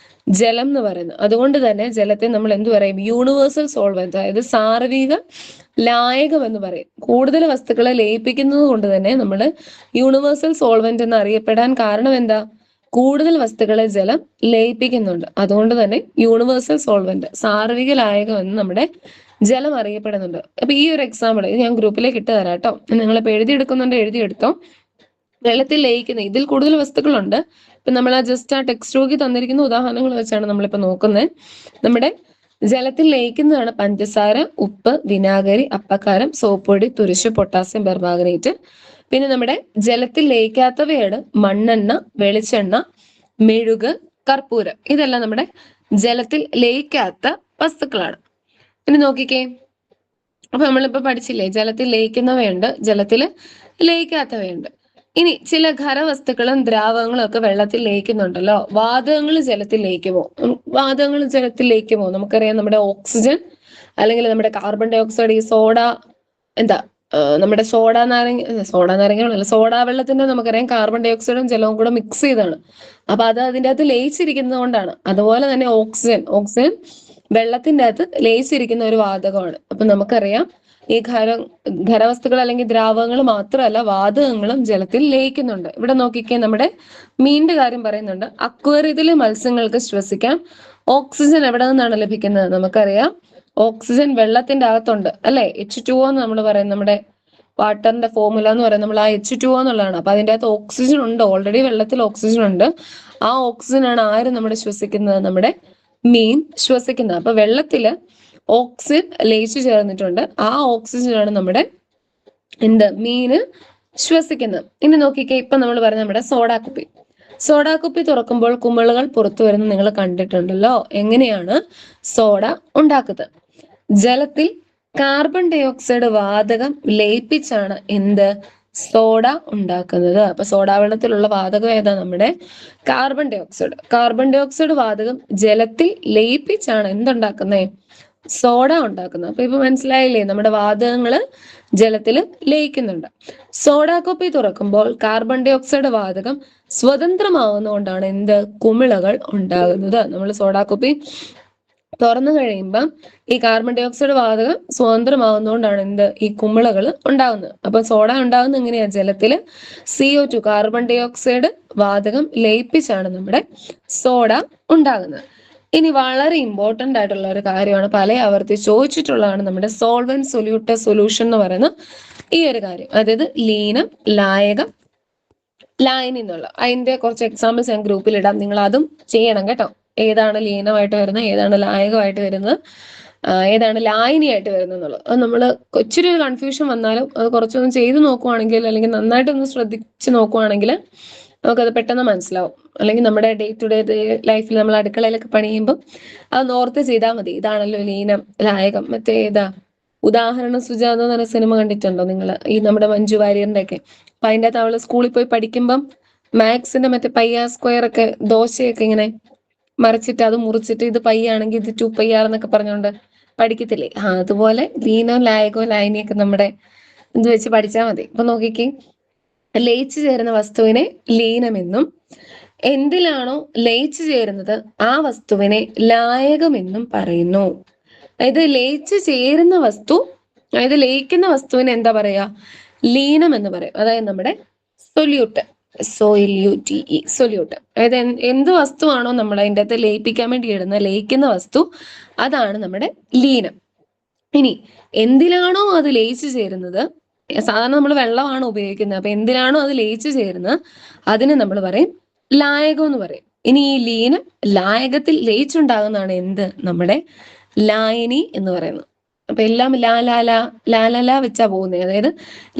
ജലം എന്ന് പറയുന്നത്. അതുകൊണ്ട് തന്നെ ജലത്തെ നമ്മൾ എന്ത് പറയും? യൂണിവേഴ്സൽ സോൾവെന്റ്, അതായത് സാർവിക ലായകം എന്ന് പറയും. കൂടുതൽ വസ്തുക്കളെ ലയിപ്പിക്കുന്നത് കൊണ്ട് തന്നെ നമ്മൾ യൂണിവേഴ്സൽ സോൾവെന്റ് എന്ന് അറിയപ്പെടാൻ കാരണം എന്താ? കൂടുതൽ വസ്തുക്കളെ ജലം ലയിപ്പിക്കുന്നുണ്ട്. അതുകൊണ്ട് തന്നെ യൂണിവേഴ്സൽ സോൾവെന്റ്, സാർവിക ലായകം എന്ന് നമ്മുടെ ജലം അറിയപ്പെടുന്നുണ്ട്. അപ്പൊ ഈ ഒരു എക്സാമ്പിൾ ഞാൻ ഗ്രൂപ്പിലേക്ക് ഇട്ട് തരാം കേട്ടോ. നിങ്ങളിപ്പോ എഴുതിയെടുക്കുന്നുണ്ട്, എഴുതിയെടുത്തോ. വെള്ളത്തിൽ ലയിക്കുന്ന ഇതിൽ കൂടുതൽ വസ്തുക്കളുണ്ട്. ഇപ്പൊ നമ്മൾ ജസ്റ്റ് ആ ടെക്സ്റ്റ് ബുക്കിൽ തന്നിരിക്കുന്ന ഉദാഹരണങ്ങൾ വെച്ചാണ് നമ്മളിപ്പോ നോക്കുന്നത്. നമ്മുടെ ജലത്തിൽ ലയിക്കുന്നതാണ് പഞ്ചസാര, ഉപ്പ്, വിനാഗിരി, അപ്പക്കാരം, സോപ്പൊടി, തുരിശ്, പൊട്ടാസ്യം പെർമാംഗനേറ്റ്. പിന്നെ നമ്മുടെ ജലത്തിൽ ലയിക്കാത്തവയാണ് മണ്ണെണ്ണ, വെളിച്ചെണ്ണ, മെഴുക്, കർപ്പൂരം. ഇതെല്ലാം നമ്മുടെ ജലത്തിൽ ലയിക്കാത്ത വസ്തുക്കളാണ്. ഇനി നോക്കിക്കേ, അപ്പൊ നമ്മളിപ്പോ പഠിച്ചില്ലേ, ജലത്തിൽ ലയിക്കുന്നവയുണ്ട്, ജലത്തിൽ ലയിക്കാത്തവയുണ്ട്. ഇനി ചില ഖരവസ്തുക്കളും ദ്രാവകങ്ങളും ഒക്കെ വെള്ളത്തിൽ ലയിക്കുന്നുണ്ടല്ലോ. വാതകങ്ങൾ ജലത്തിൽ ലയിക്കുമോ? വാതകങ്ങൾ ജലത്തിൽ ലയിക്കുമോ? നമുക്കറിയാം നമ്മുടെ ഓക്സിജൻ അല്ലെങ്കിൽ നമ്മുടെ കാർബൺ ഡൈ ഓക്സൈഡ്, ഈ സോഡ, എന്താ നമ്മുടെ സോഡ നാരങ്ങ സോഡ വെള്ളത്തിന്റെ നമുക്കറിയാം കാർബൺ ഡൈ ഓക്സൈഡും ജലവും കൂടെ മിക്സ് ചെയ്താണ്. അപ്പൊ അത് അതിൻ്റെ അകത്ത് ലയിച്ചിരിക്കുന്നത് കൊണ്ടാണ്. അതുപോലെ തന്നെ ഓക്സിജൻ വെള്ളത്തിന്റെ അകത്ത് ലയിച്ചിരിക്കുന്ന ഒരു വാതകമാണ്. അപ്പൊ നമുക്കറിയാം ഈ ഖരവസ്തുക്കൾ അല്ലെങ്കിൽ ദ്രാവകങ്ങൾ മാത്രമല്ല, വാതകങ്ങളും ജലത്തിൽ ലയിക്കുന്നുണ്ട്. ഇവിടെ നോക്കിക്കേ, നമ്മുടെ മീനിന്റെ കാര്യം പറയുന്നുണ്ട്. അക്വേറിയത്തിലെ മത്സ്യങ്ങൾക്ക് ശ്വസിക്കാൻ ഓക്സിജൻ എവിടെ നിന്നാണ് ലഭിക്കുന്നത്? നമുക്കറിയാം ഓക്സിജൻ വെള്ളത്തിന്റെ അകത്തുണ്ട് അല്ലെ. H2O എന്ന് നമ്മൾ പറയും. നമ്മുടെ വാട്ടറിന്റെ ഫോർമുല എന്ന് പറയുന്നത് നമ്മൾ ആ H2O എന്നുള്ളതാണ്. അപ്പൊ അതിന്റെ അകത്ത് ഓക്സിജൻ ഉണ്ട്, ഓൾറെഡി വെള്ളത്തിൽ ഓക്സിജൻ ഉണ്ട്. ആ ഓക്സിജൻ ആണ് ആര് നമ്മുടെ ശ്വസിക്കുന്നത്? നമ്മുടെ മീൻ ശ്വസിക്കുന്നത്. അപ്പൊ വെള്ളത്തില് ഓക്സിജൻ ലയിച്ചു ചേർന്നിട്ടുണ്ട്. ആ ഓക്സിജൻ ആണ് നമ്മുടെ മീന് ശ്വസിക്കുന്നത്. ഇനി നോക്കിക്കേ, ഇപ്പൊ നമ്മൾ പറഞ്ഞ നമ്മുടെ സോഡാ കുപ്പി തുറക്കുമ്പോൾ കുമിളുകൾ പുറത്തു വരുന്നത് നിങ്ങൾ കണ്ടിട്ടുണ്ടല്ലോ. എങ്ങനെയാണ് സോഡ ഉണ്ടാക്കുന്നത്? ജലത്തിൽ കാർബൺ ഡൈ ഓക്സൈഡ് വാതകം ലയിപ്പിച്ചാണ് സോഡ ഉണ്ടാക്കുന്നത്. അപ്പൊ സോഡാ വെള്ളത്തിലുള്ള വാതകം ഏതാ? നമ്മുടെ കാർബൺ ഡൈ ഓക്സൈഡ് വാതകം ജലത്തിൽ ലയിപ്പിച്ചാണ് എന്തുണ്ടാക്കുന്നത്? സോഡ ഉണ്ടാക്കുന്നത്. അപ്പൊ ഇപ്പൊ മനസ്സിലായില്ലേ, നമ്മുടെ വാതകങ്ങള് ജലത്തില് ലയിക്കുന്നുണ്ട്. സോഡാ കുപ്പി തുറക്കുമ്പോൾ കാർബൺ ഡൈ ഓക്സൈഡ് വാതകം സ്വതന്ത്രമാവുന്നതുകൊണ്ടാണ് കുമിളകൾ ഉണ്ടാകുന്നത്. നമ്മൾ സോഡാ കുപ്പി തുറന്നു കഴിയുമ്പം ഈ കാർബൺ ഡൈ ഓക്സൈഡ് വാതകം സ്വതന്ത്രമാവുന്നതുകൊണ്ടാണ് ഈ കുമിളകൾ ഉണ്ടാകുന്നത്. അപ്പൊ സോഡ ഉണ്ടാകുന്നത് എങ്ങനെയാ? ജലത്തില് CO2 കാർബൺ ഡൈ ഓക്സൈഡ് വാതകം ലയിപ്പിച്ചാണ് നമ്മുടെ സോഡ ഉണ്ടാകുന്നത്. ഇനി വളരെ ഇമ്പോർട്ടന്റ് ആയിട്ടുള്ള ഒരു കാര്യമാണ്, പല ആവർത്തി ചോദിച്ചിട്ടുള്ളതാണ്, നമ്മുടെ സോൾവെന്റ് സൊല്യൂട്ട് സൊല്യൂഷൻ എന്ന് പറയുന്ന ഈ ഒരു കാര്യം. അതായത് ലീനം, ലായകം, ലായനി എന്നുള്ള അതിന്റെ കുറച്ച് എക്സാമ്പിൾസ് ഞാൻ ഗ്രൂപ്പിൽ ഇടാം. നിങ്ങൾ അതും ചെയ്യണം കേട്ടോ. ഏതാണ് ലീനമായിട്ട് വരുന്നത്, ഏതാണ് ലായകമായിട്ട് വരുന്നത്, ഏതാണ് ലായനിയായിട്ട് വരുന്നത് എന്നുള്ളത്. അത് നമ്മൾ ഇച്ചിരി ഒരു കൺഫ്യൂഷൻ വന്നാലും അത് കുറച്ചൊന്ന് ചെയ്ത് നോക്കുവാണെങ്കിൽ, അല്ലെങ്കിൽ നന്നായിട്ടൊന്ന് ശ്രദ്ധിച്ച് നോക്കുവാണെങ്കിൽ നമുക്കത് പെട്ടെന്ന് മനസ്സിലാവും. അല്ലെങ്കിൽ നമ്മുടെ ഡേ ടു ഡേ ലൈഫിൽ നമ്മൾ അടുക്കളയിലൊക്കെ പണിയുമ്പോൾ അത് ഓർത്ത് ചെയ്താൽ മതി. ഇതാണല്ലോ ലീനം, ലായകം. മറ്റേ ഉദാഹരണം സുജാത എന്ന് പറഞ്ഞ സിനിമ കണ്ടിട്ടുണ്ടോ നിങ്ങൾ? ഈ നമ്മുടെ മഞ്ജു വാര്യറിന്റെ ഒക്കെ. അപ്പൊ അതിൻ്റെ അകത്ത് അവള് സ്കൂളിൽ പോയി പഠിക്കുമ്പം മാത്സിന്റെ മറ്റേ പയ്യ സ്ക്വയർ ഒക്കെ, ദോശയൊക്കെ ഇങ്ങനെ മറിച്ചിട്ട് അത് മുറിച്ചിട്ട് ഇത് പയ്യാണെങ്കിൽ ഇത് 2πr എന്നൊക്കെ പറഞ്ഞുകൊണ്ട് പഠിക്കത്തില്ലേ? അതുപോലെ ലീനോ ലായകോ ലായനിയൊക്കെ നമ്മുടെ വെച്ച് പഠിച്ചാൽ മതി. അപ്പൊ നോക്കിക്കേ, ലയിച്ചു ചേരുന്ന വസ്തുവിനെ ലീനമെന്നും എന്തിലാണോ ലയിച്ചു ചേരുന്നത് ആ വസ്തുവിനെ ലായകമെന്നും പറയുന്നു. അതായത് ലയിച്ചു ചേരുന്ന വസ്തു, അതായത് ലയിക്കുന്ന വസ്തുവിനെ എന്താ പറയാ? ലീനം എന്ന് പറയും. അതായത് നമ്മുടെ സൊല്യൂട്ട്, സൊല്യൂട്ട്. അതായത് എന്ത് വസ്തുവാണോ നമ്മൾ അതിൻ്റെ അകത്ത് ലയിപ്പിക്കാൻ വേണ്ടി ഇടുന്ന ലയിക്കുന്ന വസ്തു, അതാണ് നമ്മുടെ ലീനം. ഇനി എന്തിലാണോ അത് ലയിച്ചു ചേരുന്നത്, സാധാരണ നമ്മൾ വെള്ളമാണ് ഉപയോഗിക്കുന്നത്. അപ്പൊ എന്തിനാണോ അത് ലയിച്ചു ചേരുന്നത് അതിന് നമ്മൾ പറയും ലായകം എന്ന് പറയും. ഇനി ഈ ലീനം ലായകത്തിൽ ലയിച്ചുണ്ടാകുന്നതാണ് നമ്മുടെ ലായനി എന്ന് പറയുന്നത്. അപ്പൊ എല്ലാം ലാ വെച്ചാ പോകുന്നത്. അതായത്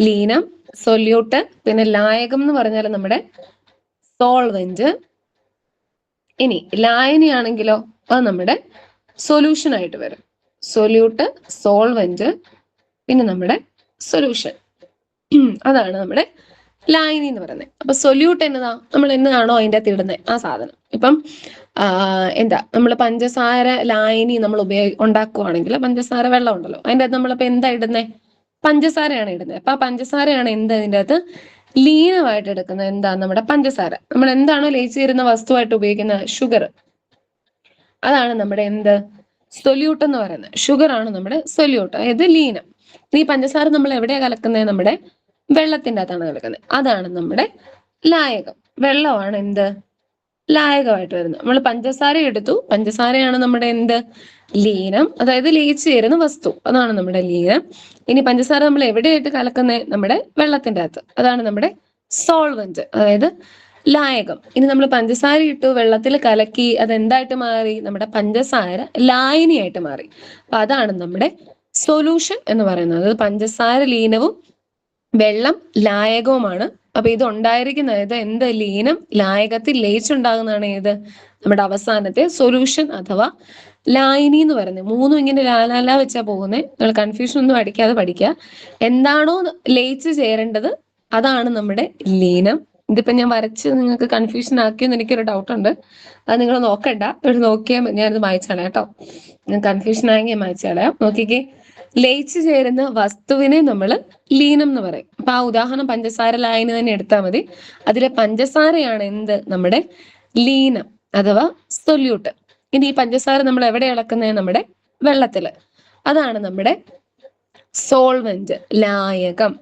ലീനം, സൊല്യൂട്ട്, പിന്നെ ലായകം എന്ന് പറഞ്ഞാൽ നമ്മുടെ സോൾവെന്റ്. ഇനി ലായനി ആണെങ്കിലോ അത് നമ്മുടെ സൊല്യൂഷൻ ആയിട്ട് വരും. സൊല്യൂട്ട്, സോൾവെന്റ്, പിന്നെ നമ്മുടെ സൊല്യൂഷൻ, അതാണ് നമ്മുടെ ലായനി എന്ന് പറയുന്നത്. അപ്പൊ സൊല്യൂട്ട് എന്നതാ? നമ്മൾ എന്നാണോ അതിൻ്റെ അകത്ത് ഇടുന്നത് ആ സാധനം. ഇപ്പം നമ്മൾ പഞ്ചസാര ലായനി നമ്മൾ ഉണ്ടാക്കുവാണെങ്കിൽ പഞ്ചസാര വെള്ളം ഉണ്ടല്ലോ, അതിൻ്റെ അകത്ത് നമ്മളിപ്പോ എന്താ ഇടുന്നത്? പഞ്ചസാരയാണ് ഇടുന്നത്. അപ്പൊ ആ പഞ്ചസാരയാണ് അതിൻ്റെ അകത്ത് ലീനമായിട്ട് എടുക്കുന്നത്. നമ്മുടെ പഞ്ചസാര. നമ്മൾ എന്താണോ ലയിച്ചു ചേരുന്ന വസ്തുവായിട്ട് ഉപയോഗിക്കുന്നത്, ഷുഗർ, അതാണ് നമ്മുടെ എന്ത് സൊല്യൂട്ട് എന്ന് പറയുന്നത്. ഷുഗർ ആണ് നമ്മുടെ സൊല്യൂട്ട്, അതായത് ലീനം. ഈ പഞ്ചസാര നമ്മൾ എവിടെയാ കലക്കുന്നത്? നമ്മുടെ വെള്ളത്തിന്റെ അകത്താണ് കലക്കുന്നത്. അതാണ് നമ്മുടെ ലായകം. വെള്ളമാണ് എന്ത് ലായകമായിട്ട് വരുന്നത്. നമ്മൾ പഞ്ചസാര എടുത്തു, പഞ്ചസാരയാണ് നമ്മുടെ എന്ത് ലീനം, അതായത് ലയിച്ചു ചേരുന്ന വസ്തു, അതാണ് നമ്മുടെ ലീനം. ഇനി പഞ്ചസാര നമ്മൾ എവിടെയായിട്ട് കലക്കുന്നത്? നമ്മുടെ വെള്ളത്തിന്റെ അകത്ത്, അതാണ് നമ്മുടെ സോൾവെന്റ്, അതായത് ലായകം. ഇനി നമ്മൾ പഞ്ചസാര ഇട്ടു, വെള്ളത്തിൽ കലക്കി, അതെന്തായിട്ട് മാറി? നമ്മുടെ പഞ്ചസാര ലായനിയായിട്ട് മാറി. അപ്പൊ അതാണ് നമ്മുടെ സൊല്യൂഷൻ എന്ന് പറയുന്നത്. അത് പഞ്ചസാര ലീനവും വെള്ളം ലായകവുമാണ്. അപ്പൊ ഇത് ഉണ്ടായിരിക്കുന്നത് എന്ത് ലീനം ലായകത്തിൽ ലയിച്ചുണ്ടാകുന്നതാണ് ഏത് നമ്മുടെ അവസാനത്തെ സൊല്യൂഷൻ അഥവാ ലായനി എന്ന് പറയുന്നത്. മൂന്നും ഇങ്ങനെ ലാലാല വെച്ചാ പോകുന്നത്. നിങ്ങൾ കൺഫ്യൂഷൻ ഒന്നും അടിക്കാതെ പഠിക്കുക. എന്താണോ ലയിച്ച് ചേരേണ്ടത് അതാണ് നമ്മുടെ ലീനം. ഇതിപ്പോ ഞാൻ വരച്ച് നിങ്ങൾക്ക് കൺഫ്യൂഷൻ ആക്കിയെന്ന് എനിക്കൊരു ഡൗട്ട് ഉണ്ട്. അത് നിങ്ങൾ നോക്കണ്ട, ഇവിടെ നോക്കിയാൽ ഞാനത് മായ്ച്ചളയാം കേട്ടോ. കൺഫ്യൂഷൻ ആയെങ്കിൽ ഞാൻ മായ്ച്ചളയാം. നോക്കിക്കേ, ലയിച്ചു ചേരുന്ന വസ്തുവിനെ നമ്മൾ ലീനം എന്ന് പറയും. അപ്പൊ ആ ഉദാഹരണം പഞ്ചസാര ലായനി തന്നെ എടുത്താൽ മതി. അതിലെ പഞ്ചസാരയാണ് എന്ത് നമ്മുടെ ലീനം അഥവാ സൊല്യൂട്ട്. ഇനി ഈ പഞ്ചസാര നമ്മൾ എവിടെ ഇളക്കുന്നത്? നമ്മുടെ വെള്ളത്തില്, അതാണ് നമ്മുടെ സോൾവെന്റ് ലായകം.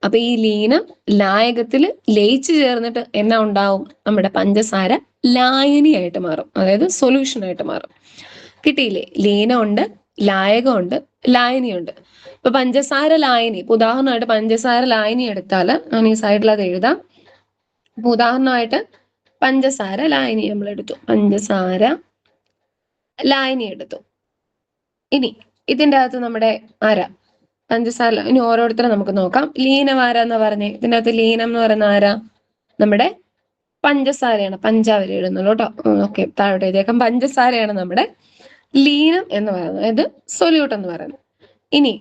അപ്പൊ ഈ ലീനം ലായകത്തിൽ ലയിച്ചു ചേർന്നിട്ട് എന്നാ ഉണ്ടാവും? നമ്മുടെ പഞ്ചസാര ലായനിയായിട്ട് മാറും, അതായത് സൊല്യൂഷൻ ആയിട്ട് മാറും. കിട്ടിയില്ലേ? ലീനമുണ്ട്, ലായകമുണ്ട്, ലായനിയുണ്ട്. ഇപ്പൊ പഞ്ചസാര ലായനി, ഇപ്പൊ ഉദാഹരണമായിട്ട് പഞ്ചസാര ലായനി എടുത്താൽ ഞാൻ ഈ സൈഡിൽ അത് എഴുതാം. ഇപ്പൊ ഉദാഹരണമായിട്ട് പഞ്ചസാര ലായനി നമ്മൾ എടുത്തു, പഞ്ചസാര ലായനി എടുത്തു. ഇനി ഇതിന്റെ അകത്ത് നമ്മുടെ ആരാ പഞ്ചസാര? ഇനി ഓരോരുത്തരും നമുക്ക് നോക്കാം. ലീനം ആരാന്ന് പറഞ്ഞേ? ഇതിന്റെ അകത്ത് ലീനം എന്ന് പറയുന്ന ആരാ? നമ്മുടെ പഞ്ചസാരയാണ്. പഞ്ചാവരി എഴുതുന്നുള്ളൂ കേട്ടോ. ഓക്കെ, താഴോട്ട് എഴുതിയേക്കാം. പഞ്ചസാരയാണ് നമ്മുടെ ലീനം എന്ന് പറയുന്നത്, അതായത് സൊല്യൂട്ട് എന്ന് പറയുന്നത്. ഇനി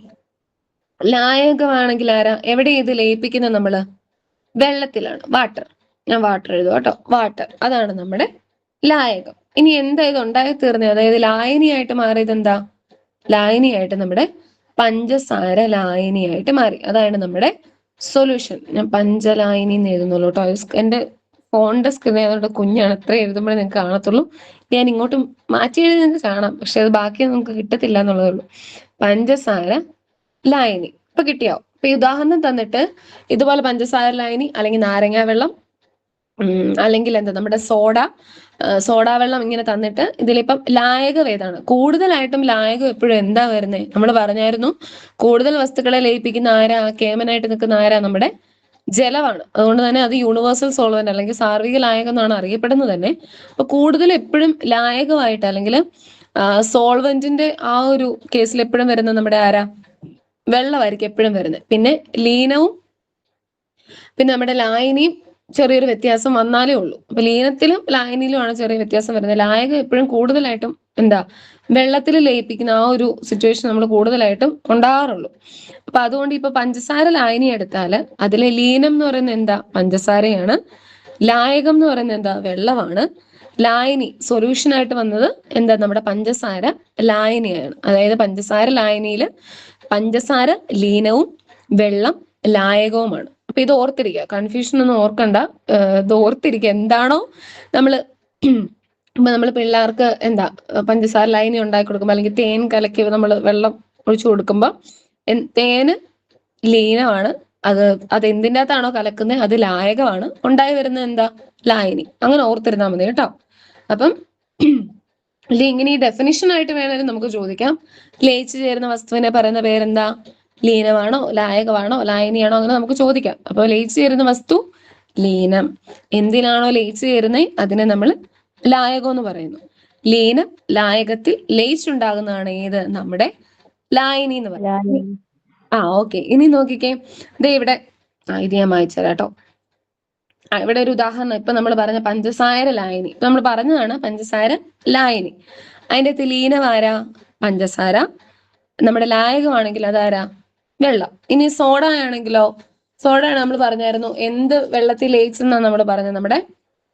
ലായകമാണെങ്കിൽ ആരാ? എവിടെ ഇത് ലയിപ്പിക്കുന്നത്? നമ്മള് വെള്ളത്തിലാണ്, വാട്ടർ. ഞാൻ വാട്ടർ എഴുതുക കേട്ടോ, വാട്ടർ. അതാണ് നമ്മുടെ ലായകം. ഇനി എന്താ ഇത് ഉണ്ടായി തീർന്നത്? അതായത് ലായനിയായിട്ട് മാറിയത് എന്താ? ലായനിയായിട്ട് നമ്മുടെ പഞ്ചസാര ലായനിയായിട്ട് മാറി, അതാണ് നമ്മുടെ സൊല്യൂഷൻ. ഞാൻ പഞ്ചലായനി എന്ന് എഴുതുന്നുള്ളൂ കേട്ടോ. എന്റെ ഫോണിന്റെ സ്ക്രീൻ ആയതുകൊണ്ട് കുഞ്ഞാണ്, എത്ര എഴുതുമ്പോഴേ നിങ്ങൾക്ക് കാണത്തുള്ളൂ. ഞാൻ ഇങ്ങോട്ട് മാറ്റി എഴുതി നിങ്ങൾക്ക് കാണാം, പക്ഷെ അത് ബാക്കി നമുക്ക് കിട്ടത്തില്ല എന്നുള്ളതേ ഉള്ളൂ. പഞ്ചസാര ലായനി. ഇപ്പൊ കിട്ടിയോ? ഇപ്പൊ ഈ ഉദാഹരണം തന്നിട്ട് ഇതുപോലെ പഞ്ചസാര ലായനി അല്ലെങ്കിൽ നാരങ്ങാ വെള്ളം അല്ലെങ്കിൽ എന്താ നമ്മുടെ സോഡ വെള്ളം ഇങ്ങനെ തന്നിട്ട് ഇതിലിപ്പം ലായകം ഏതാണ്? കൂടുതലായിട്ടും ലായകം എപ്പോഴും എന്താ വരുന്നത്? നമ്മൾ പറഞ്ഞായിരുന്നു, കൂടുതൽ വസ്തുക്കളെ ലയിപ്പിക്കുന്ന ആരാ? കേമനായിട്ട് നിൽക്കുന്ന ആരാ? നമ്മുടെ ജലമാണ്. അതുകൊണ്ട് തന്നെ അത് യൂണിവേഴ്സൽ സോൾവെന്റ് അല്ലെങ്കിൽ സാർവിക ലായകം എന്നാണ് അറിയപ്പെടുന്നത് തന്നെ. അപ്പൊ കൂടുതൽ എപ്പോഴും ലായകമായിട്ട് അല്ലെങ്കിൽ സോൾവെന്റിന്റെ ആ ഒരു കേസിൽ എപ്പോഴും വരുന്നത് നമ്മുടെ ആരാ? വെള്ളമായിരിക്കും എപ്പോഴും വരുന്നത്. പിന്നെ ലീനവും പിന്നെ നമ്മുടെ ലായനിയും ചെറിയൊരു വ്യത്യാസം വന്നാലേ ഉള്ളൂ. അപ്പൊ ലീനത്തിലും ലായനിയിലുമാണ് ചെറിയ വ്യത്യാസം വരുന്നത്. ലായകം എപ്പോഴും കൂടുതലായിട്ടും എന്താ വെള്ളത്തിൽ ലയിപ്പിക്കുന്ന ആ ഒരു സിറ്റുവേഷൻ നമ്മൾ കൂടുതലായിട്ടും ഉണ്ടാകാറുള്ളൂ. അപ്പൊ അതുകൊണ്ട് ഇപ്പൊ പഞ്ചസാര ലായനി എടുത്താല് അതിലെ ലീനം എന്ന് പറയുന്നത് എന്താ? പഞ്ചസാരയാണ്. ലായകം എന്ന് പറയുന്നത് എന്താ? വെള്ളമാണ്. ലായനി സൊല്യൂഷൻ ആയിട്ട് വന്നത് എന്താ? നമ്മുടെ പഞ്ചസാര ലായനിയാണ്. അതായത് പഞ്ചസാര ലായനിയില് പഞ്ചസാര ലീനവും വെള്ളം ലായകവുമാണ്. അപ്പൊ ഇത് ഓർത്തിരിക്കുക, കൺഫ്യൂഷൻ ഒന്നും ഓർക്കണ്ട. ഇത് ഓർത്തിരിക്കുക. എന്താണോ നമ്മള് ഇപ്പൊ നമ്മൾ പിള്ളേർക്ക് എന്താ പഞ്ചസാര ലായനി ഉണ്ടാക്കി കൊടുക്കുമ്പോൾ അല്ലെങ്കിൽ തേൻ കലക്കി നമ്മൾ വെള്ളം ഒഴിച്ചു കൊടുക്കുമ്പോൾ തേന് ലീനമാണ്. അത് എന്തിൻ്റെ അകത്താണോ കലക്കുന്നത് അത് ലായകമാണ്. ഉണ്ടായി വരുന്നത് എന്താ? ലായനി. അങ്ങനെ ഓർത്തിരുന്നാൽ മതി കേട്ടോ. അപ്പം ഇങ്ങനെ ഈ ഡെഫിനിഷൻ ആയിട്ട് വേണമെങ്കിലും നമുക്ക് ചോദിക്കാം. ലയിച്ചു ചേരുന്ന വസ്തുവിനെ പറയുന്ന പേരെന്താ? ലീനമാണോ, ലായകമാണോ, ലായനിയാണോ, അങ്ങനെ നമുക്ക് ചോദിക്കാം. അപ്പൊ ലയിച്ചു ചേരുന്ന വസ്തു ലീനം. എന്തിനാണോ ലയിച്ചു ചേരുന്നത് അതിനെ നമ്മൾ ലായകം എന്ന് പറയുന്നു. ലീനം ലായകത്തിൽ ലയിച്ചുണ്ടാകുന്നതാണ് ഏത്? നമ്മുടെ ലായനി എന്ന് പറയുന്നത്. ഓക്കെ, ഇനി നോക്കിക്കേ, ദേ ഇവിടെ ഇത് ഞാൻ വായിച്ചു തരാം കേട്ടോ. ഇവിടെ ഒരു ഉദാഹരണം. ഇപ്പൊ നമ്മൾ പറഞ്ഞ പഞ്ചസാര ലായനി, നമ്മൾ പറഞ്ഞതാണ് പഞ്ചസാര ലായനി. അതിന്റെ അകത്ത് ലീനം ആരാ? പഞ്ചസാര. നമ്മുടെ ലായകമാണെങ്കിൽ അതാരാ? വെള്ളം. ഇനി സോഡ ആണെങ്കിലോ? സോഡ ആണ് നമ്മൾ പറഞ്ഞായിരുന്നു എന്ത് വെള്ളത്തിൽ ലയിച്ചെന്നാണ് നമ്മൾ പറഞ്ഞത്? നമ്മുടെ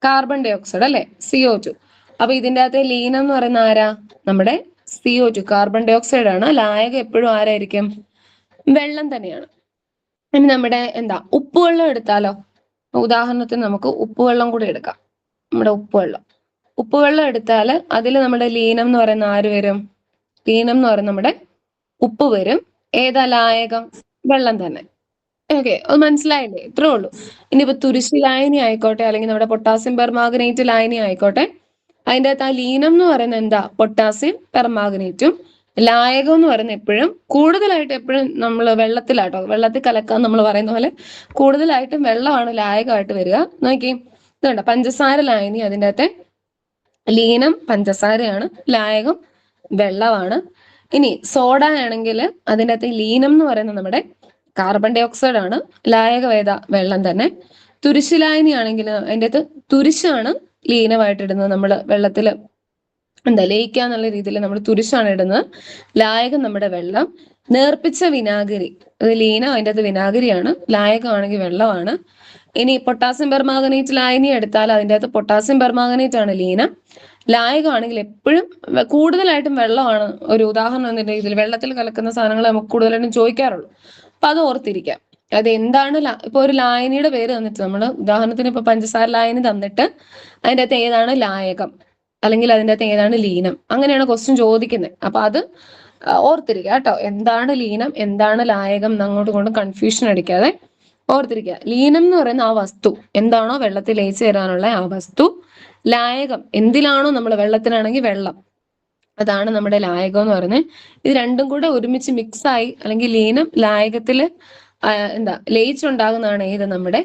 കാർബൺ ഡൈ ഓക്സൈഡ് അല്ലെ, CO2. അപ്പൊ ഇതിന്റെ അകത്തെ ലീനം എന്ന് പറയുന്ന ആരാ? നമ്മുടെ CO2, കാർബൺ ഡൈ ഓക്സൈഡ് ആണ്. ലായകം എപ്പോഴും ആരായിരിക്കും? വെള്ളം തന്നെയാണ്. ഇനി നമ്മുടെ എന്താ ഉപ്പുവെള്ളം എടുത്താലോ? ഉദാഹരണത്തിന് നമുക്ക് ഉപ്പുവെള്ളം കൂടി എടുക്കാം. നമ്മുടെ ഉപ്പുവെള്ളം ഉപ്പുവെള്ളം എടുത്താൽ അതിൽ നമ്മുടെ ലീനം എന്ന് പറയുന്ന ആര് വരും? ലീനം എന്ന് പറയുന്ന നമ്മുടെ ഉപ്പ് വരും. ഏതാ ലായകം? വെള്ളം തന്നെ. ഓക്കെ, അത് മനസ്സിലായില്ലേ? ഇത്രേ ഉള്ളൂ. ഇനിയിപ്പോ തുരിശ് ലായനി ആയിക്കോട്ടെ, അല്ലെങ്കിൽ നമ്മുടെ പൊട്ടാസ്യം പെർമാംഗനേറ്റ് ലായനി ആയിക്കോട്ടെ, അതിൻ്റെ അകത്ത് ആ ലീനം എന്ന് പറയുന്നത് എന്താ? പൊട്ടാസ്യം പെർമാംഗനേറ്റും. ലായകം എന്ന് പറയുന്നത് എപ്പോഴും കൂടുതലായിട്ട് എപ്പോഴും നമ്മൾ വെള്ളത്തിലാട്ടോ, വെള്ളത്തിൽ കലക്കാൻ നമ്മൾ പറയുന്ന പോലെ കൂടുതലായിട്ടും വെള്ളമാണ് ലായകമായിട്ട് വരിക. നോക്കി, ഇതുണ്ട് പഞ്ചസാര ലായനി, അതിൻ്റെ അകത്തെ ലീനം പഞ്ചസാരയാണ്, ലായകം വെള്ളമാണ്. ഇനി സോഡ ആണെങ്കിൽ അതിൻ്റെ അകത്ത് ലീനം എന്ന് പറയുന്നത് നമ്മുടെ കാർബൺ ഡൈ ഓക്സൈഡ് ആണ്, ലായകവേദ വെള്ളം തന്നെ. തുരിശിലായനി ആണെങ്കിൽ അതിൻ്റെ അകത്ത് തുരിശാണ് ലീനമായിട്ട് ഇടുന്നത്, നമ്മൾ വെള്ളത്തിൽ എന്താ ലയിക്കാന്നുള്ള രീതിയിൽ നമ്മൾ തുരിശാണ് ഇടുന്നത്, ലായകം നമ്മുടെ വെള്ളം. നേർപ്പിച്ച വിനാഗിരി, അത് ലീനം, അതിൻ്റെ അകത്ത് വിനാഗിരിയാണ്, ലായകമാണെങ്കിൽ വെള്ളമാണ്. ഇനി പൊട്ടാസ്യം പെർമാംഗനേറ്റ് ലായനി എടുത്താൽ അതിൻ്റെ അകത്ത് പൊട്ടാസ്യം പെർമാംഗനേറ്റ് ആണ് ലീനം, ലായകമാണെങ്കിൽ എപ്പോഴും കൂടുതലായിട്ടും വെള്ളമാണ്. ഒരു ഉദാഹരണം എന്ന രീതിയിൽ വെള്ളത്തിൽ കലക്കുന്ന സാധനങ്ങൾ നമുക്ക് കൂടുതലായിട്ടും ചോദിക്കാറുള്ളൂ, അപ്പൊ അത് ഓർത്തിരിക്കാം. അത് എന്താണ് ഇപ്പൊ ഒരു ലായനിയുടെ പേര് തന്നിട്ട് നമ്മൾ ഉദാഹരണത്തിന് ഇപ്പൊ പഞ്ചസാര ലായനി തന്നിട്ട് അതിൻ്റെ അകത്ത് ഏതാണ് ലായകം അല്ലെങ്കിൽ അതിൻ്റെ അകത്ത് ഏതാണ് ലീനം, അങ്ങനെയാണ് ക്വസ്റ്റ്യൻ ചോദിക്കുന്നത്. അപ്പൊ അത് ഓർത്തിരിക്കുക കേട്ടോ. എന്താണ് ലീനം, എന്താണ് ലായകം, അങ്ങോട്ടും ഇങ്ങോട്ടും കൺഫ്യൂഷൻ അടിക്കാതെ ഓർത്തിരിക്കുക. ലീനം എന്ന് പറയുന്ന ആ വസ്തു എന്താണോ വെള്ളത്തിൽ ലയിച്ചു തരാനുള്ള ആ വസ്തു. ലായകം എന്തിലാണോ നമ്മൾ, വെള്ളത്തിനാണെങ്കിൽ വെള്ളം, അതാണ് നമ്മുടെ ലായകം എന്ന് പറയുന്നത്. ഇത് രണ്ടും കൂടെ ഒരുമിച്ച് മിക്സ് ആയി അല്ലെങ്കിൽ ലീനം ലായകത്തില് എന്താ ലയിച്ചുണ്ടാകുന്നതാണ് ഏത്? നമ്മുടെ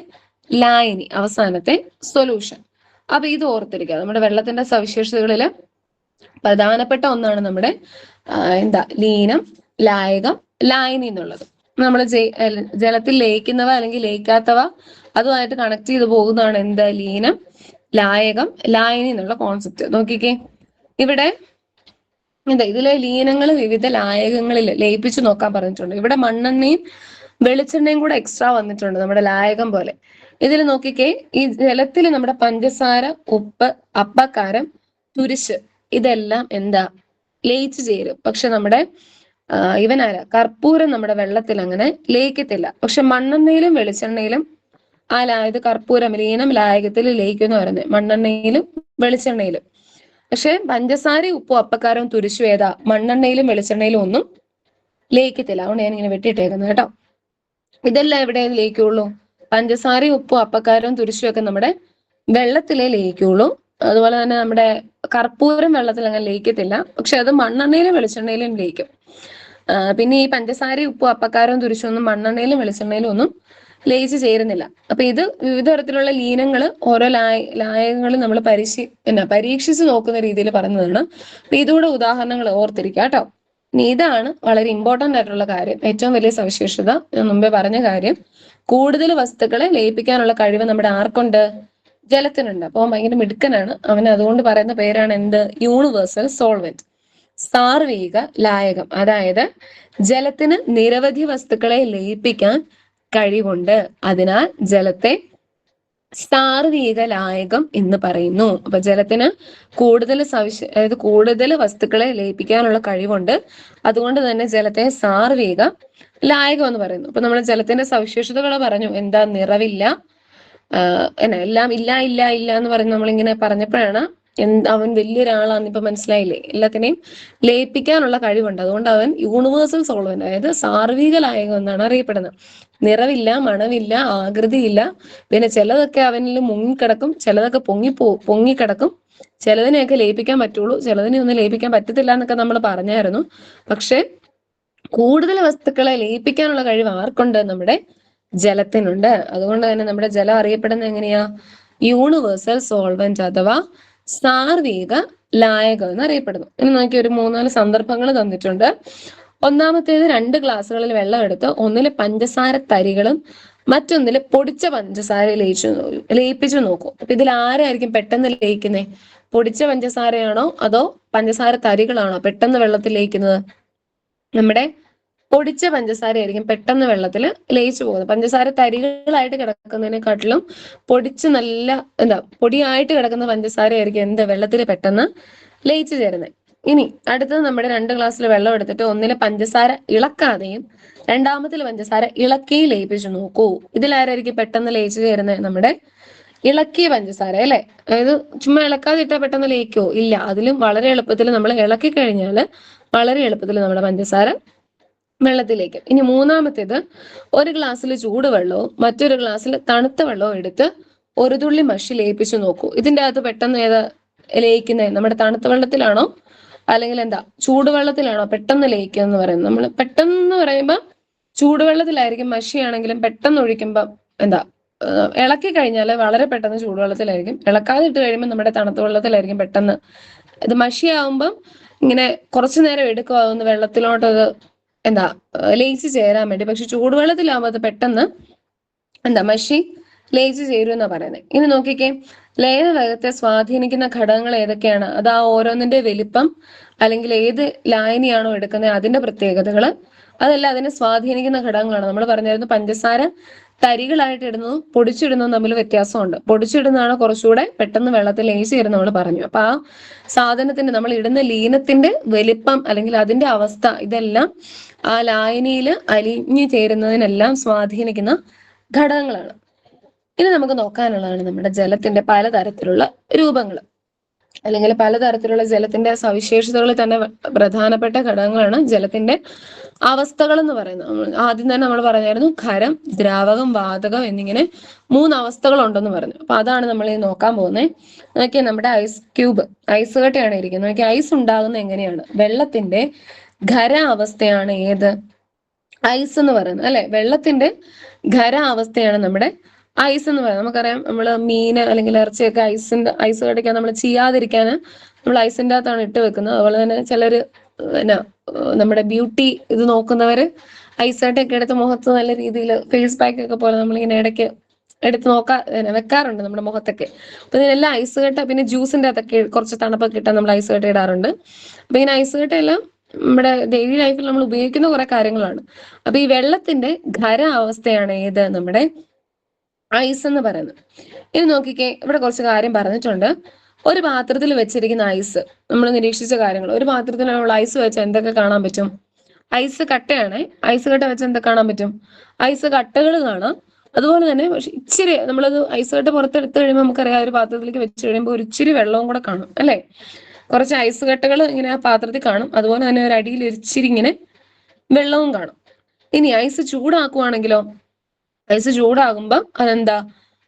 ലായനി, അവസാനത്തെ സൊല്യൂഷൻ. അപ്പൊ ഇത് ഓർത്തിരിക്കുക. നമ്മുടെ വെള്ളത്തിന്റെ സവിശേഷതകളിൽ പ്രധാനപ്പെട്ട ഒന്നാണ് നമ്മുടെ എന്താ ലീനം, ലായകം, ലായനി എന്നുള്ളത്. നമ്മൾ ജലത്തിൽ ലയിക്കുന്നവ അല്ലെങ്കിൽ ലയിക്കാത്തവ അതുമായിട്ട് കണക്ട് ചെയ്ത് പോകുന്നതാണ് എന്ത്? ലീനം, ലായകം, ലായനി എന്നുള്ള കോൺസെപ്റ്റ്. നോക്കിക്കേ, ഇവിടെ എന്താ ഇതിലെ ലീനങ്ങൾ വിവിധ ലായകങ്ങളിൽ ലയിപ്പിച്ച് നോക്കാൻ പറഞ്ഞിട്ടുണ്ട്. ഇവിടെ മണ്ണെണ്ണയും വെളിച്ചെണ്ണയും കൂടെ എക്സ്ട്രാ വന്നിട്ടുണ്ട് നമ്മുടെ ലായകം പോലെ. ഇതിൽ നോക്കിക്കേ, ഈ ജലത്തിൽ നമ്മുടെ പഞ്ചസാര, ഉപ്പ്, അപ്പക്കാരം, തുരിശ് ഇതെല്ലാം എന്താ ലയിച്ചു ചേരും. പക്ഷെ നമ്മുടെ കർപ്പൂരം നമ്മുടെ വെള്ളത്തിൽ അങ്ങനെ ലയിക്കത്തില്ല. പക്ഷെ മണ്ണെണ്ണയിലും വെളിച്ചെണ്ണയിലും ഇത് കർപ്പൂരം ലീനം ലായകത്തിൽ ലയിക്കുന്ന പറയുന്നത്, മണ്ണെണ്ണയിലും വെളിച്ചെണ്ണയിലും. പക്ഷെ പഞ്ചസാരയും ഉപ്പും അപ്പക്കാരവും തുരിശും ഏതാ? മണ്ണെണ്ണയിലും വെളിച്ചെണ്ണയിലും ഒന്നും ലയിക്കത്തില്ല. അതുകൊണ്ട് ഞാൻ ഇങ്ങനെ വെട്ടിയിട്ടേക്കുന്നത് കേട്ടോ. ഇതെല്ലാം എവിടെ ലയിക്കുള്ളൂ? പഞ്ചസാരയും ഉപ്പും അപ്പക്കാരവും തുരിശും ഒക്കെ നമ്മുടെ വെള്ളത്തിലേ ലയിക്കുള്ളൂ. അതുപോലെ തന്നെ നമ്മുടെ കർപ്പൂരം വെള്ളത്തിൽ അങ്ങനെ ലയിക്കത്തില്ല, പക്ഷെ അത് മണ്ണെണ്ണയിലും വെളിച്ചെണ്ണയിലും ലയിക്കും. പിന്നെ ഈ പഞ്ചസാരയും ഉപ്പും അപ്പക്കാരവും തുരിശും ഒന്നും മണ്ണെണ്ണയിലും വെളിച്ചെണ്ണയിലും ഒന്നും ലയിച്ച് ചേരുന്നില്ല. അപ്പൊ ഇത് വിവിധ തരത്തിലുള്ള ലീനങ്ങൾ ഓരോ ലായകങ്ങൾ നമ്മൾ പരീക്ഷിച്ച് നോക്കുന്ന രീതിയിൽ പറഞ്ഞതാണ്. അപ്പൊ ഇതുകൂടെ ഉദാഹരണങ്ങൾ ഓർത്തിരിക്കുക കേട്ടോ. ഇനി ഇതാണ് വളരെ ഇമ്പോർട്ടന്റ് ആയിട്ടുള്ള കാര്യം, ഏറ്റവും വലിയ സവിശേഷത. ഞാൻ മുമ്പേ പറഞ്ഞ കാര്യം, കൂടുതൽ വസ്തുക്കളെ ലയിപ്പിക്കാനുള്ള കഴിവ് നമ്മുടെ ആർക്കുണ്ട്? ജലത്തിനുണ്ട്. അപ്പോൾ ഭയങ്കര മിടുക്കനാണ് അവൻ. അതുകൊണ്ട് പറയുന്ന പേരാണ് എന്ത്? യൂണിവേഴ്സൽ സോൾവെന്റ്, സാർവീക ലായകം. അതായത് ജലത്തിന് നിരവധി വസ്തുക്കളെ ലയിപ്പിക്കാൻ കഴിവുണ്ട്, അതിനാൽ ജലത്തെ സാർവീക ലായകം എന്ന് പറയുന്നു. അപ്പൊ ജലത്തിന് കൂടുതൽ അതായത് കൂടുതൽ വസ്തുക്കളെ ലയിപ്പിക്കാനുള്ള കഴിവുണ്ട്, അതുകൊണ്ട് തന്നെ ജലത്തെ സാർവീക ലായകം എന്ന് പറയുന്നു. അപ്പൊ നമ്മൾ ജലത്തിന്റെ സവിശേഷതകൾ പറഞ്ഞു. എന്താ? നിറവില്ല, എല്ലാം ഇല്ല ഇല്ല ഇല്ല എന്ന് പറഞ്ഞ് നമ്മളിങ്ങനെ പറഞ്ഞപ്പോഴാണ് അവൻ വലിയൊരാളാന്ന് ഇപ്പൊ മനസ്സിലായില്ലേ? എല്ലാത്തിനെയും ലയിപ്പിക്കാനുള്ള കഴിവുണ്ട്, അതുകൊണ്ട് അവൻ യൂണിവേഴ്സൽ സോൾവെന്റ്, അതായത് സാർവിക ലായകം എന്നാണ് അറിയപ്പെടുന്നത്. നിറവില്ല, മണമില്ല, ആകൃതിയില്ല, പിന്നെ ചിലതൊക്കെ അവനിൽ മുങ്ങിക്കിടക്കും, ചിലതൊക്കെ പൊങ്ങിക്കിടക്കും, ചിലതിനെയൊക്കെ ലയിപ്പിക്കാൻ പറ്റുള്ളൂ, ചിലതിനെ ഒന്നും ലയിപ്പിക്കാൻ പറ്റത്തില്ല എന്നൊക്കെ നമ്മൾ പറഞ്ഞായിരുന്നു. പക്ഷെ കൂടുതൽ വസ്തുക്കളെ ലയിപ്പിക്കാനുള്ള കഴിവ് ആർക്കുണ്ട്? നമ്മുടെ ജലത്തിനുണ്ട്. അതുകൊണ്ട് തന്നെ നമ്മുടെ ജലം അറിയപ്പെടുന്നത് എങ്ങനെയാ? യൂണിവേഴ്സൽ സോൾവെന്റ് അഥവാ സാർവീക ലായകം എന്ന് അറിയപ്പെടുന്നു. ഇനി നോക്കി, ഒരു 3-4 സന്ദർഭങ്ങൾ തന്നിട്ടുണ്ട്. ഒന്നാമത്തേത്, 2 ഗ്ലാസ്സുകളിൽ വെള്ളം എടുത്ത് ഒന്നില് പഞ്ചസാര തരികളും മറ്റൊന്നില് പൊടിച്ച പഞ്ചസാര ലയിപ്പിച്ചു നോക്കൂ. അപ്പൊ ഇതിൽ ആരായിരിക്കും പെട്ടെന്ന് ലയിക്കുന്നേ? പൊടിച്ച പഞ്ചസാരയാണോ അതോ പഞ്ചസാര തരികളാണോ പെട്ടെന്ന് വെള്ളത്തിൽ ലയിക്കുന്നത്? നമ്മുടെ പൊടിച്ച പഞ്ചസാര ആയിരിക്കും പെട്ടെന്ന് വെള്ളത്തിൽ ലയിച്ചു പോകുന്നത്. പഞ്ചസാര തരികളായിട്ട് കിടക്കുന്നതിനെക്കാട്ടിലും പൊടിച്ച് നല്ല പൊടിയായിട്ട് കിടക്കുന്ന പഞ്ചസാര ആയിരിക്കും വെള്ളത്തിൽ പെട്ടെന്ന് ലയിച്ചു ചേരുന്നത്. ഇനി അടുത്തത്, നമ്മുടെ 2 ഗ്ലാസ്സിൽ വെള്ളം എടുത്തിട്ട് ഒന്നിലെ പഞ്ചസാര ഇളക്കാതെയും രണ്ടാമത്തിൽ പഞ്ചസാര ഇളക്കി ലയിപ്പിച്ചു നോക്കൂ. ഇതിലാരായിരിക്കും പെട്ടെന്ന് ലയിച്ചു ചേരുന്നത്? നമ്മുടെ ഇളക്കിയ പഞ്ചസാര അല്ലെ, അതായത് ചുമ്മാ ഇളക്കാതെ ഇട്ടാൽ പെട്ടെന്ന് ലയിക്കോ? ഇല്ല, അതിലും വളരെ എളുപ്പത്തിൽ നമ്മൾ ഇളക്കി കഴിഞ്ഞാൽ വളരെ എളുപ്പത്തിൽ നമ്മുടെ പഞ്ചസാര വെള്ളത്തിലേക്ക്. ഇനി മൂന്നാമത്തേത്, ഒരു ഗ്ലാസ്സിൽ ചൂടുവെള്ളവും മറ്റൊരു ഗ്ലാസ്സിൽ തണുത്ത വെള്ളവും എടുത്ത് ഒരു തുള്ളി മഷി ലയിപ്പിച്ചു നോക്കൂ. ഇതിന്റെ അകത്ത് പെട്ടെന്ന് ഏതാ ലയിക്കുന്നത്? നമ്മുടെ തണുത്ത വെള്ളത്തിലാണോ അല്ലെങ്കിൽ എന്താ ചൂടുവെള്ളത്തിലാണോ പെട്ടെന്ന് ലയിക്കുക എന്ന് പറയുന്നത്? നമ്മൾ പെട്ടെന്ന് പറയുമ്പോൾ ചൂടുവെള്ളത്തിലായിരിക്കും, മഷിയാണെങ്കിലും പെട്ടെന്ന് ഒഴിക്കുമ്പോൾ എന്താ ഇളക്കി കഴിഞ്ഞാൽ വളരെ പെട്ടെന്ന് ചൂടുവെള്ളത്തിലായിരിക്കും, ഇളക്കാതെ ഇട്ട് കഴിയുമ്പോൾ നമ്മുടെ തണുത്ത വെള്ളത്തിലായിരിക്കും പെട്ടെന്ന്. ഇത് മഷിയാവുമ്പം ഇങ്ങനെ കുറച്ചു നേരം എടുക്കുമാവുന്ന വെള്ളത്തിലോട്ട് അത് എന്താ ലയിച്ച് ചേരാൻ വേണ്ടി. പക്ഷെ ചൂടുവെള്ളത്തിലാവുമ്പോൾ അത് പെട്ടെന്ന് എന്താ മഷി ലയിച്ച് ചേരും എന്നാ പറയുന്നത്. ഇനി നോക്കിക്കേ, ലയന വേഗത്തെ സ്വാധീനിക്കുന്ന ഘടകങ്ങൾ ഏതൊക്കെയാണ്? അത് ആ ഓരോന്നിന്റെ വലിപ്പം അല്ലെങ്കിൽ ഏത് ലായനിയാണോ എടുക്കുന്നത് അതിന്റെ പ്രത്യേകതകള്, അതല്ല അതിനെ സ്വാധീനിക്കുന്ന ഘടകങ്ങളാണ്. നമ്മൾ പറഞ്ഞായിരുന്നു പഞ്ചസാര തരികളായിട്ട് ഇടുന്നതും പൊടിച്ചിടുന്നതും തമ്മിൽ വ്യത്യാസമുണ്ട്. പൊടിച്ചിടുന്നതാണ് കുറച്ചുകൂടെ പെട്ടെന്ന് വെള്ളത്തിൽ ലയിച്ച് ചേരുന്ന നമ്മൾ പറഞ്ഞു. അപ്പൊ ആ സാധനത്തിന്റെ നമ്മൾ ഇടുന്ന ലീനത്തിന്റെ വലിപ്പം അല്ലെങ്കിൽ അതിന്റെ അവസ്ഥ, ഇതെല്ലാം ആ ലായനിയിൽ അലിഞ്ഞു ചേരുന്നതിനെല്ലാം സ്വാധീനിക്കുന്ന ഘടകങ്ങളാണ്. ഇനി നമുക്ക് നോക്കാനുള്ളതാണ് നമ്മുടെ ജലത്തിന്റെ പലതരത്തിലുള്ള രൂപങ്ങൾ അല്ലെങ്കിൽ പലതരത്തിലുള്ള ജലത്തിന്റെ സവിശേഷതകളിൽ തന്നെ പ്രധാനപ്പെട്ട ഘടകങ്ങളാണ് ജലത്തിന്റെ അവസ്ഥകൾ എന്ന് പറയുന്നത്. ആദ്യം തന്നെ നമ്മൾ പറഞ്ഞായിരുന്നു ഖരം, ദ്രാവകം, വാതകം എന്നിങ്ങനെ 3 അവസ്ഥകൾ ഉണ്ടെന്ന് പറഞ്ഞു. അപ്പൊ അതാണ് നമ്മൾ ഈ നോക്കാൻ പോകുന്നത്. നോക്കിയാൽ നമ്മുടെ ഐസ് ക്യൂബ്, ഐസ് കട്ടയാണ് ഇരിക്കുന്നത്. നോക്കിയാൽ ഐസ് ഉണ്ടാകുന്നത് എങ്ങനെയാണ്? വെള്ളത്തിന്റെ ഖര അവസ്ഥയാണ് ഏത്? ഐസ് എന്ന് പറയുന്നത് അല്ലെ. വെള്ളത്തിന്റെ ഖര അവസ്ഥയാണ് നമ്മുടെ ഐസ് എന്ന് പറയുന്നത്. നമുക്കറിയാം, നമ്മള് മീന് അല്ലെങ്കിൽ ഇറച്ചിയൊക്കെ ഐസ് കടിക്കാൻ നമ്മൾ ചെയ്യാതിരിക്കാൻ നമ്മൾ ഐസിന്റെ അകത്താണ് ഇട്ട് വെക്കുന്നത്. അതുപോലെ തന്നെ ചിലര് എന്നാ നമ്മുടെ ബ്യൂട്ടി ഇത് നോക്കുന്നവര് ഐസ് കട്ടയൊക്കെ എടുത്ത് മുഖത്ത് നല്ല രീതിയിൽ ഫേസ് പാക്ക് ഒക്കെ പോലെ നമ്മളിങ്ങനെ ഇടയ്ക്ക് എടുത്ത് വെക്കാറുണ്ട് നമ്മുടെ മുഖത്തൊക്കെ. അപ്പൊ ഇതിനെല്ലാം ഐസ് കട്ട, പിന്നെ ജ്യൂസിന്റെ അകത്തൊക്കെ കുറച്ച് തണുപ്പൊക്കെ ഇട്ടാൽ നമ്മൾ ഐസ് കട്ട ഇടാറുണ്ട്. അപ്പൊ ഇങ്ങനെ ഐസ് കട്ട എല്ലാം നമ്മുടെ ഡെയിലി ലൈഫിൽ നമ്മൾ ഉപയോഗിക്കുന്ന കുറെ കാര്യങ്ങളാണ്. അപ്പൊ ഈ വെള്ളത്തിന്റെ ഖര അവസ്ഥയാണ് ഏത്? നമ്മുടെ ഐസ് എന്ന് പറയുന്നത്. ഇനി നോക്കിക്കേ, ഇവിടെ കുറച്ച് കാര്യം പറഞ്ഞിട്ടുണ്ട്. ഒരു പാത്രത്തിൽ വെച്ചിരിക്കുന്ന ഐസ്, നമ്മൾ നിരീക്ഷിച്ച കാര്യങ്ങൾ. ഒരു പാത്രത്തിൽ നമ്മൾ ഐസ് വെച്ച് എന്തൊക്കെ കാണാൻ പറ്റും? ഐസ് കട്ടയാണ്. ഐസ് കട്ട വെച്ച് എന്തൊക്കെ കാണാൻ പറ്റും? ഐസ് കട്ടകൾ കാണാം. അതുപോലെ തന്നെ പക്ഷെ ഇച്ചിരി നമ്മളത് ഐസ് കട്ട പുറത്തെടുത്ത് കഴിയുമ്പോൾ നമുക്കറിയാം, ഒരു പാത്രത്തിലേക്ക് വെച്ച് കഴിയുമ്പോൾ ഒരു ഇച്ചിരി വെള്ളവും കൂടെ കാണും അല്ലെ. കുറച്ച് ഐസ് കട്ടകൾ ഇങ്ങനെ ആ പാത്രത്തിൽ കാണും. അതുപോലെ തന്നെ ഒരു അടിയിൽ ഇച്ചിരി ഇങ്ങനെ വെള്ളവും കാണും. ഇനി ഐസ് ചൂടാക്കുവാണെങ്കിലോ, ഐസ് ചൂടാകുമ്പോൾ അതെന്താ?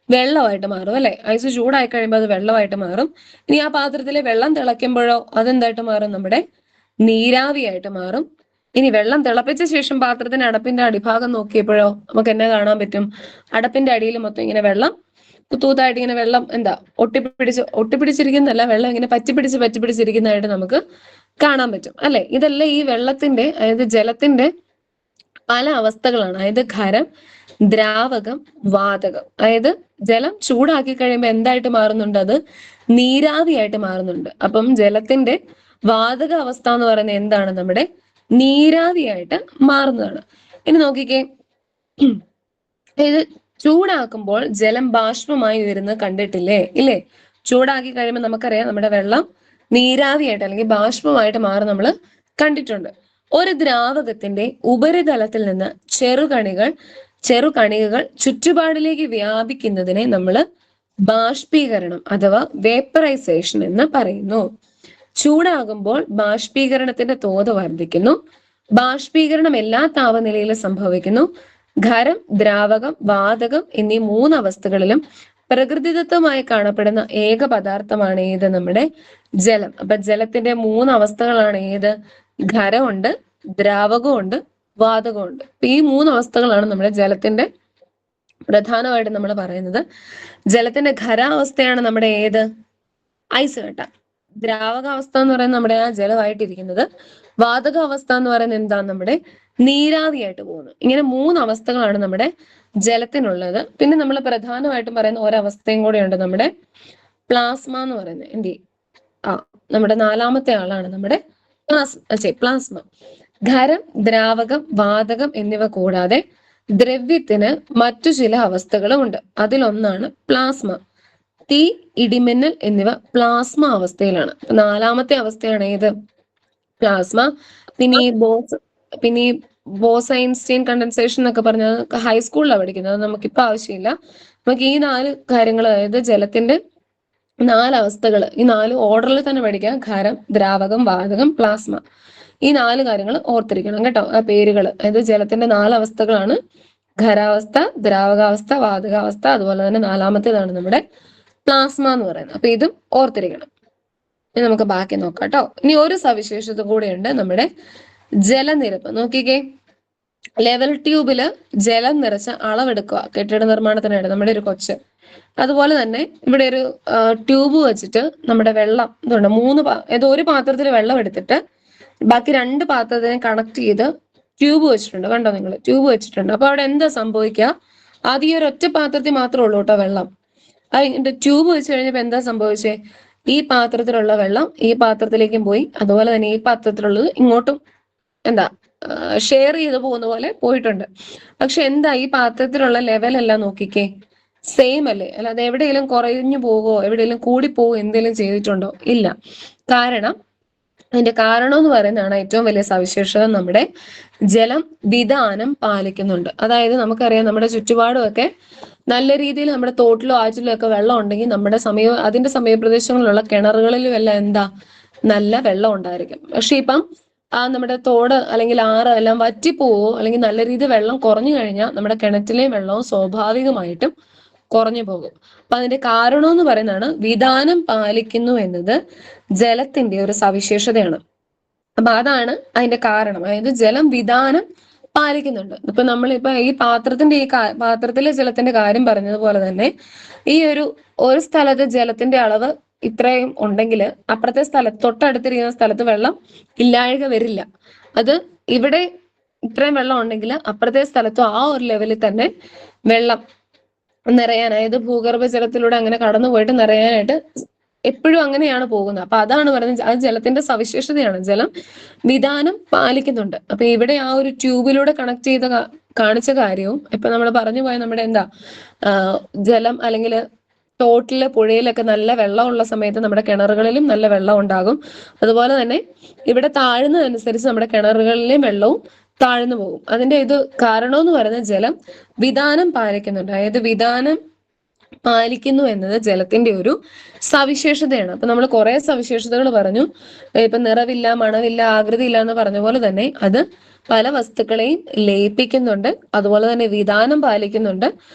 വെള്ളമായിട്ട് മാറും അല്ലെ. ഐസ് ചൂടായി കഴിയുമ്പോൾ അത് വെള്ളമായിട്ട് മാറും. ഇനി ആ പാത്രത്തിലെ വെള്ളം തിളയ്ക്കുമ്പോഴോ അതെന്തായിട്ട് മാറും? നമ്മുടെ നീരാവിയായിട്ട് മാറും. ഇനി വെള്ളം തിളപ്പിച്ച ശേഷം പാത്രത്തിന്റെ അടപ്പിന്റെ അടിഭാഗം നോക്കിയപ്പോഴോ നമുക്ക് എന്നാ കാണാൻ പറ്റും? അടപ്പിന്റെ അടിയിൽ മൊത്തം ഇങ്ങനെ വെള്ളം കുത്തൂത്തായിട്ട് ഇങ്ങനെ വെള്ളം എന്താ ഒട്ടിപ്പിടിച്ചിരിക്കുന്നല്ല, വെള്ളം ഇങ്ങനെ പറ്റിപ്പിടിച്ചിരിക്കുന്നതായിട്ട് നമുക്ക് കാണാൻ പറ്റും അല്ലെ. ഇതെല്ലാം ഈ വെള്ളത്തിന്റെ, അതായത് ജലത്തിന്റെ പല അവസ്ഥകളാണ്. അതായത് ഖരം, ദ്രാവകം, വാതകം. അതായത് ജലം ചൂടാക്കി കഴിയുമ്പോൾ എന്തായിട്ട് മാറുന്നുണ്ട്? അത് നീരാവിയായിട്ട് മാറുന്നുണ്ട്. അപ്പം ജലത്തിന്റെ വാതക അവസ്ഥ എന്ന് പറയുന്നത് എന്താണ്? നമ്മുടെ നീരാവിയായിട്ട് മാറുന്നതാണ്. ഇനി നോക്കിക്കേ, ഇത് ചൂടാക്കുമ്പോൾ ജലം ബാഷ്പമായി ഉയരുന്നത് കണ്ടിട്ടില്ലേ? ഇല്ലേ? ചൂടാക്കി കഴിയുമ്പോൾ നമുക്കറിയാം നമ്മുടെ വെള്ളം നീരാവിയായിട്ട് അല്ലെങ്കിൽ ബാഷ്പമായിട്ട് മാറും നമ്മൾ കണ്ടിട്ടുണ്ട്. ഒരു ദ്രാവകത്തിന്റെ ഉപരിതലത്തിൽ നിന്ന് ചെറുകണികകൾ ചുറ്റുപാടിലേക്ക് വ്യാപിക്കുന്നതിനെ നമ്മൾ ബാഷ്പീകരണം അഥവാ വേപ്പറൈസേഷൻ എന്ന് പറയുന്നു. ചൂടാകുമ്പോൾ ബാഷ്പീകരണത്തിന്റെ തോത് വർദ്ധിക്കുന്നു. ബാഷ്പീകരണം എല്ലാ താപനിലയിലും സംഭവിക്കുന്നു. ഖരം, ദ്രാവകം, വാതകം എന്നീ 3 അവസ്ഥകളിലും പ്രകൃതിദത്തമായി കാണപ്പെടുന്ന ഏക പദാർത്ഥമാണ് ഏത്? നമ്മുടെ ജലം. അപ്പൊ ജലത്തിന്റെ 3 അവസ്ഥകളാണ് ഏത്? ഖരമുണ്ട്, ദ്രാവകമുണ്ട്, വാതകമുണ്ട്. ഈ 3 അവസ്ഥകളാണ് നമ്മുടെ ജലത്തിന്റെ പ്രധാനമായിട്ട് നമ്മൾ പറയുന്നത്. ജലത്തിന്റെ ഖരാവസ്ഥയാണ് നമ്മുടെ ഏത്? ഐസ് കട്ട. ദ്രാവകാവസ്ഥ എന്ന് പറയുന്നത് നമ്മുടെ ആ ജലമായിട്ടിരിക്കുന്നത്. വാതകാവസ്ഥ എന്ന് പറയുന്നത് എന്താ? നമ്മുടെ നീരാവിയായിട്ട് പോകുന്നത്. ഇങ്ങനെ 3 അവസ്ഥകളാണ് നമ്മുടെ ജലത്തിനുള്ളത്. പിന്നെ നമ്മൾ പ്രധാനമായിട്ടും പറയുന്ന ഒരവസ്ഥയും കൂടെയുണ്ട്, നമ്മുടെ പ്ലാസ്മ എന്ന് പറയുന്നത്. നമ്മുടെ 4ാമത്തെ ആളാണ് നമ്മുടെ പ്ലാസ്മ. ഖരം, ദ്രാവകം, വാതകം എന്നിവ കൂടാതെ ദ്രവ്യത്തിന് മറ്റു ചില അവസ്ഥകളും ഉണ്ട്. അതിലൊന്നാണ് പ്ലാസ്മ. തീ, ഇടിമിന്നൽ എന്നിവ പ്ലാസ്മ അവസ്ഥയിലാണ്. 4ാമത്തെ അവസ്ഥയാണ് ഏത്? പ്ലാസ്മ. പിന്നെ ഈ ബോസ്-ഐൻസ്റ്റീൻ കണ്ടൻസേഷൻ എന്നൊക്കെ പറഞ്ഞത് ഹൈസ്കൂളിലാണ് പഠിക്കുന്നത്, അത് നമുക്കിപ്പോൾ ആവശ്യമില്ല. നമുക്ക് ഈ 4 കാര്യങ്ങൾ, അതായത് ജലത്തിന്റെ 4 അവസ്ഥകൾ, ഈ 4 ഓർഡറിൽ തന്നെ പഠിക്കാം. ഖരം, ദ്രാവകം, വാതകം, പ്ലാസ്മ. ഈ 4 കാര്യങ്ങൾ ഓർത്തിരിക്കണം കേട്ടോ, ആ പേരുകൾ. അതായത് ജലത്തിന്റെ 4 അവസ്ഥകളാണ് ഖരാവസ്ഥ, ദ്രാവകാവസ്ഥ, വാതകാവസ്ഥ, അതുപോലെ തന്നെ 4-മത്തേതാണ് നമ്മുടെ പ്ലാസ്മ എന്ന് പറയുന്നത്. അപ്പൊ ഇതും ഓർത്തിരിക്കണം. ഇനി നമുക്ക് ബാക്കി നോക്കാം കേട്ടോ. ഇനി ഒരു സവിശേഷത കൂടെയുണ്ട്, നമ്മുടെ ജലനിരപ്പ്. നോക്കിക്കേ, ലെവൽ ട്യൂബില് ജലം നിറച്ച അളവെടുക്കുക കെട്ടിട നിർമ്മാണത്തിനായിട്ട്, നമ്മുടെ ഒരു കൊച്ച്. അതുപോലെ തന്നെ ഇവിടെ ഒരു ട്യൂബ് വെച്ചിട്ട് നമ്മുടെ വെള്ളം ഇതുണ്ട്, 3 ഏതോ ഒരു പാത്രത്തിൽ വെള്ളം എടുത്തിട്ട് ബാക്കി 2 പാത്രത്തിനെ കണക്ട് ചെയ്ത് ട്യൂബ് വെച്ചിട്ടുണ്ട്. കണ്ടോ നിങ്ങൾ, ട്യൂബ് വെച്ചിട്ടുണ്ട്. അപ്പൊ അവിടെ എന്താ സംഭവിക്കുക, ആദ്യം ഈ ഒരു ഒറ്റ പാത്രത്തിൽ മാത്രമേ ഉള്ളൂ കേട്ടോ വെള്ളം. അതിന്റെ ട്യൂബ് വെച്ച് കഴിഞ്ഞപ്പോ എന്താ സംഭവിച്ചേ, ഈ പാത്രത്തിലുള്ള വെള്ളം ഈ പാത്രത്തിലേക്കും പോയി, അതുപോലെ തന്നെ ഈ പാത്രത്തിലുള്ളത് ഇങ്ങോട്ടും എന്താ ഷെയർ ചെയ്ത് പോകുന്ന പോലെ പോയിട്ടുണ്ട്. പക്ഷെ എന്താ, ഈ പാത്രത്തിലുള്ള ലെവൽ എല്ലാം നോക്കിക്കേ, സെയിം അല്ലേ? അല്ലാതെ എവിടെയെങ്കിലും കുറഞ്ഞു പോവോ, എവിടെയെങ്കിലും കൂടി പോവോ, എന്തെങ്കിലും ചെയ്തിട്ടുണ്ടോ? ഇല്ല. കാരണം, അതിന്റെ കാരണം എന്ന് പറയുന്നതാണ് ഏറ്റവും വലിയ സവിശേഷത, നമ്മുടെ ജലം വിതാനം പാലിക്കുന്നുണ്ട്. അതായത് നമുക്കറിയാം, നമ്മുടെ ചുറ്റുപാടുമൊക്കെ നല്ല രീതിയിൽ നമ്മുടെ തോട്ടിലോ ആറ്റിലോ ഒക്കെ വെള്ളം ഉണ്ടെങ്കിൽ നമ്മുടെ അതിന്റെ സമീപപ്രദേശങ്ങളിലുള്ള കിണറുകളിലും എല്ലാം എന്താ, നല്ല വെള്ളം ഉണ്ടായിരിക്കും. പക്ഷെ ഇപ്പം നമ്മുടെ തോട് അല്ലെങ്കിൽ ആറ് എല്ലാം വറ്റിപ്പോവോ, അല്ലെങ്കിൽ നല്ല രീതിയിൽ വെള്ളം കുറഞ്ഞു കഴിഞ്ഞാൽ നമ്മുടെ കിണറ്റിലെ വെള്ളവും സ്വാഭാവികമായിട്ടും കുറഞ്ഞു പോകും. അപ്പൊ അതിന്റെ കാരണം എന്ന് പറയുന്നതാണ് വിതാനം പാലിക്കുന്നു എന്നത് ജലത്തിന്റെ ഒരു സവിശേഷതയാണ്. അപ്പൊ അതാണ് അതിന്റെ കാരണം, അതായത് ജലം വിതാനം പാലിക്കുന്നുണ്ട്. ഇപ്പൊ നമ്മളിപ്പോ ഈ പാത്രത്തിലെ ജലത്തിന്റെ കാര്യം പറഞ്ഞതുപോലെ തന്നെ, ഈ ഒരു സ്ഥലത്ത് ജലത്തിന്റെ അളവ് ഇത്രയും ഉണ്ടെങ്കിൽ അപ്പുറത്തെ തൊട്ടടുത്തിരിക്കുന്ന സ്ഥലത്ത് വെള്ളം ഇല്ലായ്ക വരില്ല. അത് ഇവിടെ ഇത്രയും വെള്ളം ഉണ്ടെങ്കിൽ അപ്പുറത്തെ സ്ഥലത്തും ആ ഒരു ലെവലിൽ തന്നെ വെള്ളം നിറയാൻ, അതായത് ഭൂഗർഭ ജലത്തിലൂടെ അങ്ങനെ കടന്നു പോയിട്ട് നിറയാനായിട്ട് എപ്പോഴും അങ്ങനെയാണ് പോകുന്നത്. അപ്പൊ അതാണ് പറയുന്നത്, അത് ജലത്തിന്റെ സവിശേഷതയാണ്, ജലം വിതാനം പാലിക്കുന്നുണ്ട്. അപ്പൊ ഇവിടെ ആ ഒരു ട്യൂബിലൂടെ കണക്ട് ചെയ്ത കാണിച്ച കാര്യവും ഇപ്പൊ നമ്മൾ പറഞ്ഞു പോയ നമ്മുടെ എന്താ, ജലം അല്ലെങ്കിൽ തോട്ടില് പുഴയിലൊക്കെ നല്ല വെള്ളമുള്ള സമയത്ത് നമ്മുടെ കിണറുകളിലും നല്ല വെള്ളം ഉണ്ടാകും. അതുപോലെ തന്നെ ഇവിടെ താഴുന്നതനുസരിച്ച് നമ്മുടെ കിണറുകളിലെയും വെള്ളവും താഴ്ന്നു പോകും. അതിന്റെ കാരണം എന്ന് പറയുന്നത് ജലം വിതാനം പാലിക്കുന്നുണ്ട്. അതായത് വിതാനം പാലിക്കുന്നു എന്നത് ജലത്തിന്റെ ഒരു സവിശേഷതയാണ്. അപ്പൊ നമ്മൾ കുറെ സവിശേഷതകൾ പറഞ്ഞു. ഇപ്പൊ നിറവില്ല, മണവില്ല, ആകൃതി ഇല്ല എന്ന് പറഞ്ഞ പോലെ തന്നെ അത് പല വസ്തുക്കളെയും ലയിപ്പിക്കുന്നുണ്ട്, അതുപോലെ തന്നെ വിതാനം പാലിക്കുന്നുണ്ട്.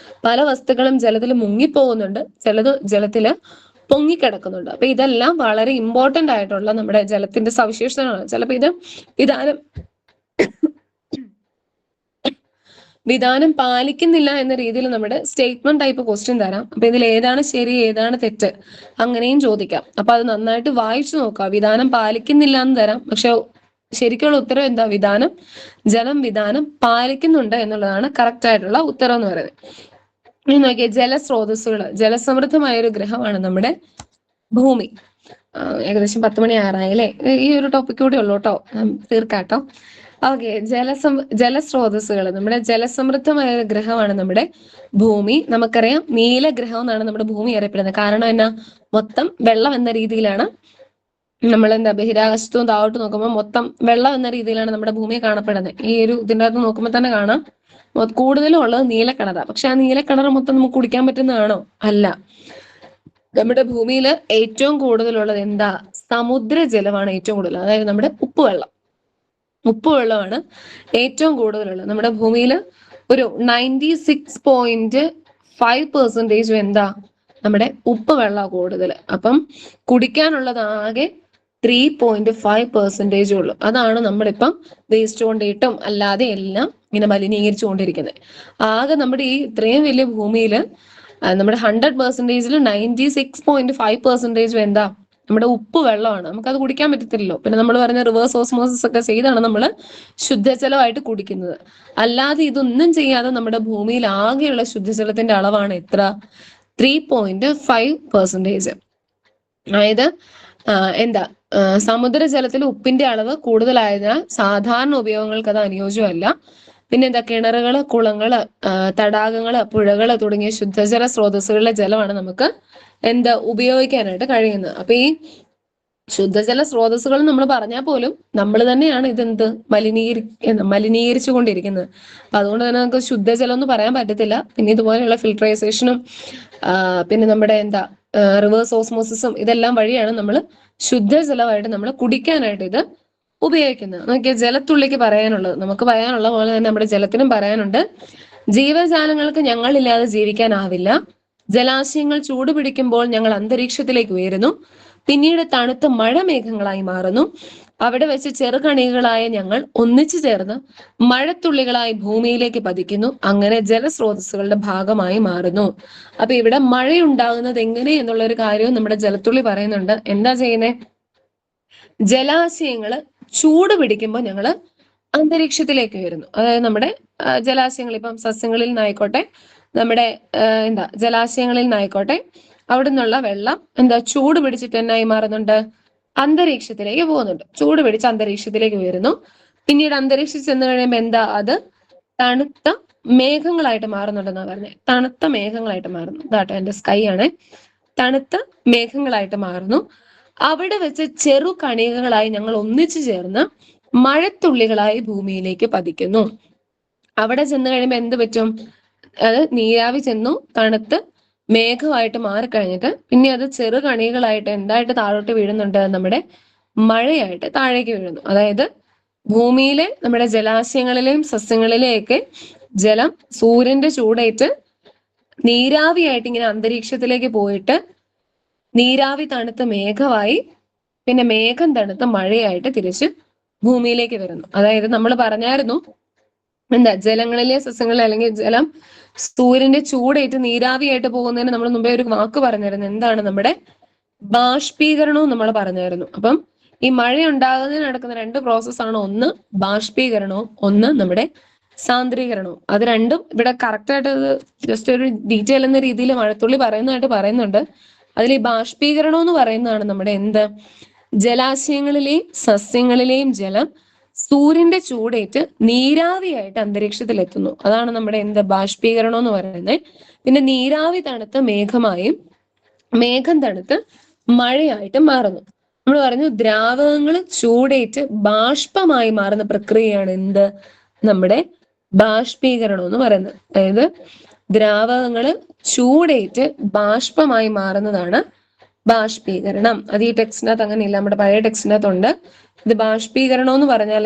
പല വസ്തുക്കളും ജലത്തിൽ മുങ്ങിപ്പോകുന്നുണ്ട്, ചിലത് ജലത്തില് പൊങ്ങിക്കിടക്കുന്നുണ്ട്. അപ്പൊ ഇതെല്ലാം വളരെ ഇമ്പോർട്ടന്റ് ആയിട്ടുള്ള നമ്മുടെ ജലത്തിന്റെ സവിശേഷതകളാണ്. ചിലപ്പോ ഇത് വിധാനം പാലിക്കുന്നില്ല എന്ന രീതിയിൽ നമ്മുടെ സ്റ്റേറ്റ്മെന്റ് ടൈപ്പ് ക്വസ്റ്റ്യൻ തരാം. അപ്പൊ ഇതിൽ ഏതാണ് ശരി, ഏതാണ് തെറ്റ്, അങ്ങനെയും ചോദിക്കാം. അപ്പൊ അത് നന്നായിട്ട് വായിച്ചു നോക്കാം. വിധാനം പാലിക്കുന്നില്ല എന്ന് തരാം, പക്ഷെ ശരിക്കുള്ള ഉത്തരം എന്താ, ജലം വിധാനം പാലിക്കുന്നുണ്ട് എന്നുള്ളതാണ് കറക്റ്റ് ആയിട്ടുള്ള ഉത്തരം എന്ന് പറയുന്നത്. ഇനി നോക്കിയേ, ജലസ്രോതസ്സുകൾ. ജലസമൃദ്ധമായ ഒരു ഗ്രഹമാണ് നമ്മുടെ ഭൂമി. ഏകദേശം 10 മണി ആറായല്ലേ? ഈ ഒരു ടോപ്പിക് കൂടെ ഉള്ളൂ കേട്ടോ, തീർക്കാട്ടോ. ഓക്കെ, ജലസ്രോതസ്സുകൾ. നമ്മുടെ ജലസമൃദ്ധമായ ഒരു ഗ്രഹമാണ് നമ്മുടെ ഭൂമി. നമുക്കറിയാം, നീലഗ്രഹം എന്നാണ് നമ്മുടെ ഭൂമി അറിയപ്പെടുന്നത്. കാരണം എന്നാ, മൊത്തം വെള്ളം എന്ന രീതിയിലാണ് നമ്മൾ ബഹിരാകാശത്തും താഴോട്ട് നോക്കുമ്പോൾ മൊത്തം വെള്ളം എന്ന രീതിയിലാണ് നമ്മുടെ ഭൂമിയെ കാണപ്പെടുന്നത്. ഈ ഇതിൻ്റെ അകത്ത് നോക്കുമ്പോൾ തന്നെ കാണാം, കൂടുതലും ഉള്ളത് നീലക്കിണറാണ്. പക്ഷെ ആ നീലക്കിണർ മൊത്തം നമുക്ക് കുടിക്കാൻ പറ്റുന്നതാണോ? അല്ല. നമ്മുടെ ഭൂമിയിൽ ഏറ്റവും കൂടുതലുള്ളത് എന്താ, സമുദ്രജലമാണ് ഏറ്റവും കൂടുതൽ. അതായത് നമ്മുടെ ഉപ്പുവെള്ളമാണ് ഏറ്റവും കൂടുതലുള്ളത്. നമ്മുടെ ഭൂമിയിൽ ഒരു 96.5% എന്താ, നമ്മുടെ ഉപ്പ് വെള്ളം കൂടുതൽ. അപ്പം കുടിക്കാനുള്ളത് ആകെ 3.5% ഉള്ളൂ. അതാണ് നമ്മളിപ്പം വേസ്റ്റ് കൊണ്ടിട്ടും അല്ലാതെ എല്ലാം ഇങ്ങനെ മലിനീകരിച്ചുകൊണ്ടിരിക്കുന്നത്. ആകെ നമ്മുടെ ഈ ഇത്രയും വലിയ ഭൂമിയിൽ നമ്മുടെ 100%-ൽ 96.5% എന്താ, നമ്മുടെ ഉപ്പ് വെള്ളമാണ്. നമുക്കത് കുടിക്കാൻ പറ്റത്തില്ലല്ലോ. പിന്നെ നമ്മൾ പറഞ്ഞ റിവേഴ്സ് ഓസ്മോസിസ് ഒക്കെ ചെയ്താണ് നമ്മൾ ശുദ്ധജലമായിട്ട് കുടിക്കുന്നത്. അല്ലാതെ ഇതൊന്നും ചെയ്യാതെ നമ്മുടെ ഭൂമിയിൽ ആകെയുള്ള ശുദ്ധജലത്തിന്റെ അളവാണ് എത്ര, 3.5%. അതായത് എന്താ, സമുദ്രജലത്തിൽ ഉപ്പിന്റെ അളവ് കൂടുതലായതിനാൽ സാധാരണ ഉപയോഗങ്ങൾക്ക് അത് അനുയോജ്യമല്ല. പിന്നെ എന്താ, കിണറുകള്, കുളങ്ങള്, തടാകങ്ങള്, പുഴകള് തുടങ്ങിയ ശുദ്ധജല സ്രോതസ്സുകളിലെ ജലമാണ് നമുക്ക് ഉപയോഗിക്കാനായിട്ട് കഴിയുന്നത്. അപ്പൊ ഈ ശുദ്ധജല സ്രോതസ്സുകൾ നമ്മൾ പറഞ്ഞാൽ പോലും നമ്മൾ തന്നെയാണ് ഇതെന്ത് മലിനീകരിച്ചു കൊണ്ടിരിക്കുന്നത്. അപ്പൊ അതുകൊണ്ട് തന്നെ നമുക്ക് ശുദ്ധജലം എന്ന് പറയാൻ പറ്റത്തില്ല. പിന്നെ ഇതുപോലെയുള്ള ഫിൽട്രൈസേഷനും പിന്നെ നമ്മുടെ എന്താ റിവേഴ്സ് ഓസ്മോസിസും ഇതെല്ലാം വഴിയാണ് നമ്മൾ ശുദ്ധജലമായിട്ട് നമ്മൾ കുടിക്കാനായിട്ട് ഇത് ഉപയോഗിക്കുന്നത്. നോക്കിയ ജലത്തുള്ളിക്ക് പറയാനുള്ളത് നമുക്ക് പറയാനുള്ള പോലെ തന്നെ നമ്മുടെ ജലത്തിനും പറയാനുണ്ട്. ജീവജാലങ്ങൾക്ക് ഞങ്ങളില്ലാതെ ജീവിക്കാനാവില്ല. ജലാശയങ്ങൾ ചൂടുപിടിക്കുമ്പോൾ ഞങ്ങൾ അന്തരീക്ഷത്തിലേക്ക് ഉയരുന്നു. പിന്നീട് തണുത്ത മഴമേഘങ്ങളായി മാറുന്നു. അവിടെ വെച്ച് ചെറുകണികളായ ഞങ്ങൾ ഒന്നിച്ചു ചേർന്ന് മഴത്തുള്ളികളായി ഭൂമിയിലേക്ക് പതിക്കുന്നു. അങ്ങനെ ജലസ്രോതസ്സുകളുടെ ഭാഗമായി മാറുന്നു. അപ്പൊ ഇവിടെ മഴയുണ്ടാകുന്നത് എങ്ങനെ എന്നുള്ള ഒരു കാര്യവും നമ്മുടെ ജലത്തുള്ളി പറയുന്നുണ്ട്. എന്താ ചെയ്യുന്നേ? ജലാശയങ്ങള് ചൂട് പിടിക്കുമ്പോൾ ഞങ്ങള് അന്തരീക്ഷത്തിലേക്ക് വരുന്നു. അതായത് നമ്മുടെ ജലാശയങ്ങൾ ഇപ്പം സസ്യങ്ങളിൽ നിന്നായിക്കോട്ടെ, നമ്മുടെ ജലാശയങ്ങളിൽ നിന്നായിക്കോട്ടെ, അവിടെ നിന്നുള്ള വെള്ളം ചൂട് പിടിച്ചിട്ട് എന്നായി മാറുന്നുണ്ട്? അന്തരീക്ഷത്തിലേക്ക് പോകുന്നുണ്ട്. ചൂട് പിടിച്ച് അന്തരീക്ഷത്തിലേക്ക് വരുന്നു. പിന്നീട് അന്തരീക്ഷം ചെന്ന് കഴിയുമ്പോൾ അത് തണുത്ത മേഘങ്ങളായിട്ട് മാറുന്നുണ്ടെന്നാണ് പറഞ്ഞത്. തണുത്ത മേഘങ്ങളായിട്ട് മാറുന്നു. ഇതാട്ടോ എന്റെ സ്കൈ ആണ്. തണുത്ത മേഘങ്ങളായിട്ട് മാറുന്നു. അവിടെ വെച്ച് ചെറു കണികകളായി ഞങ്ങൾ ഒന്നിച്ചു ചേർന്ന് മഴത്തുള്ളികളായി ഭൂമിയിലേക്ക് പതിക്കുന്നു. അവിടെ ചെന്ന് കഴിയുമ്പോൾ എന്ത് പറ്റും? അത് നീരാവി ചെന്നു തണുത്ത് മേഘമായിട്ട് മാറിക്കഴിഞ്ഞിട്ട് പിന്നെ അത് ചെറു കണികളായിട്ട് എന്തായിട്ട് താഴോട്ട് വീഴുന്നുണ്ട്? നമ്മുടെ മഴയായിട്ട് താഴേക്ക് വീഴുന്നു. അതായത് ഭൂമിയിലെ നമ്മുടെ ജലാശയങ്ങളിലെയും സസ്യങ്ങളിലെയൊക്കെ ജലം സൂര്യന്റെ ചൂടേറ്റ് നീരാവിയായിട്ട് ഇങ്ങനെ അന്തരീക്ഷത്തിലേക്ക് പോയിട്ട് നീരാവി തണുത്ത മേഘമായി പിന്നെ മേഘം തണുത്ത മഴയായിട്ട് തിരിച്ച് ഭൂമിയിലേക്ക് വരുന്നു. അതായത് നമ്മൾ പറഞ്ഞായിരുന്നു ജലങ്ങളിലെ സസ്യങ്ങളിൽ അല്ലെങ്കിൽ ജലം സൂര്യന്റെ ചൂടേറ്റ് നീരാവിയായിട്ട് പോകുന്നതിന് നമ്മൾ മുമ്പേ ഒരു വാക്ക് പറഞ്ഞിരുന്നു. എന്താണ്? നമ്മുടെ ബാഷ്പീകരണവും നമ്മൾ പറഞ്ഞായിരുന്നു. അപ്പം ഈ മഴ ഉണ്ടാകുന്നതിന് നടക്കുന്ന രണ്ട് പ്രോസസ്സാണ്. ഒന്ന് ബാഷ്പീകരണവും ഒന്ന് നമ്മുടെ സാന്ദ്രീകരണവും. അത് രണ്ടും ഇവിടെ കറക്റ്റ് ആയിട്ട് ജസ്റ്റ് ഒരു ഡീറ്റെയിൽ എന്ന രീതിയിൽ മഴത്തുള്ളി പറയുന്നുണ്ട്. അതിൽ ഈ ബാഷ്പീകരണം എന്ന് പറയുന്നതാണ് നമ്മുടെ ജലാശയങ്ങളിലെയും സസ്യങ്ങളിലെയും ജലം സൂര്യന്റെ ചൂടേറ്റ് നീരാവിയായിട്ട് അന്തരീക്ഷത്തിൽ എത്തുന്നു. അതാണ് നമ്മുടെ ബാഷ്പീകരണം എന്ന് പറയുന്നത്. പിന്നെ നീരാവി തണുത്ത് മേഘമായും മേഘം തണുത്ത് മഴയായിട്ട് മാറുന്നു. നമ്മൾ പറഞ്ഞു ദ്രാവകങ്ങൾ ചൂടേറ്റ് ബാഷ്പമായി മാറുന്ന പ്രക്രിയയാണ് നമ്മുടെ ബാഷ്പീകരണം എന്ന് പറയുന്നത്. അതായത് ദ്രാവകങ്ങള് ചൂടേറ്റ് ബാഷ്പമായി മാറുന്നതാണ് ബാഷ്പീകരണം. അത് ഈ ടെക്സ്റ്റിനകത്ത് അങ്ങനെയില്ല, നമ്മുടെ പഴയ ടെക്സ്റ്റിനകത്തുണ്ട്. ഇത് ബാഷ്പീകരണം എന്ന് പറഞ്ഞാൽ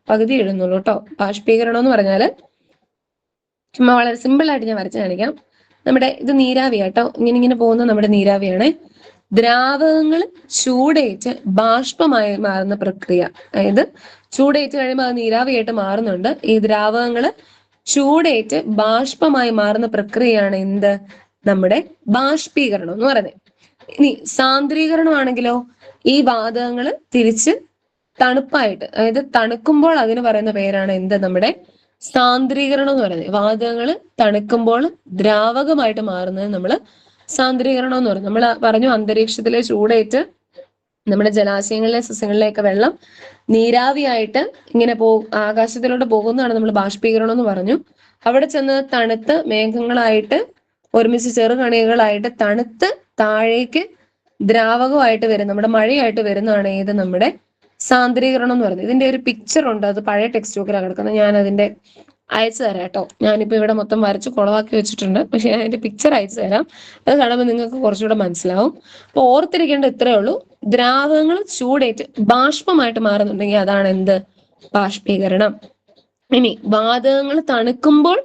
പകുതി എഴുതുന്നുള്ളൂ കേട്ടോ. ബാഷ്പീകരണം എന്ന് പറഞ്ഞാല് ചുമ്മാ വളരെ സിമ്പിൾ ആയിട്ട് ഞാൻ വരച്ചു കാണിക്കാം. നമ്മുടെ ഇത് നീരാവി കേട്ടോ, ഇങ്ങനെ പോകുന്ന നമ്മുടെ നീരാവിയാണ്. ദ്രാവകങ്ങൾ ചൂടേറ്റ് ബാഷ്പമായി മാറുന്ന പ്രക്രിയ, അതായത് ചൂടേറ്റ് കഴിയുമ്പോൾ അത് നീരാവിയായിട്ട് മാറുന്നുണ്ട്. ഈ ദ്രാവകങ്ങള് ചൂടേറ്റ് ബാഷ്പമായി മാറുന്ന പ്രക്രിയയാണ് നമ്മുടെ ബാഷ്പീകരണം എന്ന് പറയുന്നത്. ഇനി സാന്ദ്രീകരണമാണെങ്കിലോ ഈ വാതകങ്ങൾ തിരിച്ച് തണുപ്പായിട്ട്, അതായത് തണുക്കുമ്പോൾ അതിന് പറയുന്ന പേരാണ് നമ്മുടെ സാന്ദ്രീകരണം എന്ന് പറയുന്നത്. വാതകങ്ങൾ തണുക്കുമ്പോൾ ദ്രാവകമായിട്ട് മാറുന്നത് നമ്മൾ സാന്ദ്രീകരണം എന്ന് പറയും. നമ്മൾ പറഞ്ഞു അന്തരീക്ഷത്തിലെ ചൂടേറ്റ് നമ്മുടെ ജലാശയങ്ങളിലെ സസ്യങ്ങളിലേക്ക് വെള്ളം നീരാവിയായിട്ട് ഇങ്ങനെ ആകാശത്തിലോട്ട് പോകുന്നതാണ് നമ്മൾ ബാഷ്പീകരണം എന്ന് പറഞ്ഞു. അവിടെ ചെന്ന് തണുത്ത് മേഘങ്ങളായിട്ട് ഒരുമിച്ച് ചെറുകണികളായിട്ട് തണുത്ത് താഴേക്ക് ദ്രാവകമായിട്ട് വരും, നമ്മുടെ മഴയായിട്ട് വരുന്നതാണ് നമ്മുടെ സാന്ദ്രീകരണം എന്ന് പറയുന്നത്. ഇതിന്റെ ഒരു പിക്ചർ ഉണ്ട്, അത് പഴയ ടെക്സ്റ്റ് ബുക്കിലാണ് കിടക്കുന്നത്. ഞാൻ അതിന്റെ അയച്ചു തരാം കേട്ടോ. ഞാനിപ്പോ ഇവിടെ മൊത്തം വരച്ച് കുളവാക്കി വെച്ചിട്ടുണ്ട്, പക്ഷെ ഞാൻ അതിന്റെ പിക്ചർ അയച്ചു തരാം. അത് കാണുമ്പോൾ നിങ്ങൾക്ക് കുറച്ചുകൂടെ മനസ്സിലാവും. അപ്പൊ ഓർത്തിരിക്കേണ്ട ഇത്രയേ ഉള്ളൂ, ദ്രാവകങ്ങൾ ചൂടേറ്റ് ബാഷ്പമായിട്ട് മാറുന്നുണ്ടെങ്കിൽ അതാണ് ബാഷ്പീകരണം. ഇനി വാതകങ്ങൾ തണുക്കുമ്പോൾ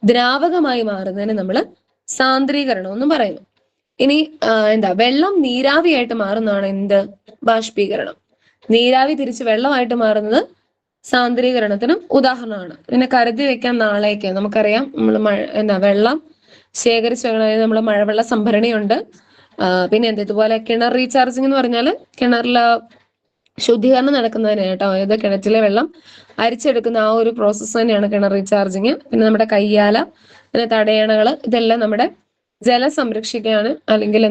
ദ്രാവകമായി മാറുന്നതിന് നമ്മൾ സാന്ദ്രീകരണം എന്ന് പറയുന്നു. ഇനി വെള്ളം നീരാവിയായിട്ട് മാറുന്നതാണ് ബാഷ്പീകരണം. നീരാവി തിരിച്ച് വെള്ളമായിട്ട് മാറുന്നത് സാന്ദ്രീകരണത്തിനും ഉദാഹരണമാണ്. പിന്നെ കരുതി വെക്കാൻ നാളേക്ക് നമുക്കറിയാം നമ്മൾ വെള്ളം ശേഖരിച്ച് വെക്കണം. അതായത് നമ്മൾ മഴവെള്ള സംഭരണിയുണ്ട്. പിന്നെ ഇതുപോലെ കിണർ റീചാർജിങ് എന്ന് പറഞ്ഞാൽ കിണറിലെ ശുദ്ധീകരണം നടക്കുന്നതിന് കേട്ടോ. അതായത് കിണറ്റിലെ വെള്ളം അരിച്ചെടുക്കുന്ന ആ ഒരു പ്രോസസ്സ് തന്നെയാണ് കിണർ റീചാർജിങ്. പിന്നെ നമ്മുടെ കയ്യാല, പിന്നെ തടയണകള്, ഇതെല്ലാം നമ്മുടെ ജലം സംരക്ഷിക്കാണ്, അല്ലെങ്കിൽ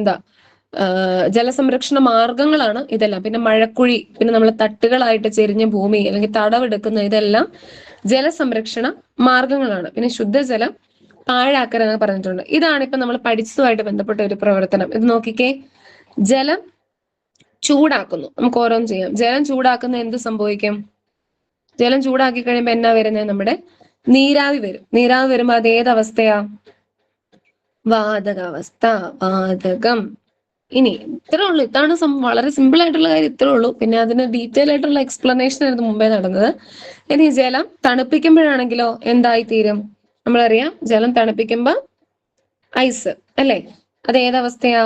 ജലസംരക്ഷണ മാർഗങ്ങളാണ് ഇതെല്ലാം. പിന്നെ മഴക്കുഴി, പിന്നെ നമ്മൾ തട്ടുകളായിട്ട് ചെരിഞ്ഞ ഭൂമി അല്ലെങ്കിൽ തടവെടുക്കുന്ന ഇതെല്ലാം ജലസംരക്ഷണ മാർഗങ്ങളാണ്. പിന്നെ ശുദ്ധജലം പാഴാക്കരുത് എന്ന് പറഞ്ഞിട്ടുണ്ട്. ഇതാണ് ഇപ്പൊ നമ്മൾ പഠിച്ചതുമായിട്ട് ബന്ധപ്പെട്ട ഒരു പ്രവർത്തനം. ഇത് നോക്കിക്കേ, ജലം ചൂടാക്കുന്നു. നമുക്ക് ഓരോന്ന് ചെയ്യാം. ജലം ചൂടാക്കുന്ന എന്ത് സംഭവിക്കും? ജലം ചൂടാക്കി കഴിയുമ്പോൾ എന്നാ വരുന്നത്? നമ്മുടെ നീരാവി വരും. നീരാവി വരുമ്പോ അത് ഏതവസ്ഥയാ? വാതകാവസ്ഥ, വാതകം. ഇനി ഇത്രേ ഉള്ളൂ. ഇതാണ് വളരെ സിമ്പിൾ ആയിട്ടുള്ള കാര്യം, ഇത്രേ ഉള്ളൂ. പിന്നെ അതിന് ഡീറ്റെയിൽ ആയിട്ടുള്ള എക്സ്പ്ലനേഷൻ ആയിരുന്നു മുമ്പേ നടന്നത്. ഇനി ജലം തണുപ്പിക്കുമ്പോഴാണെങ്കിലോ എന്തായി തീരും? നമ്മളറിയാം, ജലം തണുപ്പിക്കുമ്പോ ഐസ് അല്ലേ? അത് ഏതവസ്ഥയാ?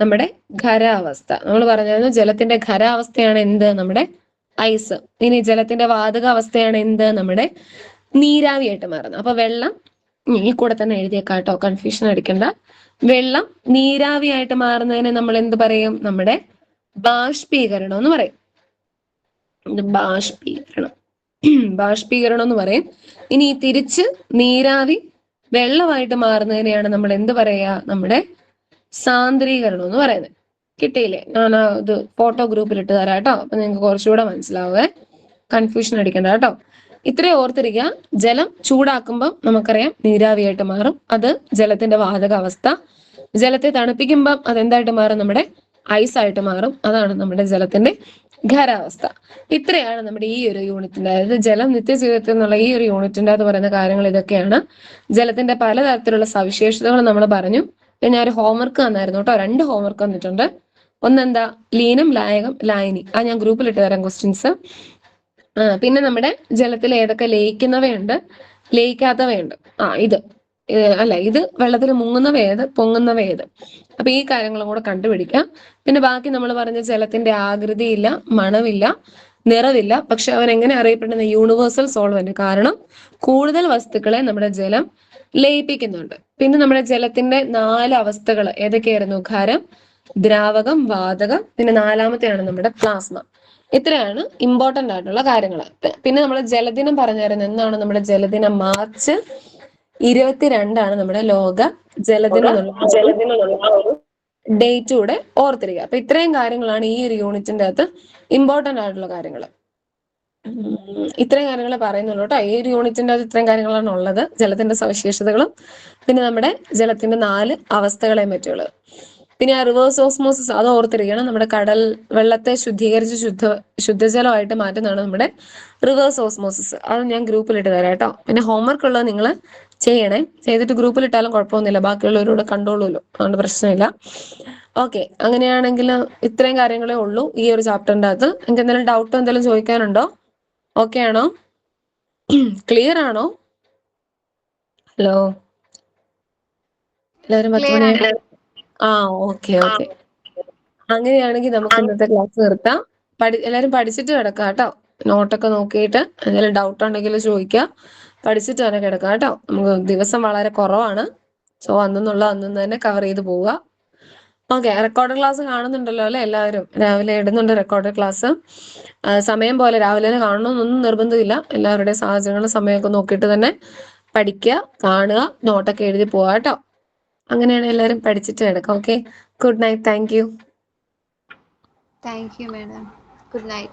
നമ്മുടെ ഖരാവസ്ഥ. നമ്മൾ പറഞ്ഞായിരുന്നു ജലത്തിന്റെ ഖരാവസ്ഥയാണ് എന്ത്? നമ്മുടെ ഐസ്. ഇനി ജലത്തിന്റെ വാതകാവസ്ഥയാണ് എന്ത്? നമ്മുടെ നീരാവിയായിട്ട് മാറുന്നത്. അപ്പൊ വെള്ളം ഈ കൂടെ തന്നെ എഴുതിയേക്കാം കേട്ടോ, കൺഫ്യൂഷൻ അടിക്കണ്ട. വെള്ളം നീരാവിയായിട്ട് മാറുന്നതിനെ നമ്മൾ എന്ത് പറയും? നമ്മുടെ ബാഷ്പീകരണം എന്ന് പറയും. ബാഷ്പീകരണം ബാഷ്പീകരണം എന്ന് പറയും. ഇനി തിരിച്ച് നീരാവി വെള്ളമായിട്ട് മാറുന്നതിനെയാണ് നമ്മൾ എന്ത് പറയാ? നമ്മുടെ സാന്ദ്രീകരണം എന്ന് പറയുന്നത്. കിട്ടിയില്ലേ? ഞാൻ ഇത് ഫോട്ടോ ഗ്രൂപ്പിൽ ഇട്ട് തരാം കേട്ടോ, അപ്പൊ നിങ്ങൾക്ക് കുറച്ചുകൂടെ മനസ്സിലാവേ. കൺഫ്യൂഷൻ അടിക്കണ്ട കേട്ടോ. ഇത്രയും ഓർത്തിരിക്കുക. ജലം ചൂടാക്കുമ്പോൾ നമുക്കറിയാം നീരാവിയായിട്ട് മാറും, അത് ജലത്തിന്റെ വാതകാവസ്ഥ. ജലത്തെ തണുപ്പിക്കുമ്പോൾ അതെന്തായിട്ട് മാറും? നമ്മുടെ ഐസ് ആയിട്ട് മാറും, അതാണ് നമ്മുടെ ജലത്തിന്റെ ഖരാവസ്ഥ. ഇത്രയാണ് നമ്മുടെ ഈ ഒരു യൂണിറ്റിന്റെ, അതായത് ജലം നിത്യജീവിതത്തിൽ എന്നുള്ള ഈ ഒരു യൂണിറ്റിന്റെ അത് പറയുന്ന കാര്യങ്ങൾ ഇതൊക്കെയാണ്. ജലത്തിന്റെ പലതരത്തിലുള്ള സവിശേഷതകൾ നമ്മൾ പറഞ്ഞു. ഞാൻ ഒരു ഹോംവർക്ക് തന്നായിരുന്നു കേട്ടോ, 2 ഹോംവർക്ക് തന്നിട്ടുണ്ട്. ഒന്നെന്താ? ലീനം, ലായകം, ലായനി. ആ ഞാൻ ഗ്രൂപ്പിൽ ഇട്ട് തരാം ക്വസ്റ്റ്യൻസ്. പിന്നെ നമ്മുടെ ജലത്തിൽ ഏതൊക്കെ ലയിക്കുന്നവയുണ്ട്, ലയിക്കാത്തവയുണ്ട്. ഇത് വെള്ളത്തിൽ മുങ്ങുന്നവയേത്, പൊങ്ങുന്നവയേത്. അപ്പൊ ഈ കാര്യങ്ങളും കൂടെ കണ്ടുപിടിക്കാം. പിന്നെ ബാക്കി നമ്മൾ പറഞ്ഞ ജലത്തിന്റെ ആകൃതിയില്ല, മണമില്ല, നിറവില്ല, പക്ഷെ അവൻ എങ്ങനെ അറിയപ്പെടുന്ന? Universal solvent. കാരണം കൂടുതൽ വസ്തുക്കളെ നമ്മുടെ ജലം ലയിപ്പിക്കുന്നുണ്ട്. പിന്നെ നമ്മുടെ ജലത്തിന്റെ 4 അവസ്ഥകൾ ഏതൊക്കെയായിരുന്നു? ഖരം, ദ്രാവകം, വാതകം, പിന്നെ 4മത്തെയാണ് നമ്മുടെ പ്ലാസ്മ. ഇത്രയാണ് ഇമ്പോർട്ടന്റ് ആയിട്ടുള്ള കാര്യങ്ങൾ. പിന്നെ നമ്മൾ ജലദിനം പറഞ്ഞായിരുന്നു. എന്നാണ് നമ്മുടെ ജലദിനം? മാർച്ച് 22 നമ്മുടെ ലോക ജലദിനം എന്നുള്ള ഡേറ്റ് കൂടെ ഓർത്തിരിക്കുക. അപ്പൊ ഇത്രയും കാര്യങ്ങളാണ് ഈ ഒരു യൂണിറ്റിന്റെ അകത്ത് ഇമ്പോർട്ടന്റ് ആയിട്ടുള്ള കാര്യങ്ങൾ. ഇത്രയും കാര്യങ്ങൾ പറയുന്നുള്ളൂ കേട്ടോ. ഈ ഒരു യൂണിറ്റിന്റെ അകത്ത് ഇത്രയും കാര്യങ്ങളാണ് ഉള്ളത്. ജലത്തിന്റെ സവിശേഷതകളും പിന്നെ നമ്മുടെ ജലത്തിന്റെ 4 അവസ്ഥകളെയും പറ്റിയുള്ളത്. പിന്നെ റിവേഴ്സ് ഓസ്മോസിസ് അത് ഓർത്തിരിക്കണം. നമ്മുടെ കടൽ വെള്ളത്തെ ശുദ്ധീകരിച്ച് ശുദ്ധജലമായിട്ട് മാറ്റുന്നതാണ് നമ്മുടെ റിവേഴ്സ് ഓസ്മോസിസ്. അത് ഞാൻ ഗ്രൂപ്പിലിട്ട് തരാം കേട്ടോ. പിന്നെ ഹോംവർക്ക് ഉള്ളത് നിങ്ങൾ ചെയ്യണേ. ചെയ്തിട്ട് ഗ്രൂപ്പിലിട്ടാലും കുഴപ്പമൊന്നുമില്ല, ബാക്കിയുള്ളവരോട് കണ്ടോളൂല്ലോ, അതുകൊണ്ട് പ്രശ്നമില്ല. ഓക്കെ, അങ്ങനെയാണെങ്കിൽ ഇത്രയും കാര്യങ്ങളേ ഉള്ളൂ ഈ ഒരു ചാപ്റ്ററിന്റെ അകത്ത്. നിങ്ങൾക്ക് എന്തെങ്കിലും ഡൗട്ടോ എന്തെങ്കിലും ചോദിക്കാനുണ്ടോ? ഓക്കെ ആണോ? ക്ലിയർ ആണോ? ഹലോ, എല്ലാവരും 10 മണി. ഓക്കെ. അങ്ങനെയാണെങ്കിൽ നമുക്ക് ഇന്നത്തെ ക്ലാസ് നിർത്താം. എല്ലാവരും പഠിച്ചിട്ട് കിടക്കാം കേട്ടോ. നോട്ടൊക്കെ നോക്കിയിട്ട് എന്തെങ്കിലും ഡൗട്ട് ഉണ്ടെങ്കിൽ ചോദിക്കാം. പഠിച്ചിട്ട് തന്നെ കിടക്കാം കേട്ടോ. നമുക്ക് ദിവസം വളരെ കുറവാണ്. സോ അന്ന് തന്നെ കവർ ചെയ്ത് പോവുക. ഓക്കെ, റെക്കോർഡ് ക്ലാസ് കാണുന്നുണ്ടല്ലോ അല്ലെ? എല്ലാവരും രാവിലെ ഇടുന്നുണ്ട് റെക്കോർഡ് ക്ലാസ്. സമയം പോലെ രാവിലെ തന്നെ കാണണമെന്നൊന്നും നിർബന്ധമില്ല. എല്ലാവരുടെയും സാഹചര്യങ്ങളും സമയമൊക്കെ നോക്കിയിട്ട് തന്നെ പഠിക്കുക, കാണുക, നോട്ടൊക്കെ എഴുതി പോവാ കേട്ടോ. അങ്ങനെയാണ് എല്ലാവരും പഠിച്ചിട്ട് കിടക്കാം. Okay, good night. Thank you. Thank you, madam. Good night.